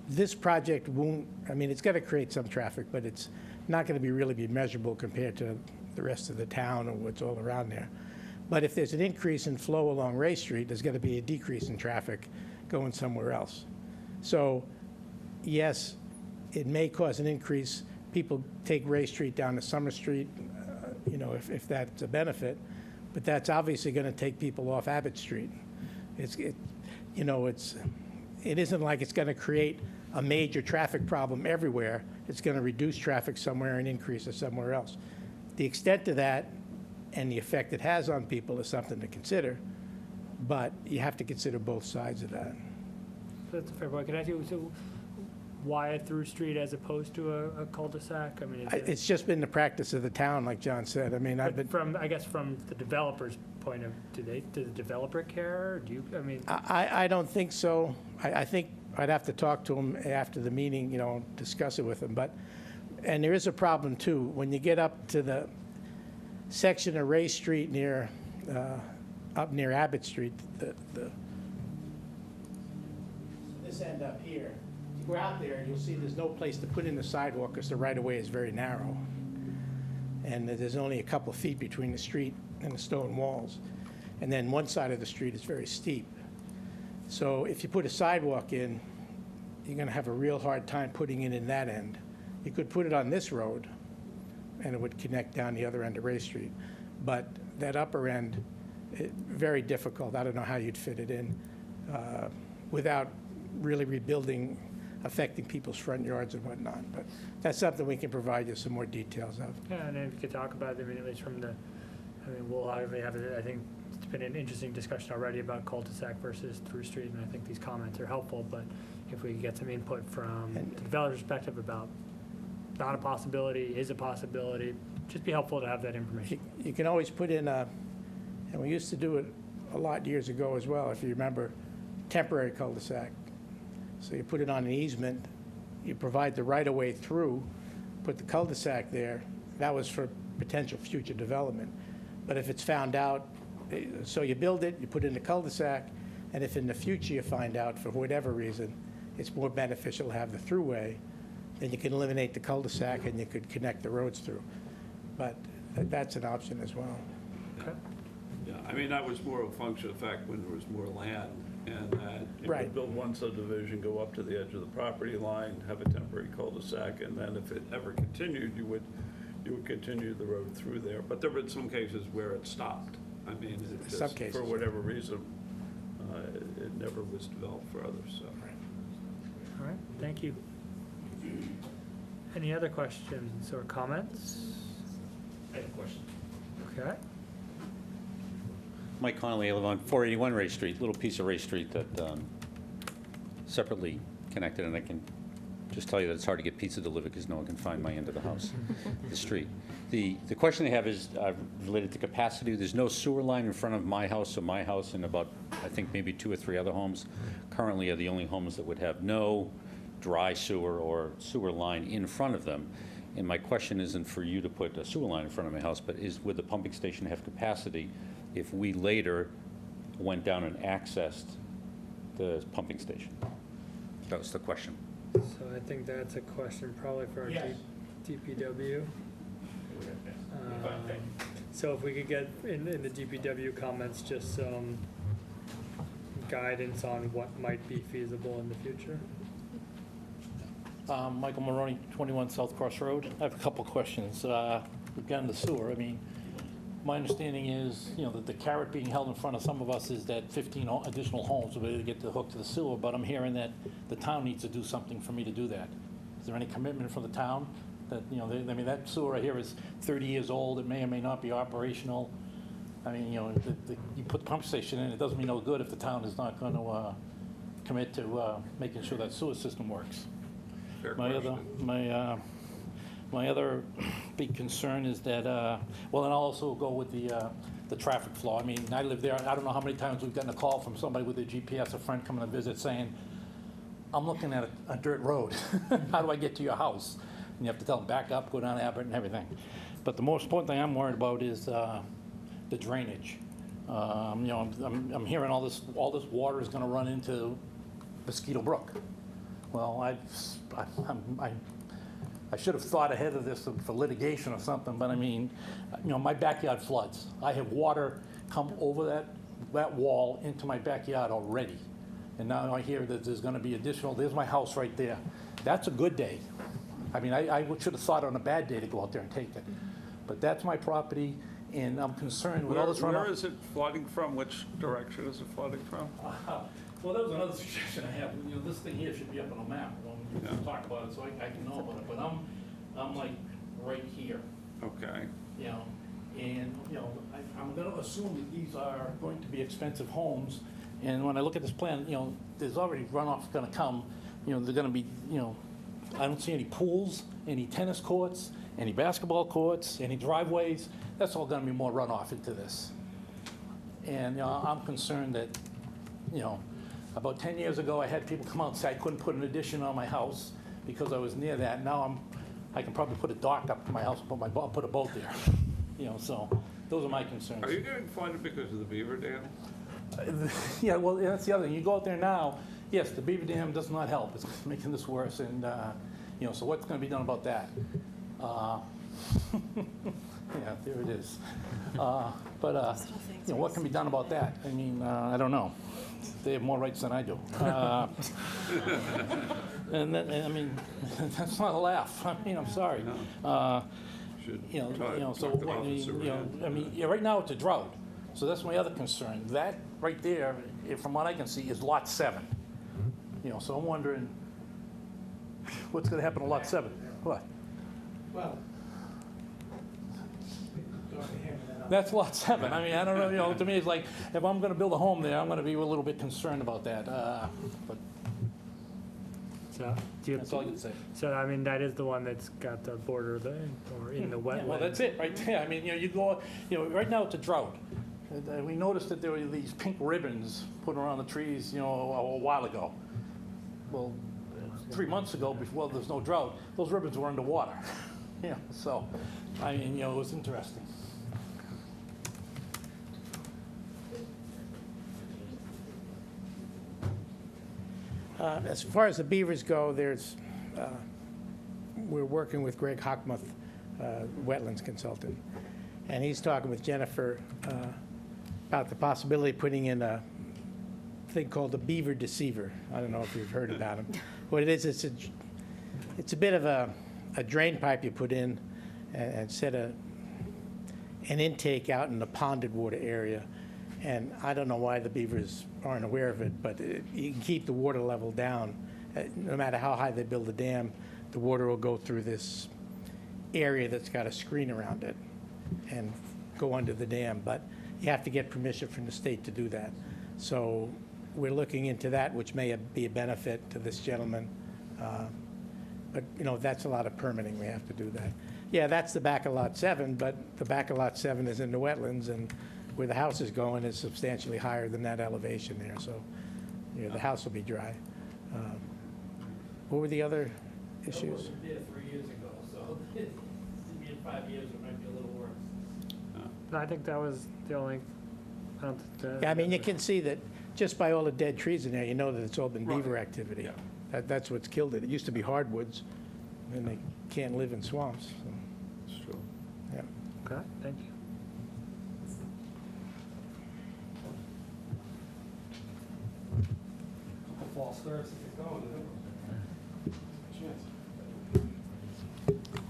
This project won't, I mean, it's going to create some traffic, but it's not going to really be measurable compared to the rest of the town or what's all around there. But if there's an increase in flow along Ray Street, there's going to be a decrease in traffic going somewhere else. So, yes, it may cause an increase. People take Ray Street down to Summer Street, if that's a benefit. But that's obviously going to take people off Abbott Street. It isn't like it's going to create a major traffic problem everywhere. It's going to reduce traffic somewhere and increase it somewhere else. The extent of that and the effect it has on people is something to consider, but you have to consider both sides of that. That's a fair point. Can I ask you, so why a through street as opposed to a cul-de-sac? I mean, It's just been the practice of the town, like John said. I mean, from the developer's point of, does the developer care? Do you, I mean? I don't think so. I think I'd have to talk to him after the meeting, discuss it with him. And there is a problem too. When you get up to the section of Ray Street up near Abbott Street, this end up here, you go out there and you'll see there's no place to put in the sidewalk because the right-of-way is very narrow. And there's only a couple of feet between the street and the stone walls. And then one side of the street is very steep. So if you put a sidewalk in, you're going to have a real hard time putting it in that end. You could put it on this road, and it would connect down the other end of Ray Street. But that upper end, very difficult. I don't know how you'd fit it in without really rebuilding, affecting people's front yards and whatnot. But that's something we can provide you some more details of. Yeah, and if you could talk about it, at least from we'll obviously have, I think it's been an interesting discussion already about cul-de-sac versus through street, and I think these comments are helpful, but if we could get some input from the developer's perspective about not a possibility, is a possibility, just be helpful to have that information. You can always put in and we used to do it a lot years ago as well, if you remember, temporary cul-de-sac. So you put it on an easement, you provide the right-of-way through, put the cul-de-sac there. That was for potential future development. But if it's found out, so you build it, you put it in the cul-de-sac, and if in the future you find out, for whatever reason, it's more beneficial to have the throughway, then you could eliminate the cul-de-sac and you could connect the roads through. But that's an option as well. Okay. Yeah, I mean, that was more a function of the fact when there was more land, and that you Right. would build one subdivision, go up to the edge of the property line, have a temporary cul-de-sac, and then if it ever continued, you would continue the road through there. But there have been some cases where it stopped. I mean, it Some just, cases. for whatever reason, it never was developed for others, so. All right, thank you. Any other questions or comments? I have a question. Okay. Mike Connolly, I live on 481 Ray Street, little piece of Ray Street that separately connected, and I can just tell you that it's hard to get pizza delivered because no one can find my end of the house, the street. The question I have is related to capacity. There's no sewer line in front of my house, so my house and about, I think, maybe 2 or 3 other homes currently are the only homes that would have no dry sewer or sewer line in front of them. And my question isn't for you to put a sewer line in front of my house, but would the pumping station have capacity if we later went down and accessed the pumping station? That was the question. So I think that's a question probably for our Yes. DPW. So if we could get in the DPW comments, just some guidance on what might be feasible in the future. Michael Maroney, 21 South Cross Road. I have a couple questions. We've gotten the sewer. I mean, my understanding is, that the carrot being held in front of some of us is that 15 additional homes will be able to get the hook to the sewer, but I'm hearing that the town needs to do something for me to do that. Is there any commitment from the town that, I mean, that sewer right here is 30 years old. It may or may not be operational. I mean, you put the pump station in, it doesn't mean no good if the town is not going to commit to making sure that sewer system works. Fair My question. other big concern is that, well, and I'll also go with the traffic flow. I mean, I live there, I don't know how many times we've gotten a call from somebody with a GPS, a friend coming to visit, saying, I'm looking at a dirt road. How do I get to your house? And you have to tell them, back up, go down Abbott and everything. But the most important thing I'm worried about is the drainage. I'm hearing all this water is gonna run into Mosquito Brook. Well, I should have thought ahead of this for litigation or something, but I mean, my backyard floods. I have water come over that wall into my backyard already. And now I hear that there's gonna be additional, there's my house right there. That's a good day. I mean, I should have thought on a bad day to go out there and take it. But that's my property, and I'm concerned with all this runoff. Where is it flooding from? Which direction is it flooding from? Well, that was another suggestion I have. This thing here should be up on a map when we talk about it, so I can know about it. But I'm like right here, Okay. and I'm going to assume that these are going to be expensive homes. And when I look at this plan, there's already runoff going to come. They're going to be, I don't see any pools, any tennis courts, any basketball courts, any driveways. That's all going to be more runoff into this. And I'm concerned that, about 10 years ago, I had people come out and say I couldn't put an addition on my house because I was near that. Now I can probably put a dock up to my house and put a boat there. So those are my concerns. Are you getting flooded because of the beaver dam? Yeah, well, that's the other thing. You go out there now, yes, the beaver dam does not help. It's making this worse, and, so what's going to be done about that? Yeah, there it is. But what can be done about that? I mean, I don't know. They have more rights than I do. And then, I mean, that's not a laugh. I mean, I'm sorry. So what, I mean, right now it's a drought. So that's my other concern. That right there, from what I can see, is Lot 7. So I'm wondering, what's going to happen to Lot 7? What? Well, That's Lot 7. I mean, I don't know, to me, it's like, if I'm going to build a home there, I'm going to be a little bit concerned about that. But So, that's all I can say. So, I mean, that is the one that's got the border or in the wetland. Yeah, well, that's it, right there. I mean, you go, right now it's a drought. We noticed that there were these pink ribbons put around the trees, a while ago. Well, 3 months ago, before there's no drought, those ribbons were underwater. So, I mean, it was interesting. As far as the beavers go, there's we're working with Greg Hockmuth, wetlands consultant, and he's talking with Jennifer about the possibility of putting in a thing called the beaver deceiver. I don't know if you've heard about them. What it is, it's a bit of a drain pipe you put in and set an intake out in the ponded water area. And I don't know why the beavers aren't aware of it, but you can keep the water level down. No matter how high they build a dam, the water will go through this area that's got a screen around it and go under the dam. But you have to get permission from the state to do that. So we're looking into that, which may be a benefit to this gentleman. But, you know, that's a lot of permitting. We have to do that. Yeah, that's the back of Lot 7, but the back of Lot 7 is in the wetlands, and where the house is going is substantially higher than that elevation there. So, you know, the house will be dry. What were the other issues? We did it 3 years ago, so maybe in 5 years it might be a little worse. I think that was the only, I don't think Yeah, I mean, you can see that just by all the dead trees in there, you know that it's all been Right. beaver activity. Yeah. That's what's killed it. It used to be hardwoods, and they can't live in swamps. So, It's true. yeah. Okay, thank you. False starts if it's going,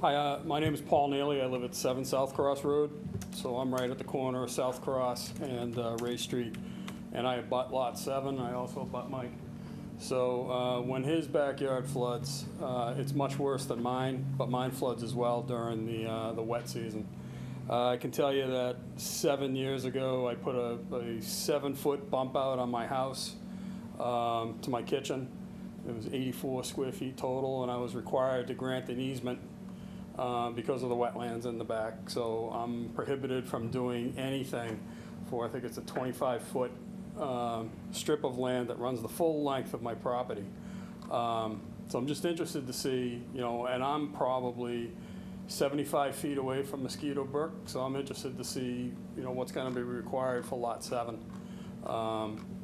Hi, my name is Paul Naily. I live at 7 South Cross Road, so I'm right at the corner of South Cross and Ray Street. And I abut Lot 7. I also abut Mike. So when his backyard floods, it's much worse than mine, but mine floods as well during the wet season. I can tell you that 7 years ago, I put a 7-foot bump out on my house to my kitchen. It was 84 square feet total, and I was required to grant an easement because of the wetlands in the back. So I'm prohibited from doing anything for, I think it's a 25-foot strip of land that runs the full length of my property. So I'm just interested to see, you know, and I'm probably 75 feet away from Mosquito Brook, so I'm interested to see, you know, what's going to be required for Lot 7.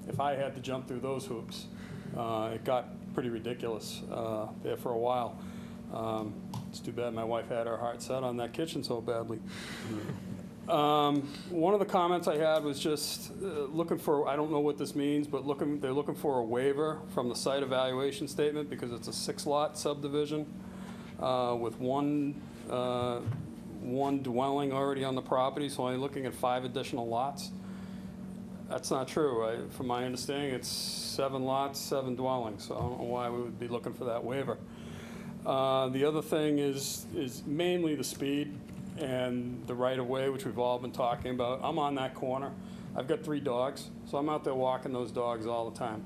If I had to jump through those hoops, it got pretty ridiculous there for a while. It's too bad my wife had her heart set on that kitchen so badly. One of the comments I had was just looking for, I don't know what this means, but they're looking for a waiver from the site evaluation statement because it's a 6-lot subdivision with one dwelling already on the property, so only looking at 5 additional lots. That's not true. From my understanding, it's 7 lots, 7 dwellings, so I don't know why we would be looking for that waiver. The other thing is mainly the speed and the right-of-way, which we've all been talking about. I'm on that corner. I've got 3 dogs, so I'm out there walking those dogs all the time.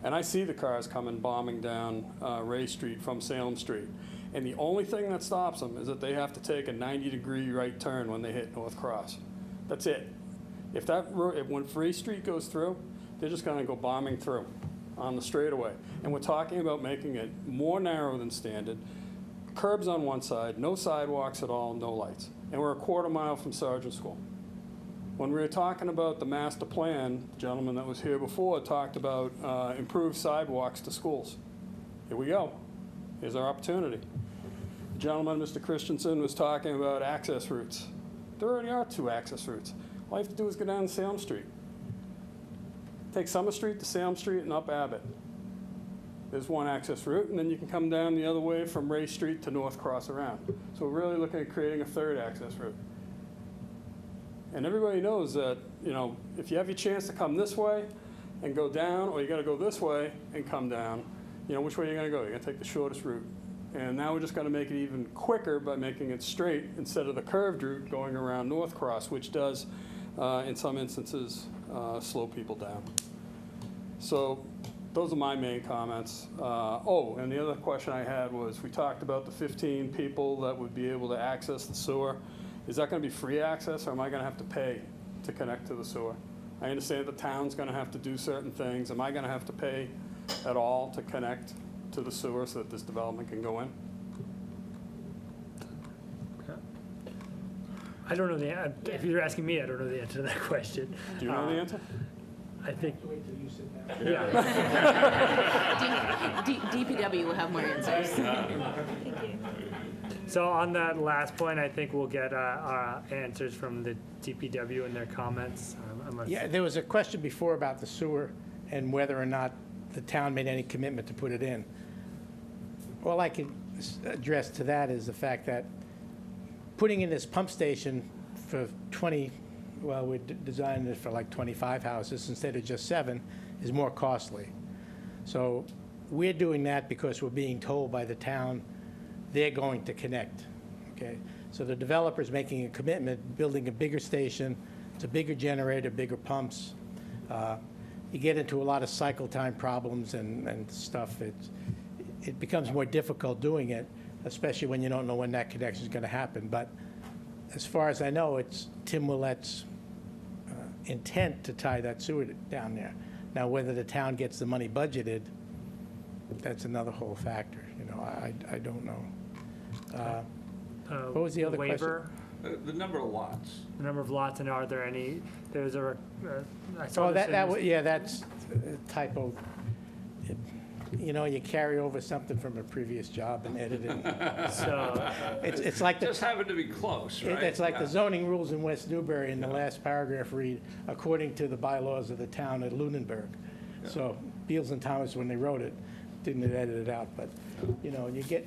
And I see the cars coming bombing down Ray Street from Salem Street. And the only thing that stops them is that they have to take a 90-degree right turn when they hit North Cross. That's it. If when Ray Street goes through, they're just going to go bombing through on the straightaway. And we're talking about making it more narrow than standard, curbs on one side, no sidewalks at all, no lights. And we're a quarter mile from Sergeant School. When we were talking about the master plan, the gentleman that was here before talked about improved sidewalks to schools. Here we go. Here's our opportunity. The gentleman, Mr. Christensen, was talking about access routes. There already are 2 access routes. All you have to do is go down Salem Street. Take Summer Street to Salem Street and up Abbott. There's one access route, and then you can come down the other way from Ray Street to North Cross around. So we're really looking at creating a 3rd access route. And everybody knows that, you know, if you have your chance to come this way and go down, or you got to go this way and come down, you know, which way are you going to go? You're going to take the shortest route. And now we're just going to make it even quicker by making it straight instead of the curved route going around North Cross, which does, in some instances, slow people down. So those are my main comments. And the other question I had was, we talked about the 15 people that would be able to access the sewer. Is that going to be free access, or am I going to have to pay to connect to the sewer? I understand the town's going to have to do certain things. Am I going to have to pay at all to connect to the sewer so that this development can go in? I don't know the answer. If you're asking me, I don't know the answer to that question. Do you know the answer? I think. Wait till you sit down. Yeah. DPW will have more answers. So on that last point, I think we'll get answers from the DPW in their comments. Unless- Yeah, there was a question before about the sewer and whether or not the town made any commitment to put it in. All I can address to that is the fact that putting in this pump station for 20, well, we're designing it for like 25 houses instead of just 7, is more costly. So we're doing that because we're being told by the town they're going to connect, okay? So the developer's making a commitment, building a bigger station, it's a bigger generator, bigger pumps. You get into a lot of cycle time problems and stuff. It becomes more difficult doing it, especially when you don't know when that connection is going to happen. But as far as I know, it's Tim Willette's intent to tie that sewer down there. Now, whether the town gets the money budgeted, that's another whole factor. You know, I don't know. What was the other waiver? The number of lots. The number of lots, and are there any, there's a, I saw Oh, this in- yeah, that's a typo. You know, you carry over something from a previous job and edit it. So- It's like the. Just happened to be close, right? It's like the Yeah. zoning rules in West Newbury, in the last paragraph read, according to the bylaws of the town of Lunenburg. So Beals and Thomas, when they wrote it, didn't edit it out, but, you know, you get,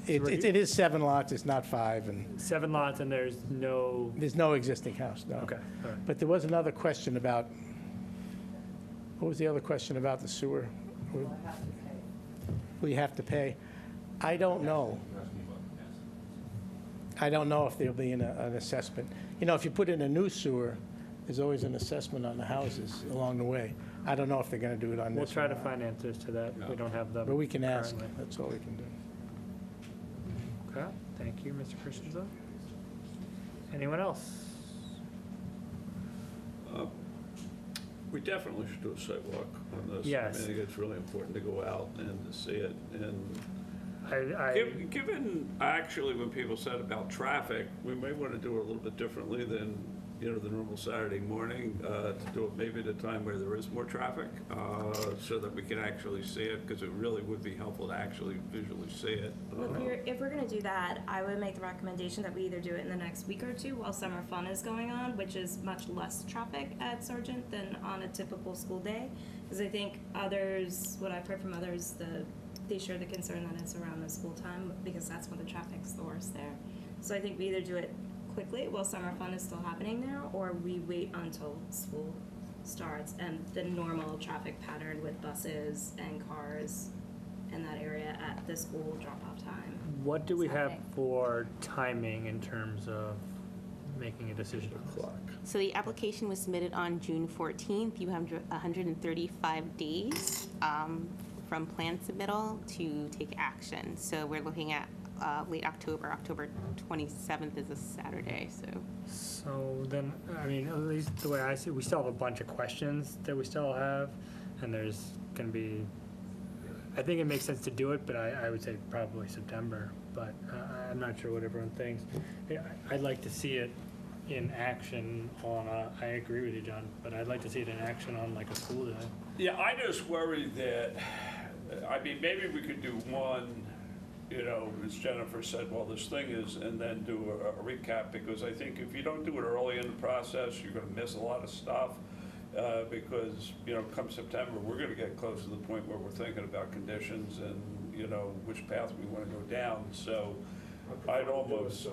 it is 7 lots, it's not 5, and 7 lots, and there's no, there's no existing house, no. okay, all right. But there was another question about, what was the other question about the sewer? Will you have to pay? I don't know. I don't know if there'll be an assessment. You know, if you put in a new sewer, there's always an assessment on the houses along the way. I don't know if they're going to do it on this We'll try one to or not. find answers to that. We don't have them But we can ask, currently. that's all we can do. Okay, thank you, Mr. Christensen. Anyone else? We definitely should do a sidewalk on this. Yes. I think it's really important to go out and to see it. And given, actually, when people said about traffic, we may want to do it a little bit differently than, you know, the normal Saturday morning, to do it maybe at a time where there is more traffic, so that we can actually see it, because it really would be helpful to actually visually see it. If we're gonna do that, I would make the recommendation that we either do it in the next week or two while summer fun is going on, which is much less traffic at Sargent than on a typical school day. Because I think others, what I've heard from others, they share the concern that it's around the school time, because that's when the traffic's the worst there. So I think we either do it quickly while summer fun is still happening there, or we wait until school starts and the normal traffic pattern with buses and cars in that area at the school drop-off time. What do we have for timing in terms of making a decision? So the application was submitted on June 14th. You have 135 days from plan submittal to take action. So we're looking at late October. October 27th is a Saturday, so. So then, I mean, at least the way I see it, we still have a bunch of questions that we still have, and there's gonna be, I think it makes sense to do it, but I would say probably September, but I'm not sure what everyone thinks. Yeah, I'd like to see it in action on, I agree with you, John, but I'd like to see it in action on like a school day. Yeah, I just worry that, I mean, maybe we could do one, you know, as Jennifer said, well, this thing is, and then do a recap, because I think if you don't do it early in the process, you're gonna miss a lot of stuff, because, you know, come September, we're gonna get close to the point where we're thinking about conditions and, you know, which path we wanna go down, so I'd almost,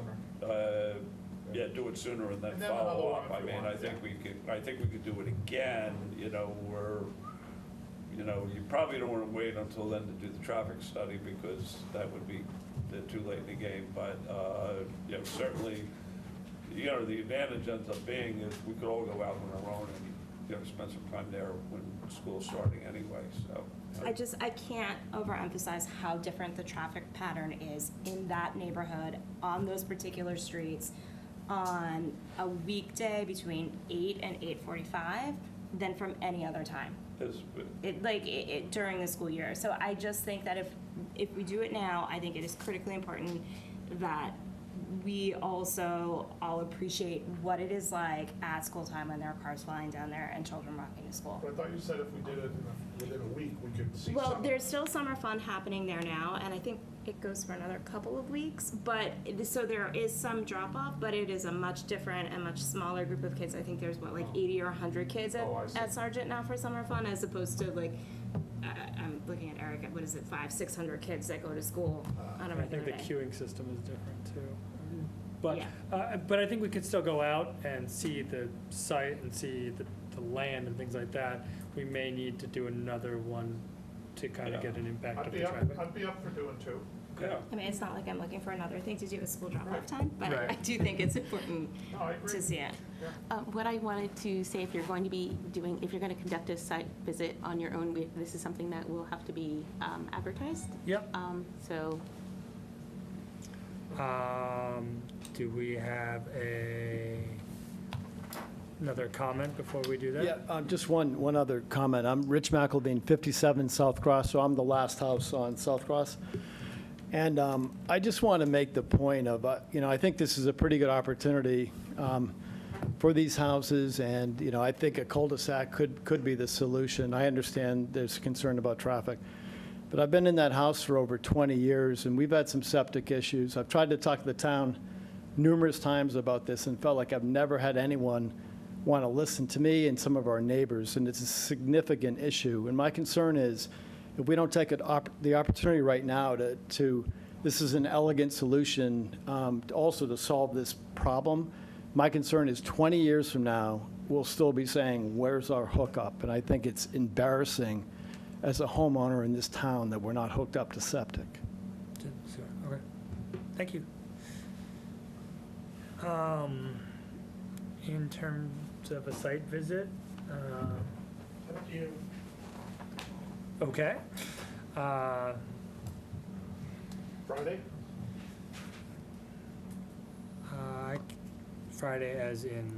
yeah, do it sooner and then follow up. I mean, I think we could do it again, you know, where, you know, you probably don't want to wait until then to do the traffic study, because that would be too late in the game, but, you know, certainly, you know, the advantage ends up being is we could all go out on our own and, you know, spend some time there when school's starting anyway, so. I can't overemphasize how different the traffic pattern is in that neighborhood, on those particular streets, on a weekday between 8 and 8:45 than from any other time. During the school year. So I just think that if we do it now, I think it is critically important that we also all appreciate what it is like at school time when there are cars flying down there and children walking to school. But I thought you said if we did it in within a week, we could see Well, something. there's still summer fun happening there now, and I think it goes for another couple of weeks. But, so there is some drop-off, but it is a much different and much smaller group of kids. I think there's, what, like 80 or 100 kids at Sargent now for summer fun, as opposed to, like, I'm looking at Eric, what is it, 500-600 kids that go to school on a I regular think the day. queuing system is different too. But, Yeah. but I think we could still go out and see the site and see the land and things like that. We may need to do another one to kind of get an impact of the traffic. I'd be up for doing two. Okay. I mean, it's not like I'm looking for another thing to do with school drop-off time, but Right. I do think it's important No, I agree. to see it. What I wanted to say, if you're going to be doing, if you're going to conduct a site visit on your own, this is something that will have to be advertised. Yep. So Do we have another comment before we do that? Yeah, just one other comment. I'm Rich McElveen, 57 South Cross, so I'm the last house on South Cross. And I just want to make the point of, I think this is a pretty good opportunity for these houses, and, I think a cul-de-sac could be the solution. I understand there's concern about traffic. But I've been in that house for over 20 years, and we've had some septic issues. I've tried to talk to the town numerous times about this and felt like I've never had anyone want to listen to me and some of our neighbors, and it's a significant issue. And my concern is, if we don't take the opportunity right now to this is an elegant solution also to solve this problem, my concern is 20 years from now, we'll still be saying, where's our hookup? And I think it's embarrassing as a homeowner in this town that we're not hooked up to septic. Okay, thank you. In terms of a site visit, Up to you. okay. Friday? Friday as in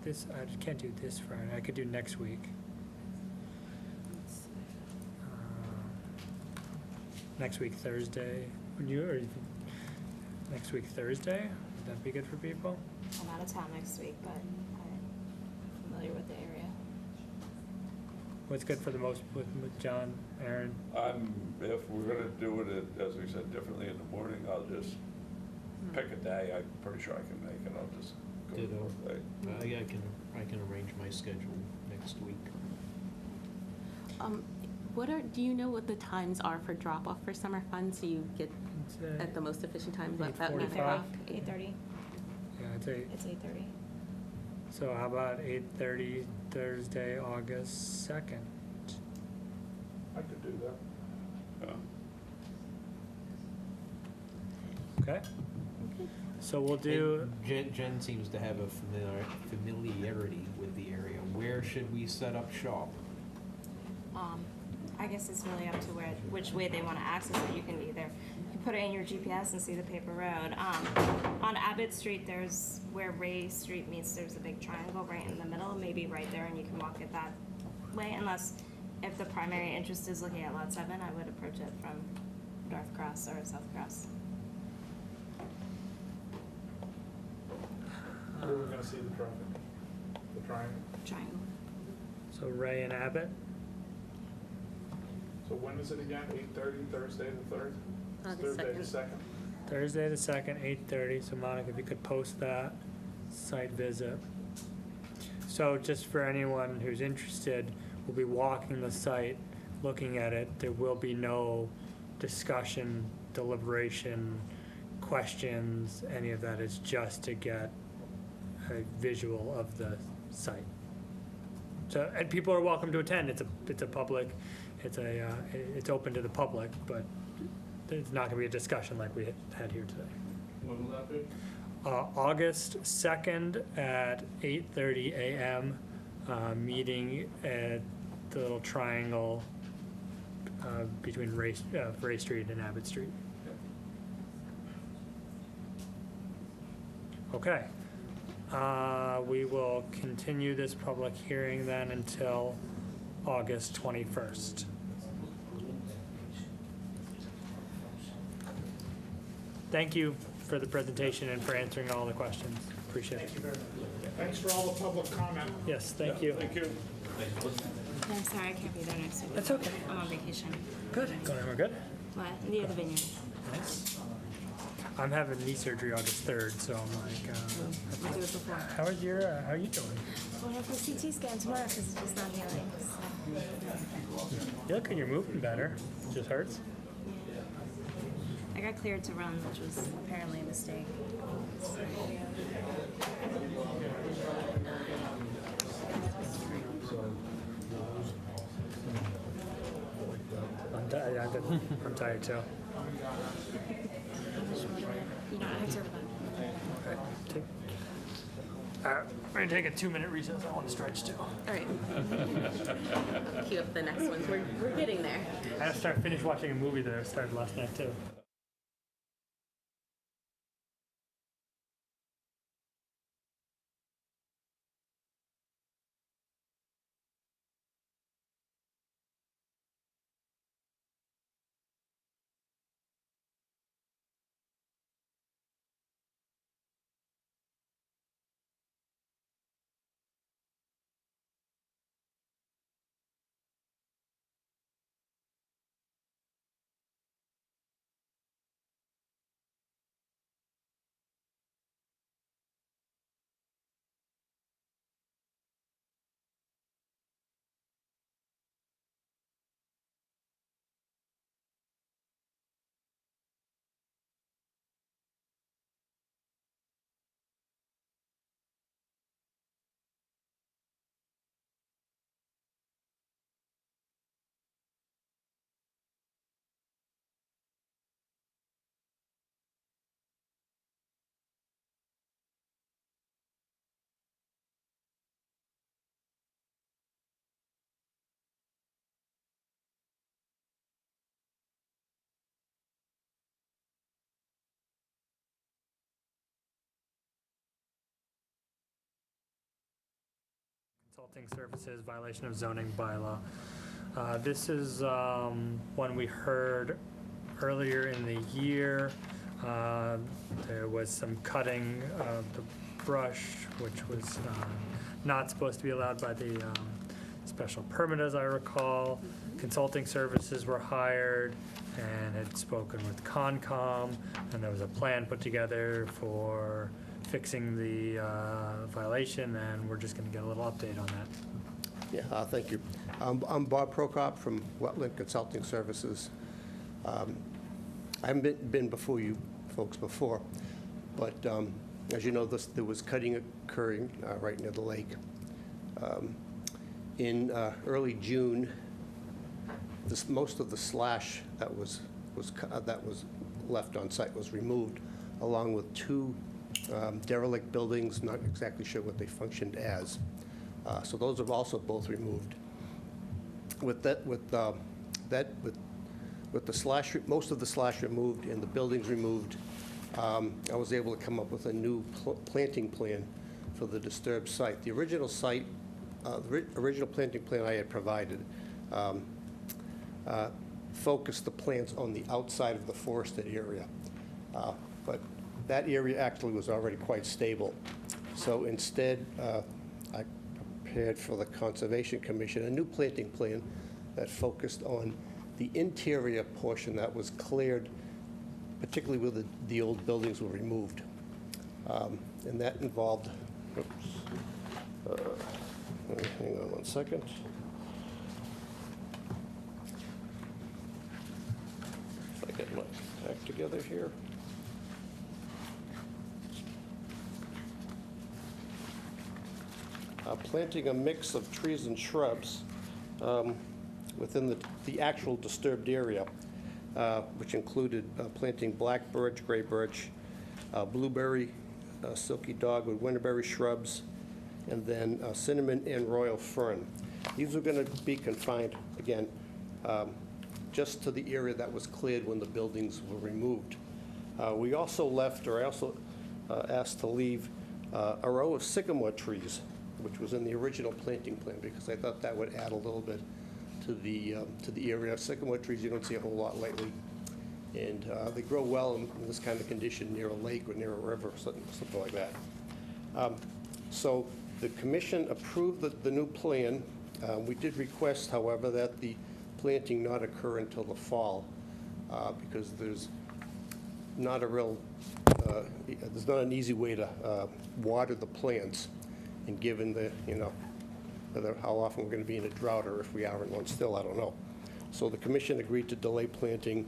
this, I can't do this Friday, I could do next week. Next week Thursday, next week Thursday, would that be good for people? I'm out of town next week, but I'm familiar with the area. What's good for the most with John, Aaron? If we're gonna do it, as we said, differently in the morning, I'll just pick a day. I'm pretty sure I can make it. I'll just go to Ditto. work day. I can arrange my schedule next week. do you know what the times are for drop-off for summer fun, so you get at the most efficient time? About 8:45. 8:30. Yeah, It's 8:30. So how about 8:30 Thursday, August 2nd? I could do that. Okay. So we'll do, And Jen seems to have a familiarity with the area. Where should we set up shop? I guess it's really up to which way they want to access it. You can either put it in your GPS and see the paper road. On Abbott Street, there's where Ray Street meets, there's a big triangle right in the middle, maybe right there, and you can walk it that way, unless if the primary interest is looking at Lot 7, I would approach it from North Cross or South Cross. Where are we gonna see the traffic? The triangle? Triangle. so Ray and Abbott? So when is it again? 8:30, Thursday the 3rd? The Thursday the 2nd? Thursday the 2nd, 8:30, so Monica, if you could post that site visit. So just for anyone who's interested, we'll be walking the site, looking at it. There will be no discussion, deliberation, questions, any of that. It's just to get a visual of the site. So, and people are welcome to attend. It's a public, it's open to the public, but it's not gonna be a discussion like we had here today. When will that be? August 2nd at 8:30 a.m., meeting at the little triangle between Ray Street and Abbott Street. Okay. We will continue this public hearing then until August 21st. Thank you for the presentation and for answering all the questions. Appreciate it. Thank you very much. Thanks for all the public comment. Yes, thank you. Thank you. I'm sorry, I can't be there next week. That's okay. I'm on vacation. Good. Going anywhere good? What? Near the vineyard. Nice. I'm having knee surgery August 3rd, so I'm like, We'll do it before. how are you doing? We'll have the CT scan tomorrow because it's just not healing. So. You look like you're moving better. It just hurts. I got cleared to run, which was apparently a mistake. I'm tired too. You don't have to run. We're gonna take a 2-minute recess. I want to stretch too. All right. Cue up the next ones. We're getting there. I have to finish watching a movie that I started last night too. Consulting services, violation of zoning bylaw. This is one we heard earlier in the year. There was some cutting of the brush, which was not supposed to be allowed by the special permit, as I recall. Consulting services were hired and had spoken with Concom, and there was a plan put together for fixing the violation, and we're just going to get a little update on that. Yeah, thank you. I'm Bob Prokop from Wetland Consulting Services. I haven't been before you folks before, but as you know, there was cutting occurring right near the lake. In early June, most of the slash that was left on site was removed, along with 2 derelict buildings, not exactly sure what they functioned as. So those have also both removed. With the slash, most of the slash removed and the buildings removed, I was able to come up with a new planting plan for the disturbed site. The original site, the original planting plan I had provided focused the plants on the outside of the forested area. But that area actually was already quite stable. So instead, I prepared for the Conservation Commission a new planting plan that focused on the interior portion that was cleared, particularly where the old buildings were removed. And that involved, hang on one second. If I get my act together here. Planting a mix of trees and shrubs within the actual disturbed area, which included planting black birch, gray birch, blueberry, silky dogwood, winterberry shrubs, and then cinnamon and royal fern. These are going to be confined, again, just to the area that was cleared when the buildings were removed. We also left, or I also asked to leave, a row of sycamore trees, which was in the original planting plan, because I thought that would add a little bit to the area. Sycamore trees you don't see a whole lot lately, and they grow well in this kind of condition near a lake or near a river, something like that. So the commission approved the new plan We did request, however, that the planting not occur until the fall, because there's not a real, there's not an easy way to water the plants, and given the, whether how often we're going to be in a drought, or if we are in one still, I don't know. So the commission agreed to delay planting,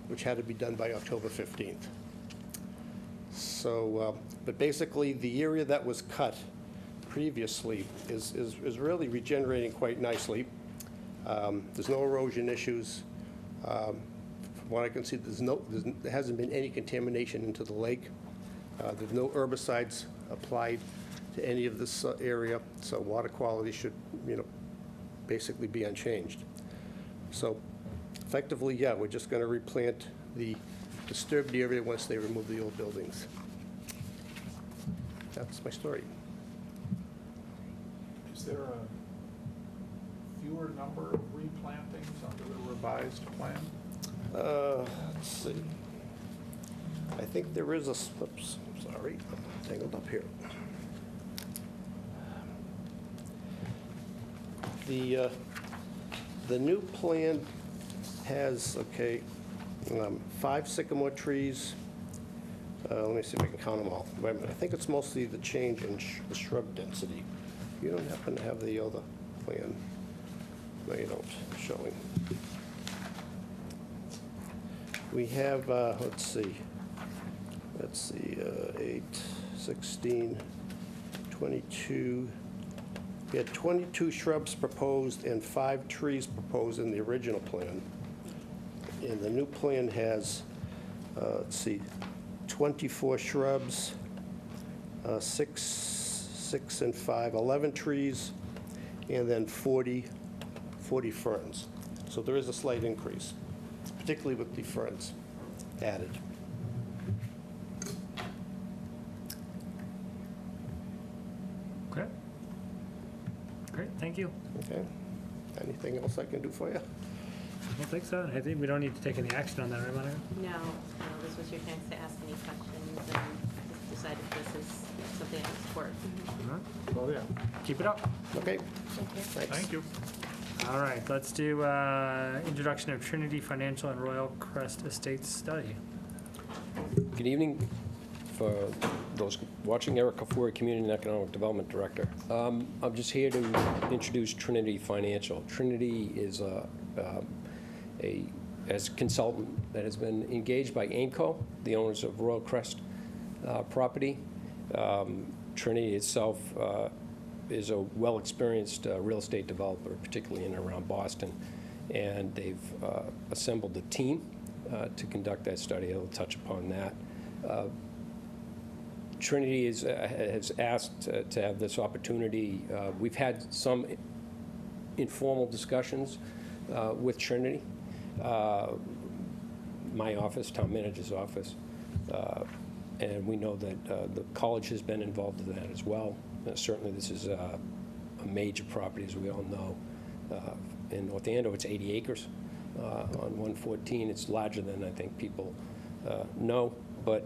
which had to be done by October 15th. So, but basically, the area that was cut previously is really regenerating quite nicely. There's no erosion issues. From what I can see, there hasn't been any contamination into the lake. There's no herbicides applied to any of this area, so water quality should, basically be unchanged. So effectively, yeah, we're just going to replant the disturbed area once they remove the old buildings. That's my story. Is there a fewer number of replantings under the revised plan? Let's see. I think there is a, oops, sorry, I'm tangled up here. The new plan has, 5 sycamore trees. Let me see if I can count them all. Wait a minute, I think it's mostly the change in the shrub density. You don't happen to have the other plan? No, you don't, showing. We have, let's see, 8, 16, 22. We had 22 shrubs proposed and 5 trees proposed in the original plan. And the new plan has, let's see, 24 shrubs, 6 and 5, 11 trees, and then 40 ferns. So there is a slight increase, particularly with the ferns added. Okay. Great, thank you. Okay. Anything else I can do for you? I don't think so. I think we don't need to take any action on that, right, Monica? No, this was your chance to ask any questions and decide if this is something I support. Well, yeah, keep it up. Okay. Thank you. Thank you. All right, let's do introduction of Trinity Financial and Royal Crest Estates study. Good evening. For those watching, Eric Kafuri, Community and Economic Development Director. I'm just here to introduce Trinity Financial. Trinity is as a consultant that has been engaged by Aimco, the owners of Royal Crest property. Trinity itself is a well-experienced real estate developer, particularly in and around Boston, and they've assembled a team to conduct that study. I'll touch upon that. Trinity has asked to have this opportunity. We've had some informal discussions with Trinity, my office, town manager's office, and we know that the college has been involved in that as well. Certainly this is a major property, as we all know. In North Andover, it's 80 acres. On 114, it's larger than I think people know, but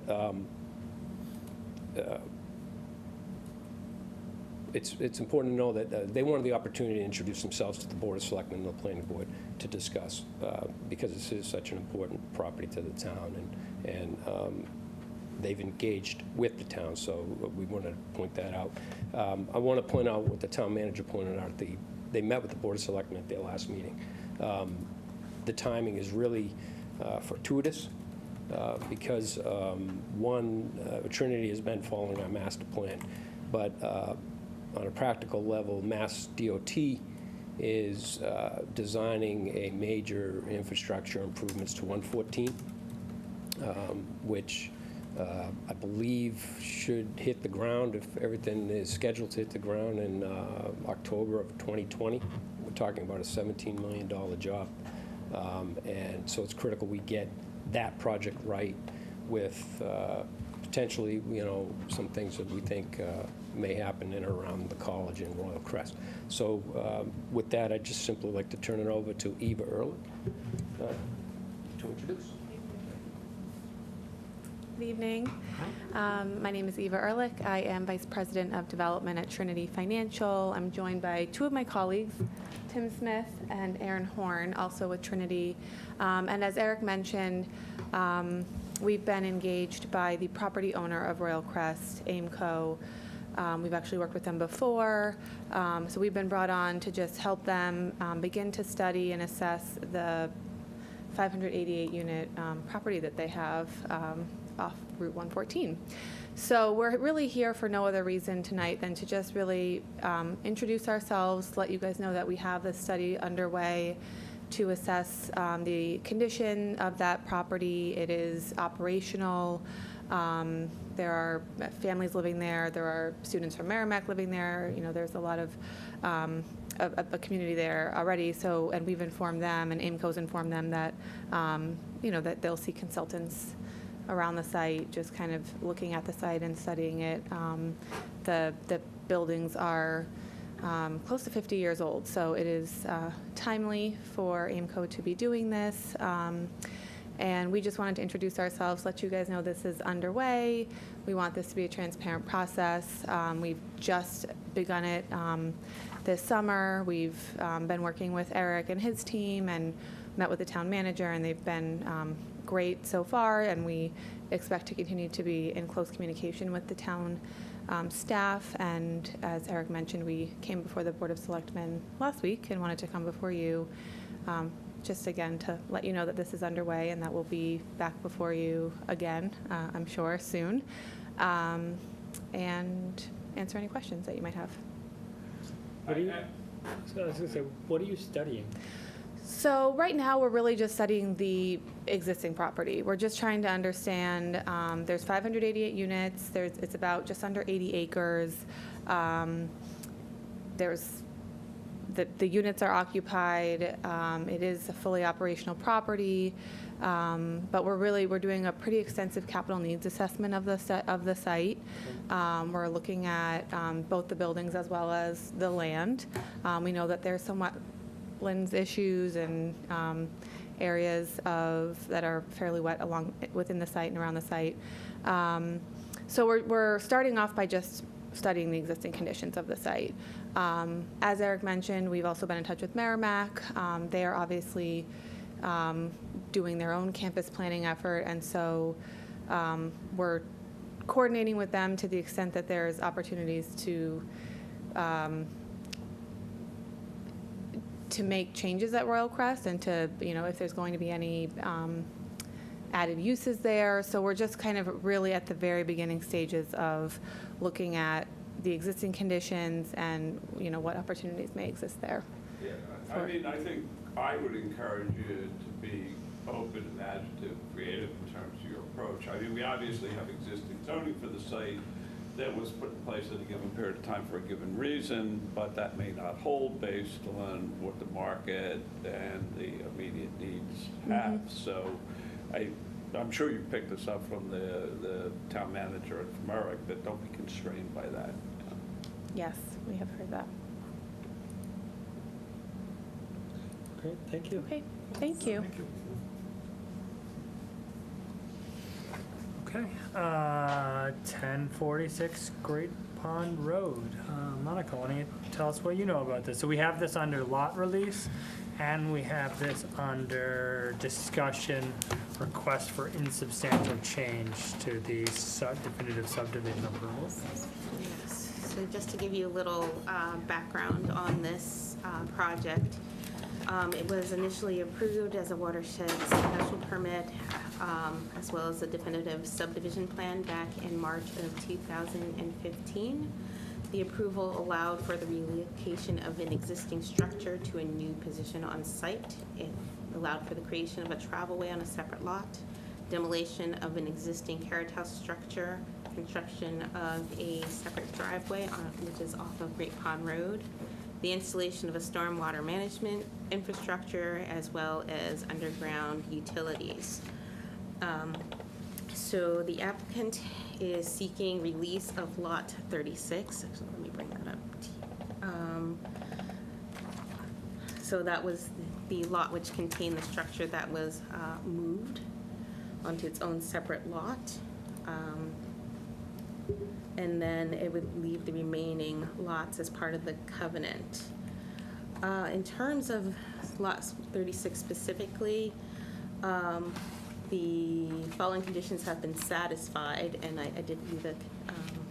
it's important to know that they wanted the opportunity to introduce themselves to the Board of Selectmen and the Planning Board to discuss, because this is such an important property to the town, and they've engaged with the town, so we wanted to point that out. I want to point out what the town manager pointed out. They met with the Board of Selectmen at their last meeting. The timing is really fortuitous. Because one, Trinity has been following our master plan, but on a practical level, Mass DOT is designing a major infrastructure improvements to 114, which I believe should hit the ground, if everything is scheduled to hit the ground, in October of 2020. We're talking about a $17 million job, and so it's critical we get that project right, with potentially, some things that we think may happen in and around the college in Royal Crest. So with that, I'd just simply like to turn it over to Eva Ehrlich to introduce. Good evening. My name is Eva Ehrlich. I am Vice President of Development at Trinity Financial. I'm joined by two of my colleagues, Tim Smith and Aaron Horn, also with Trinity. And as Eric mentioned, we've been engaged by the property owner of Royal Crest, Aimco. We've actually worked with them before. So we've been brought on to just help them begin to study and assess the 588-unit property that they have off Route 114. So we're really here for no other reason tonight than to just really introduce ourselves, let you guys know that we have this study underway to assess the condition of that property. It is operational. There are families living there. There are students from Merrimack living there. You know, there's a lot of a community there already. So, and we've informed them, and Aimco's informed them that, you know, that they'll see consultants around the site, just kind of looking at the site and studying it. The buildings are close to 50 years old, so it is timely for Aimco to be doing this. And we just wanted to introduce ourselves, let you guys know this is underway. We want this to be a transparent process. We've just begun it this summer. We've been working with Eric and his team and met with the town manager, and they've been great so far, and we expect to continue to be in close communication with the town staff. And as Eric mentioned, we came before the Board of Selectmen last week and wanted to come before you just again to let you know that this is underway and that we'll be back before you again, I'm sure, soon, and answer any questions that you might have. So I was going to say, what are you studying? So right now, we're really just studying the existing property. We're just trying to understand, there's 588 units, it's about just under 80 acres. The units are occupied. It is a fully operational property, but we're doing a pretty extensive capital needs assessment of the site. We're looking at both the buildings as well as the land. We know that there's some wetlands issues and areas that are fairly wet within the site and around the site. So we're starting off by just studying the existing conditions of the site. As Eric mentioned, we've also been in touch with Merrimack. They are obviously doing their own campus planning effort, and so we're coordinating with them to the extent that there's opportunities to make changes at Royal Crest and to, you know, if there's going to be any added uses there. So we're just kind of really at the very beginning stages of looking at the existing conditions and, you know, what opportunities may exist there. Yeah, I mean, I think I would encourage you to be open, imaginative, creative in terms of your approach. I mean, we obviously have existing zoning for the site that was put in place at a given period of time for a given reason, but that may not hold based on what the market and the immediate needs have. So I'm sure you picked this up from the town manager at Merrick, that don't be constrained by that. Yes, we have heard that. Great, thank you. Okay, thank you. Okay, 1046 Great Pond Road. Monica, why don't you tell us what you know about this? So we have this under lot release, and we have this under discussion, request for insubstantial change to the definitive subdivision approvals. Yes. So just to give you a little background on this project, it was initially approved as a watershed special permit, as well as a definitive subdivision plan back in March of 2015. The approval allowed for the relocation of an existing structure to a new position on site. It allowed for the creation of a travelway on a separate lot, demolition of an existing carriage house structure, construction of a separate driveway which is off of Great Pond Road, the installation of a stormwater management infrastructure, as well as underground utilities. So the applicant is seeking release of lot 36. So let me bring that up. So that was the lot which contained the structure that was moved onto its own separate lot. And then it would leave the remaining lots as part of the covenant. In terms of lots 36 specifically, the following conditions have been satisfied, and I did leave a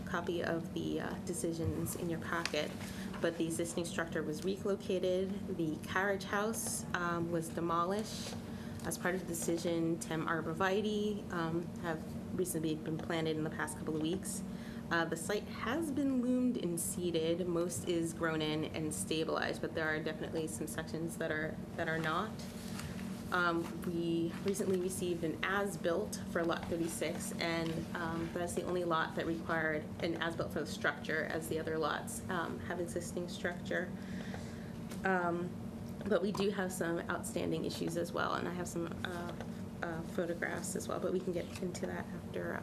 copy of the decisions in your packet. But the existing structure was relocated. The carriage house was demolished. As part of the decision, 10 arborvitae have recently been planted in the past couple of weeks. The site has been loomed and seeded. Most is grown in and stabilized, but there are definitely some sections that are not. We recently received an as-built for lot 36, and that's the only lot that required an as-built for the structure, as the other lots have existing structure. But we do have some outstanding issues as well, and I have some photographs as well, but we can get into that after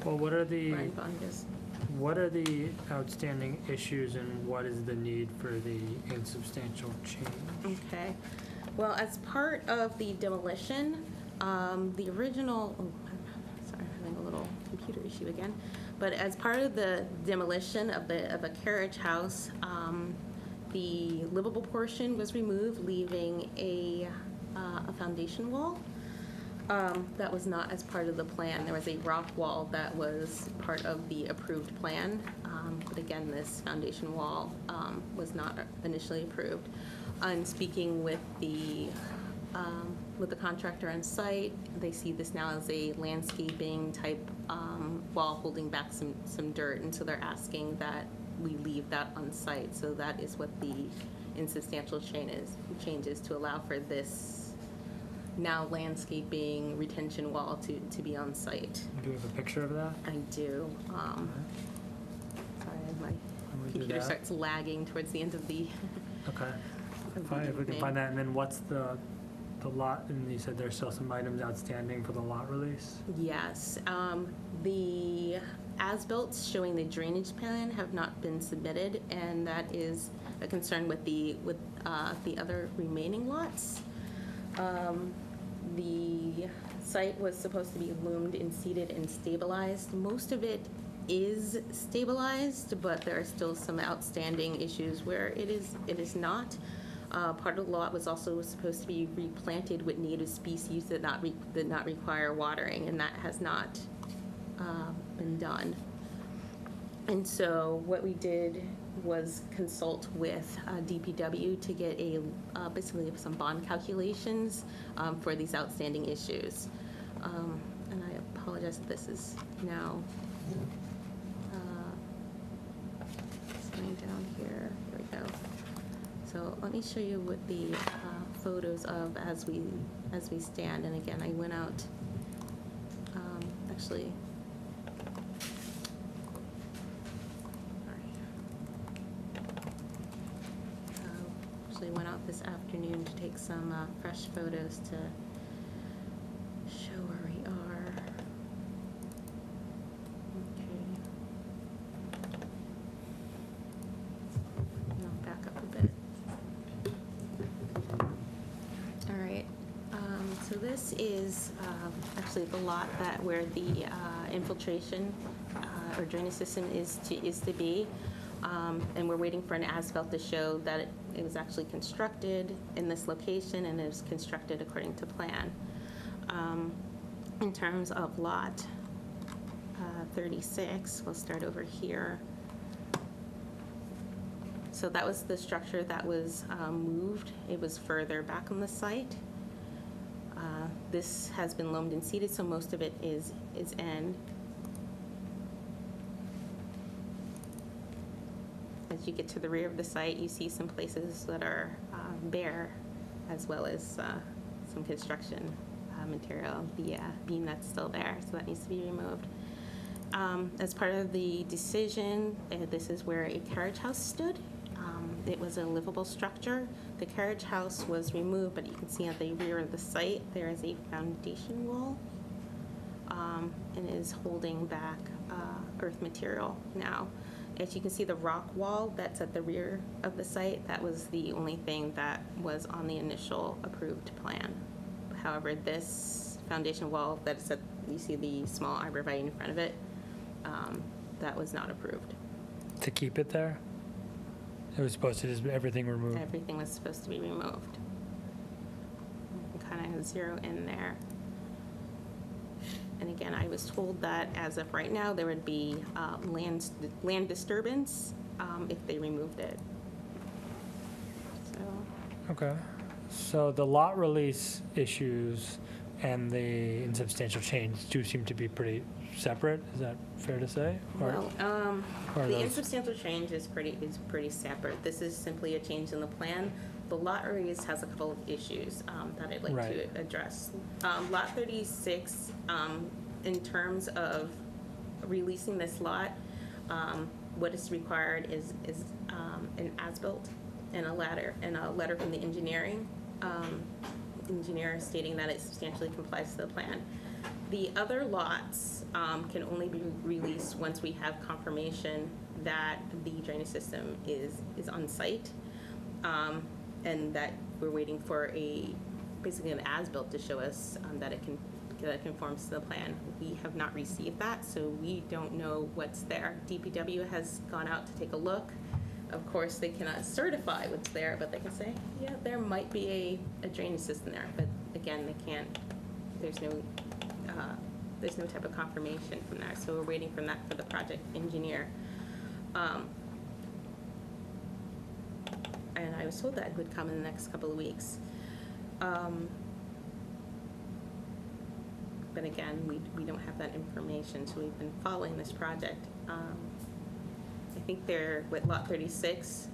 Well, what are Brian Bond goes. what are the outstanding issues, and what is the need for the insubstantial change? Okay. Well, as part of the demolition, the original, sorry, I'm having a little computer issue again. But as part of the demolition of a carriage house, the livable portion was removed, leaving a foundation wall. That was not as part of the plan. There was a rock wall that was part of the approved plan. But again, this foundation wall was not initially approved. I'm speaking with the contractor on site. They see this now as a landscaping type wall holding back some dirt, and so they're asking that we leave that on site. So that is what the insubstantial change is to allow for this now landscaping retention wall to be on site. Do you have a picture of that? I do. Sorry, my we do computer that? starts lagging towards the end of the. Okay. of the If we can evening. find that, and then what's the lot, and you said there's still some items outstanding for the lot release? Yes, the as-built showing the drainage plan have not been submitted, and that is a concern with the other remaining lots. The site was supposed to be loomed and seeded and stabilized. Most of it is stabilized, but there are still some outstanding issues where it is not. Part of the lot was also supposed to be replanted with native species that did not require watering, and that has not been done. And so what we did was consult with DPW to get basically some bond calculations for these outstanding issues. And I apologize if this is now going down here. Here we go. So let me show you what the photos of as we stand. And again, I went out actually. Actually went out this afternoon to take some fresh photos to show where we are. Okay. I'll back up a bit. All right. So this is actually the lot where the infiltration or drainage system is to be. And we're waiting for an as-built to show that it was actually constructed in this location and it was constructed according to plan. In terms of lot 36, we'll start over here. So that was the structure that was moved. It was further back on the site. This has been loamed and seeded, so most of it is in. As you get to the rear of the site, you see some places that are bare, as well as some construction material, the beam that's still there, so that needs to be removed. As part of the decision, this is where a carriage house stood. It was a livable structure. The carriage house was removed, but you can see at the rear of the site, there is a foundation wall and is holding back earth material now. As you can see, the rock wall that's at the rear of the site, that was the only thing that was on the initial approved plan. However, this foundation wall that is you see the small arborvitae in front of it, that was not approved. To keep it there? It was supposed to just be everything removed? Everything was supposed to be removed. Kind of zero in there. And again, I was told that as of right now, there would be land disturbance if they removed it. So, Okay. So the lot release issues and the insubstantial change do seem to be pretty separate. Is that fair to say? well, or the those- insubstantial change is pretty separate. This is simply a change in the plan. The lot release has a couple of issues that I'd like Right. to address. Lot 36, in terms of releasing this lot, what is required is an as-built and a letter from the engineering engineer stating that it substantially complies to the plan. The other lots can only be released once we have confirmation that the drainage system is on site, and that we're waiting for basically an as-built to show us that it conforms to the plan. We have not received that, so we don't know what's there. DPW has gone out to take a look. Of course, they cannot certify what's there, but they can say, yeah, there might be a drainage system there. But again, they can't, there's no type of confirmation from that. So we're waiting for that for the project engineer. And I was told that would come in the next couple of weeks. But again, we don't have that information, so we've been following this project. I think with lot 36,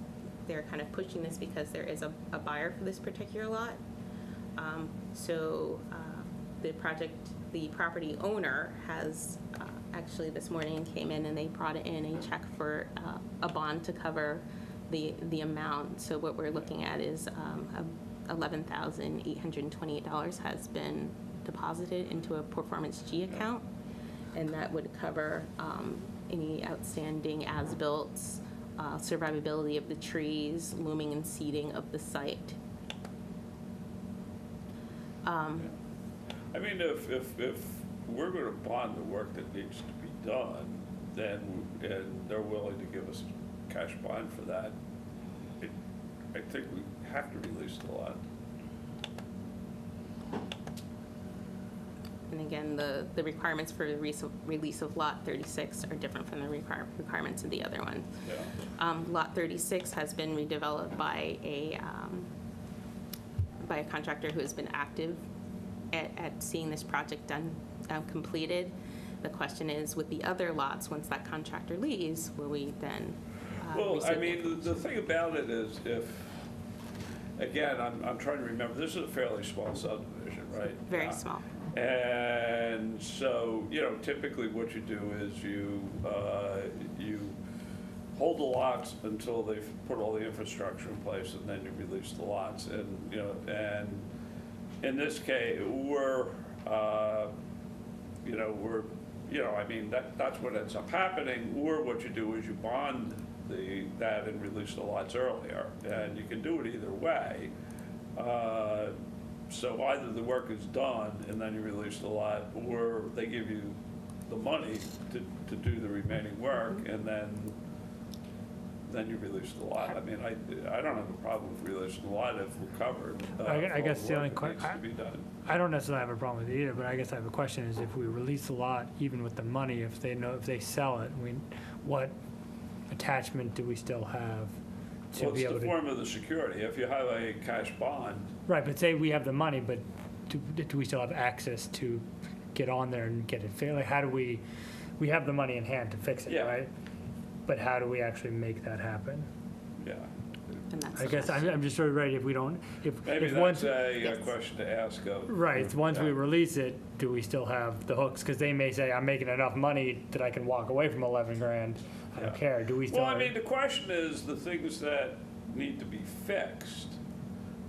they're kind of pushing this because there is a buyer for this particular lot. So the property owner has actually this morning came in and they brought in a check for a bond to cover the amount. So what we're looking at is $11,828 has been deposited into a Performance G account, and that would cover any outstanding as-builts, survivability of the trees, looming and seeding of the site. I mean, if we're going to bond the work that needs to be done, then, and they're willing to give us cash bond for that, I think we have to release the lot. And again, the requirements for the release of Lot 36 are different from the requirements of the other one. Yeah. Lot 36 has been redeveloped by a contractor who has been active at seeing this project done, completed. The question is, with the other lots, once that contractor leaves, will we then Well, I receive mean, the thing about it is again, I'm trying to remember, this is a fairly small subdivision, right? Very small. And so, typically what you do is you hold the lots until they've put all the infrastructure in place, and then you release the lots. And, and in this case, that's what ends up happening. Or what you do is you bond that and release the lots earlier. And you can do it either way. So either the work is done and then you release the lot, or they give you the money to do the remaining work, and then you release the lot. I mean, I don't have a problem with releasing the lot if we're covered. I guess the only question needs to be done. I don't necessarily have a problem with it either, but I guess I have a question is if we release the lot, even with the money, if they sell it, what attachment do we still have to Well, be it's able the to? form of the security. If you have a cash bond, Right, but say we have the money, but do we still have access to get on there and get it fixed? Like, how do we have the money in hand to fix it, Yeah. right? But how do we actually make that happen? yeah. And that's I guess I'm just sort of ready if we don't, Maybe if that's once, a question to ask of. right, once we Yeah. release it, do we still have the hooks? Because they may say, I'm making enough money that I can walk away from 11 grand. I don't Yeah. care. Do we still? Well, I mean, the question is, the things that need to be fixed,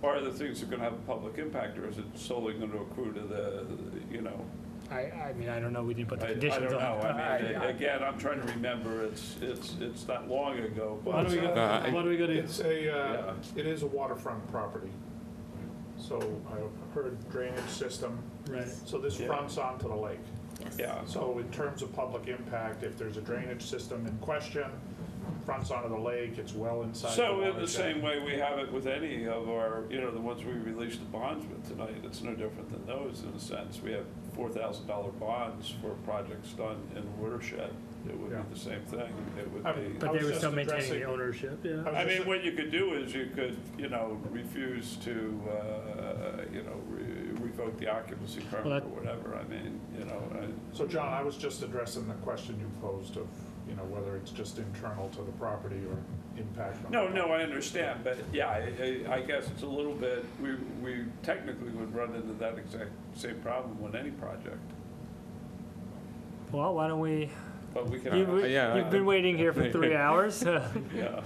are the things that are going to have a public impact, or is it solely going to accrue to the I mean, I don't know. We didn't put the I conditions don't on. know. I mean, again, I'm trying to remember, it's not long ago, but. What do we got? Yeah. It is a waterfront property. So I heard drainage system. Right. So this Yeah. fronts onto the lake. Yes. Yeah. So in terms of public impact, if there's a drainage system in question, fronts onto the lake, it's well inside the So in the watershed. same way we have it with any of our, the ones we released the bonds with tonight, it's no different than those in a sense. We have $4,000 bonds for projects done in watershed. It would be the same thing. It would be. But they were still maintaining the ownership, yeah. I mean, what you could do is you could, refuse to, revoke the occupancy permit or whatever. I mean, So John, I was just addressing the question you posed of, whether it's just internal to the property or impact on. No, I understand, but yeah, I guess it's a little bit, we technically would run into that exact same problem with any project. Well, why don't we, But we can. you've been waiting here for 3 hours. Yeah.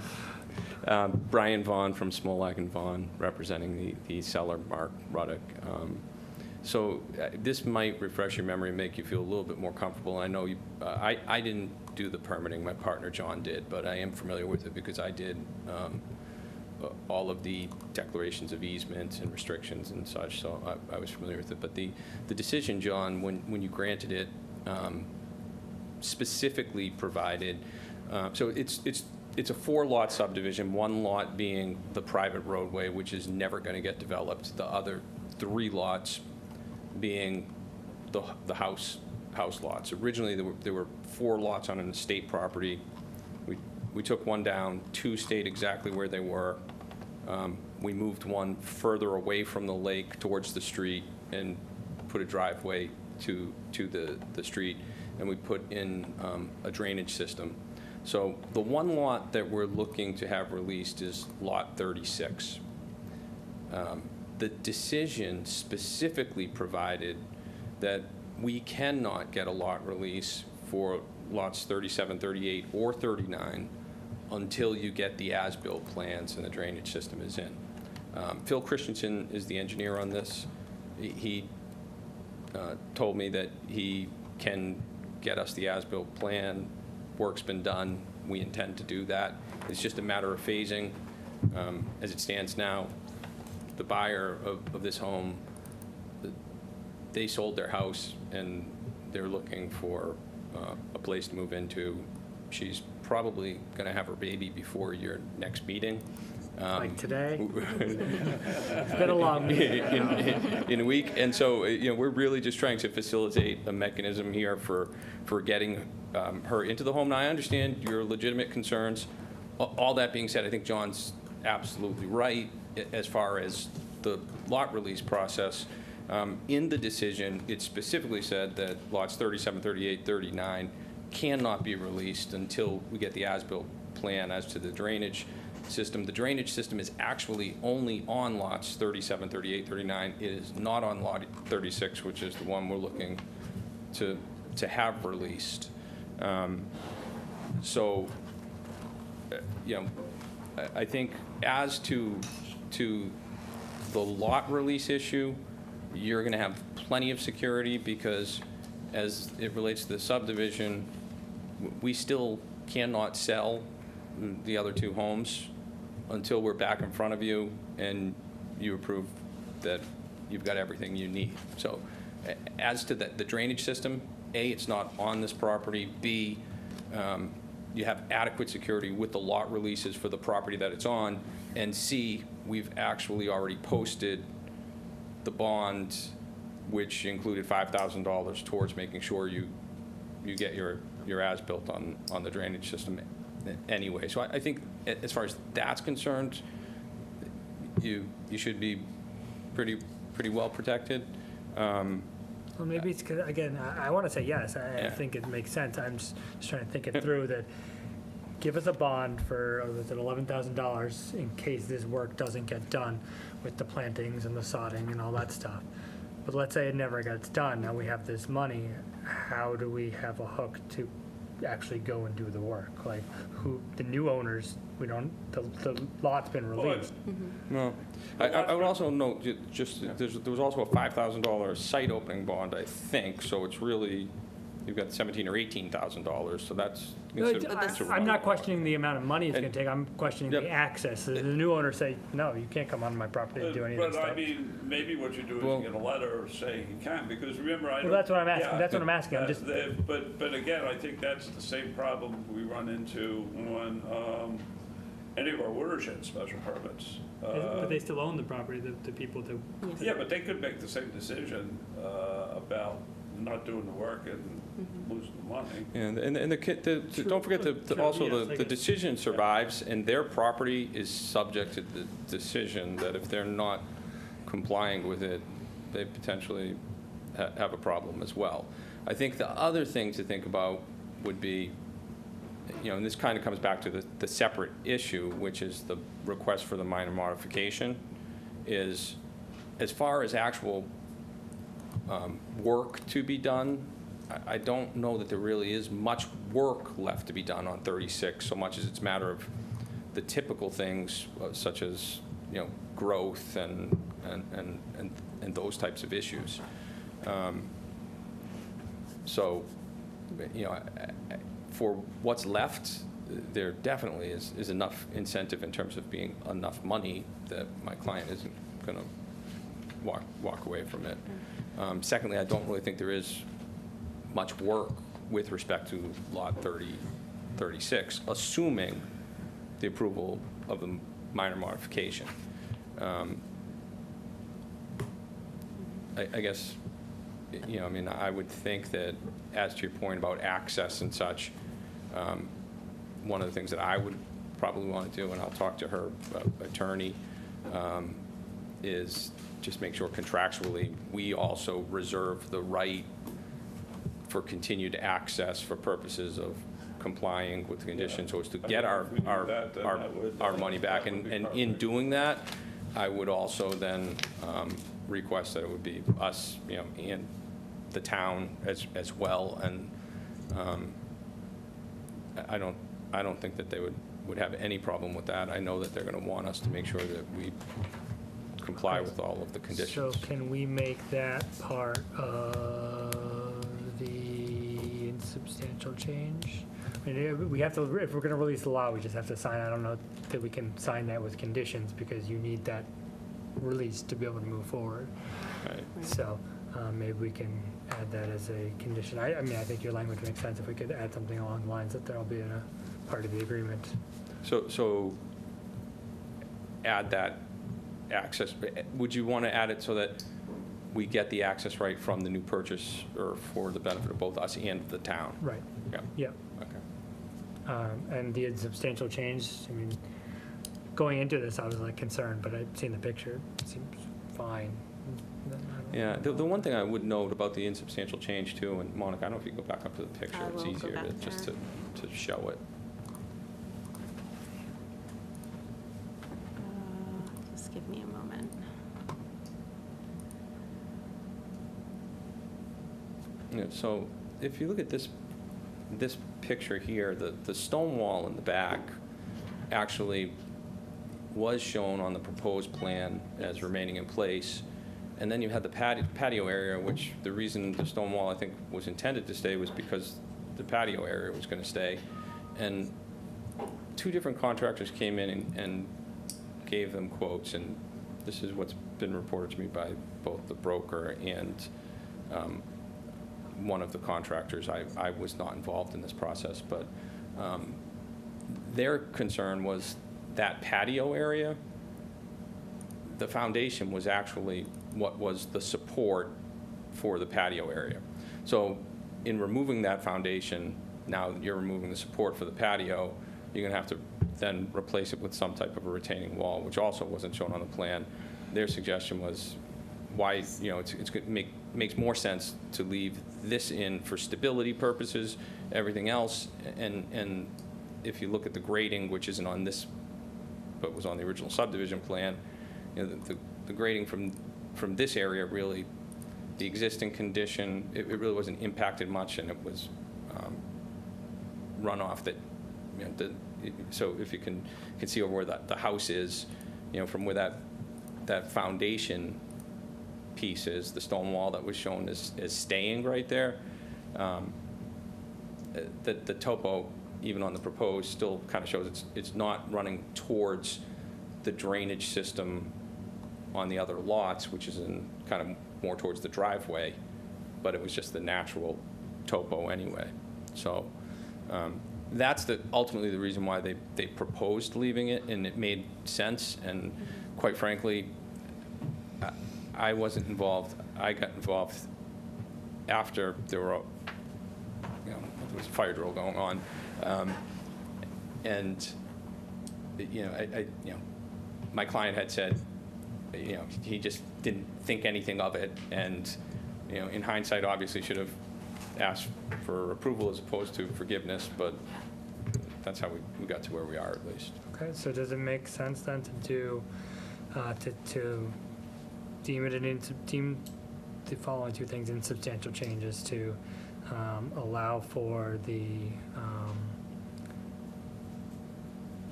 Brian Vaughn from Smolak and Vaughn, representing the seller, Mark Ruddock. So this might refresh your memory and make you feel a little bit more comfortable. I know I didn't do the permitting, my partner John did, but I am familiar with it because I did all of the declarations of easements and restrictions and such, so I was familiar with it. But the decision, John, when you granted it, specifically provided, so it's a 4-lot subdivision, 1 lot being the private roadway, which is never going to get developed. The other 3 lots being the house lots. Originally, there were 4 lots on an estate property. We took 1 down, 2 stayed exactly where they were. We moved 1 further away from the lake towards the street and put a driveway to the street, and we put in a drainage system. So the 1 lot that we're looking to have released is lot 36. The decision specifically provided that we cannot get a lot release for lots 37, 38, or 39 until you get the as-built plans and the drainage system is in. Phil Christensen is the engineer on this. He told me that he can get us the as-built plan. Work's been done. We intend to do that. It's just a matter of phasing. As it stands now, the buyer of this home, they sold their house and they're looking for a place to move into. She's probably going to have her baby before your next meeting. Like today? It's been a long meeting. In a week. And so, we're really just trying to facilitate a mechanism here for getting her into the home. Now, I understand your legitimate concerns. All that being said, I think John's absolutely right as far as the lot release process. In the decision, it specifically said that lots 37, 38, 39 cannot be released until we get the as-built plan as to the drainage system. The drainage system is actually only on lots 37, 38, 39. It is not on lot 36, which is the one we're looking to have released. So, I think as to the lot release issue, you're going to have plenty of security because as it relates to the subdivision, we still cannot sell the other 2 homes until we're back in front of you and you approve that you've got everything you need. So as to the drainage system, A, it's not on this property. B, you have adequate security with the lot releases for the property that it's on. And C, we've actually already posted the bond, which included $5,000 towards making sure you get your as-built on the drainage system anyway. So I think as far as that's concerned, you should be pretty well protected. Well, maybe it's, 'cause, again, I want to say yes. I think it makes sense. I'm just trying to think it through that. Give us a bond for, was it $11,000 in case this work doesn't get done with the plantings and the sodding and all that stuff. But let's say it never gets done. Now we have this money. How do we have a hook to actually go and do the work? Like, who, the new owners, we don't, the lot's been released. No. I would also note, there was also a $5,000 site opening bond, I think, so it's really, you've got $17,000 or $18,000, so that's. No, considerable. I'm not questioning the amount of money it's going to take, I'm questioning Yep. the access. The new owner say, no, you can't come on my property and do any of this But I stuff. mean, maybe what you do is Well- get a letter saying you can, because remember, I don't. Well, that's what I'm asking, yeah, that's what I'm asking, I'm just, But again, I think that's the same problem we run into when any of our watershed special permits. but they still own the property, the people to. Yeah, but they could make the same decision about not doing the work and losing the money. And don't forget also yes, I the guess. decision survives, and their property is subject to the decision that if they're not complying with it, they potentially have a problem as well. I think the other thing to think about would be, and this kind of comes back to the separate issue, which is the request for the minor modification, is as far as actual work to be done, I don't know that there really is much work left to be done on 36, so much as it's a matter of the typical things such as, growth and those types of issues. So, for what's left, there definitely is enough incentive in terms of being enough money that my client isn't going to walk away from it. Secondly, I don't really think there is much work with respect to Lot 36, assuming the approval of the minor modification. I guess, I would think that, as to your point about access and such, one of the things that I would probably want to do, and I'll talk to her attorney, is just make sure contractually we also reserve the right for continued access for purposes of complying with the conditions, so as to get our money back. And in doing that, I would also then request that it would be us, and the town as well. And I don't think that they would have any problem with that. I know that they're going to want us to make sure that we comply with all of the conditions. So can we make that part of the insubstantial change? I mean, we have to, if we're going to release the law, we just have to sign. I don't know that we can sign that with conditions, because you need that release to be able to move forward. Right. So maybe we can add that as a condition. I mean, I think your language makes sense if we could add something along the lines that there'll be a part of the agreement. So add that access. Would you want to add it so that we get the access right from the new purchase, or for the benefit of both us and the town? Right. Yeah. Yeah. Okay. And the substantial change, I mean, going into this, I was like concerned, but I've seen the picture. It seems fine. Yeah, the one thing I would note about the insubstantial change too, and Monica, I don't know if you can go back up to the picture, I it's will go easier back to just there. to show it. Just give me a moment. Yeah, so if you look at this picture here, the stone wall in the back actually was shown on the proposed plan as remaining in place. And then you had the patio area, which the reason the stone wall, I think, was intended to stay was because the patio area was going to stay. And two different contractors came in and gave them quotes, and this is what's been reported to me by both the broker and one of the contractors. I was not involved in this process, but their concern was that patio area, the foundation was actually what was the support for the patio area. So in removing that foundation, now you're removing the support for the patio, you're going to have to then replace it with some type of a retaining wall, which also wasn't shown on the plan. Their suggestion was, why, makes more sense to leave this in for stability purposes, everything else, and if you look at the grading, which isn't on this, but was on the original subdivision plan, the grading from this area, really, the existing condition, it really wasn't impacted much, and it was runoff that, so if you can see over where the house is, from where that foundation piece is, the stone wall that was shown as staying right there, the topo, even on the proposed, still kind of shows it's not running towards the drainage system on the other lots, which is in kind of more towards the driveway, but it was just the natural topo anyway. So that's ultimately the reason why they proposed leaving it, and it made sense. And quite frankly, I wasn't involved. I got involved after there was a fire drill going on, and my client had said, he just didn't think anything of it, and in hindsight, obviously should have asked for approval as opposed to forgiveness, but that's how we got to where we are, at least. Okay, so does it make sense then to do, to deem the following two things insubstantial changes, to allow for the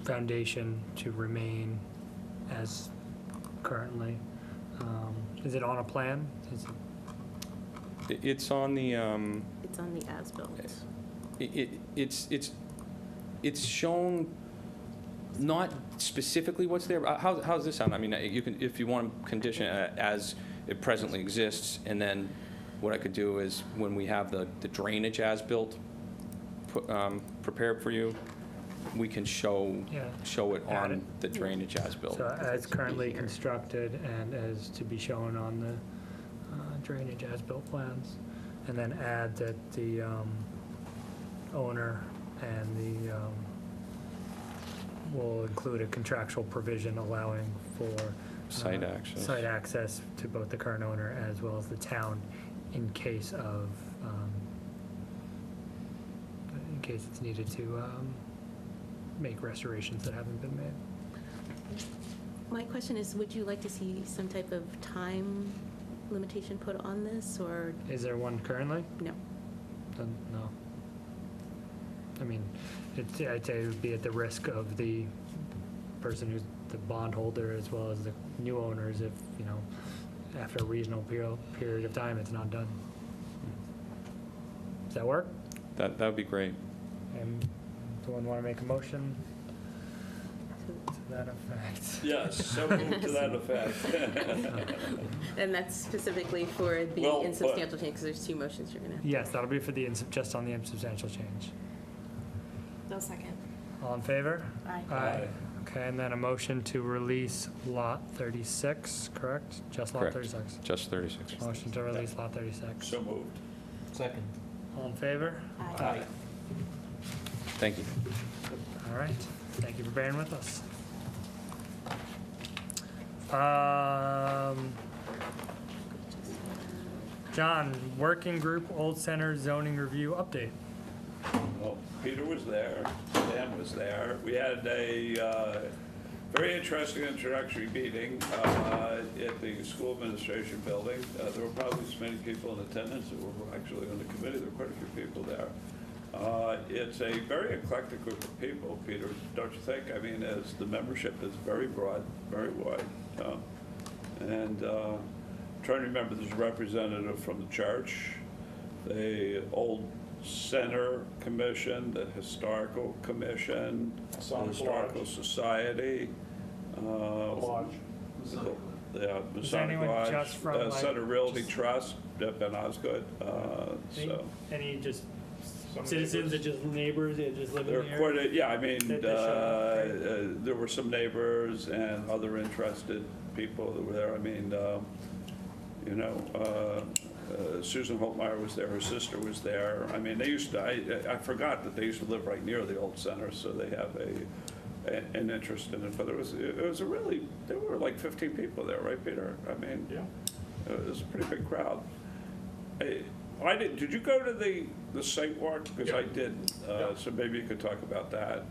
foundation to remain as currently? Is it on a plan? It's on the. It's on the as-built. It's shown not specifically what's there. How's this sound? I mean, you can, if you want to condition it as it presently exists, and then what I could do is when we have the drainage as-built prepared for you, we can show it on the drainage as-built. So as currently constructed and as to be shown on the drainage as-built plans, and then add that the owner and the will include a contractual provision allowing for Site access. Site access to both the current owner as well as the town in case it's needed to make restorations that haven't been made. My question is, would you like to see some type of time limitation put on this, or? Is there one currently? No. Then no. I mean, I'd say it would be at the risk of the person who's the bondholder as well as the new owners if, after a reasonable period of time, it's not done. Does that work? That would be great. And someone want to make a motion to that effect? Yes, so moved to that effect. And that's specifically for the Well, insubstantial change, because there's two motions you're going to. Yes, that'll be for the, just on the insubstantial change. No second. All in favor? Aye. Aye. Okay, and then a motion to release lot 36, correct? Just lot Correct. 36. Just 36. Motion to release lot 36. So moved. Second. All in favor? Aye. Thank you. All right, thank you for bearing with us. John, working group Old Center zoning review update. Well, Peter was there, Dan was there. We had a very interesting introductory meeting at the school administration building. There were probably as many people in attendance that were actually on the committee. There were quite a few people there. It's a very eclectic group of people, Peter, don't you think? I mean, as the membership is very broad, very wide. And trying to remember, there's a representative from the church, the Old Center Commission, the Historical Commission, the Historical Society. Lodge. Yeah, Is Masonic anyone Lodge, just from, like, Center Realty just- Trust, Ben Osgood, so. Any just citizens that just neighbors that just live There in were the quite area? a, yeah, I mean, That showed up, there were some neighbors and other interested people that were there. I mean, Susan Holtmeyer was there, her sister was there. I mean, they used to, I forgot that they used to live right near the old center, so they have an interest in it. But it was a really, there were like 15 people there, right, Peter? I mean, Yeah. it was a pretty big crowd. Did you go to the site walk? Because Yeah. I didn't, so maybe you could talk about that.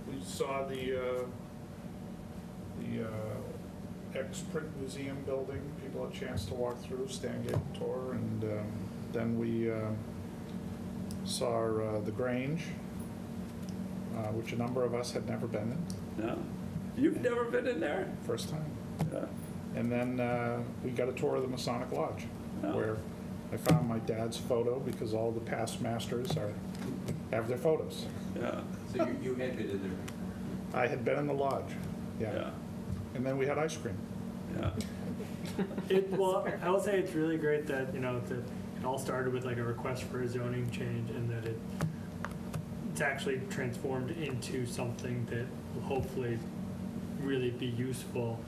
We saw the ex-print museum building. People had a chance to walk through, Stan gave a tour, and then we saw the Grange, which a number of us had never been in. No? You've never been in there? First time. Yeah. And then we got a tour of the Masonic Lodge, Oh. where I found my dad's photo because all the past masters are have their photos. Yeah, So you had been in there? I had been in the lodge, yeah, yeah. And then we had ice cream. yeah. Well, I will say it's really great that, that it all started with like a request for a zoning change and that it's actually transformed into something that will hopefully really be useful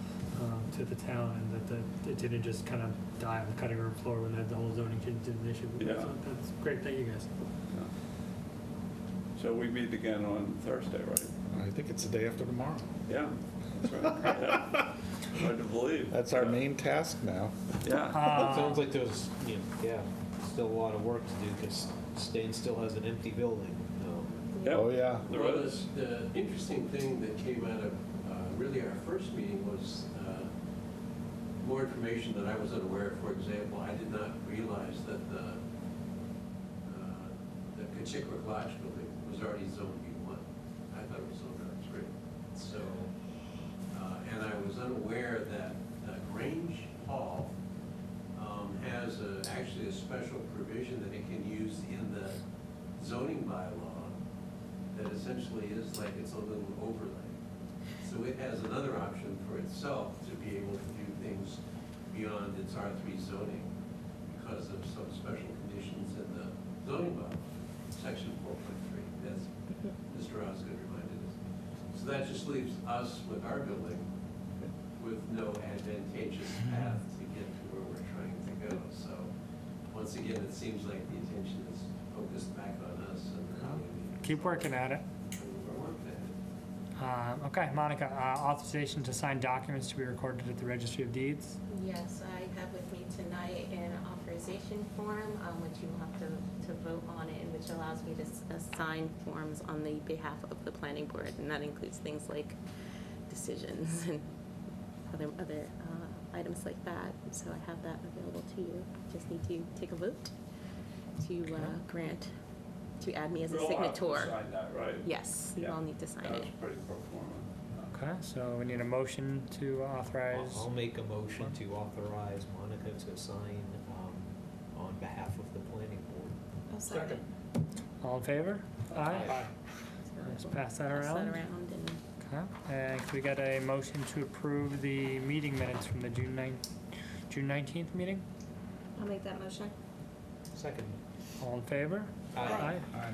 to the town, and that it didn't just kind of die on the cutting room floor when the whole zoning change didn't issue. Yeah. So that's great. Thank you guys. So we meet again on Thursday, right? I think it's the day after tomorrow. Yeah, that's right. Yeah. Hard to believe. That's our main task now. Yeah. Sounds like there's, still a lot of work to do, because Stain still has an empty building. Yep. Oh, yeah. There Well, is. the interesting thing that came out of really our first meeting was more information that I was unaware of. For example, I did not realize that the Kachikwick Lodge building was already zoned B1. I thought it was zoned R3. So, and I was unaware that Grange Hall has actually a special provision that it can use in the zoning bylaw that essentially is like its own little overlay. So it has another option for itself to be able to do things beyond its R3 zoning because of some special conditions in the zoning bylaw, section 4.3, as Mr. Osgood reminded us. So that just leaves us with our building with no advantageous path to get to where we're trying to go. So once again, it seems like the attention is focused back on us and how we Keep working at it. we're working at it. Okay, Monica, authorization to sign documents to be recorded at the Registry of Deeds. Yes, I have with me tonight an authorization form, which you will have to vote on it, and which allows me to sign forms on the behalf of the planning board, and that includes things like decisions and other items like that. So I have that available to you. Just need to take a vote to grant, to add me as a We'll have to signator. sign that, right? Yes, you Yeah. all need to sign That it. was pretty pro forma. Okay, so we need a motion to authorize. I'll make a motion to authorize Monica to sign on behalf of the planning board. I'll second. All in favor? Aye. Let's pass that Pass that around. around and Okay, and can we get a motion to approve the meeting minutes from the June 19th meeting? I'll make that motion. Second. All in favor? Aye. Aye.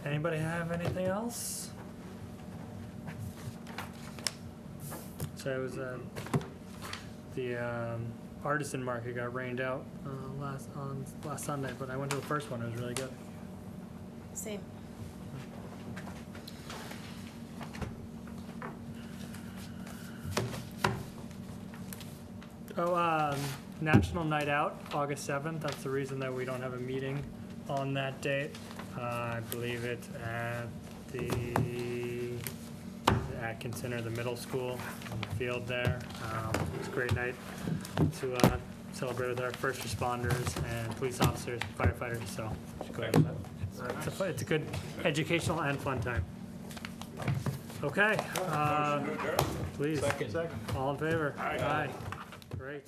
Anybody have anything else? So it was, the artisan market got rained out last Sunday, but I went to the first one, it was really good. Same. Oh, National Night Out, August 7th. That's the reason that we don't have a meeting on that date. I believe it's at the Atkins Center, the middle school, on the field there. It's a great night to celebrate with our first responders and police officers, firefighters, so you should go to that. It's a good educational and fun time. Okay, Motion to adjourn. please. Second. All in favor? Aye. Great.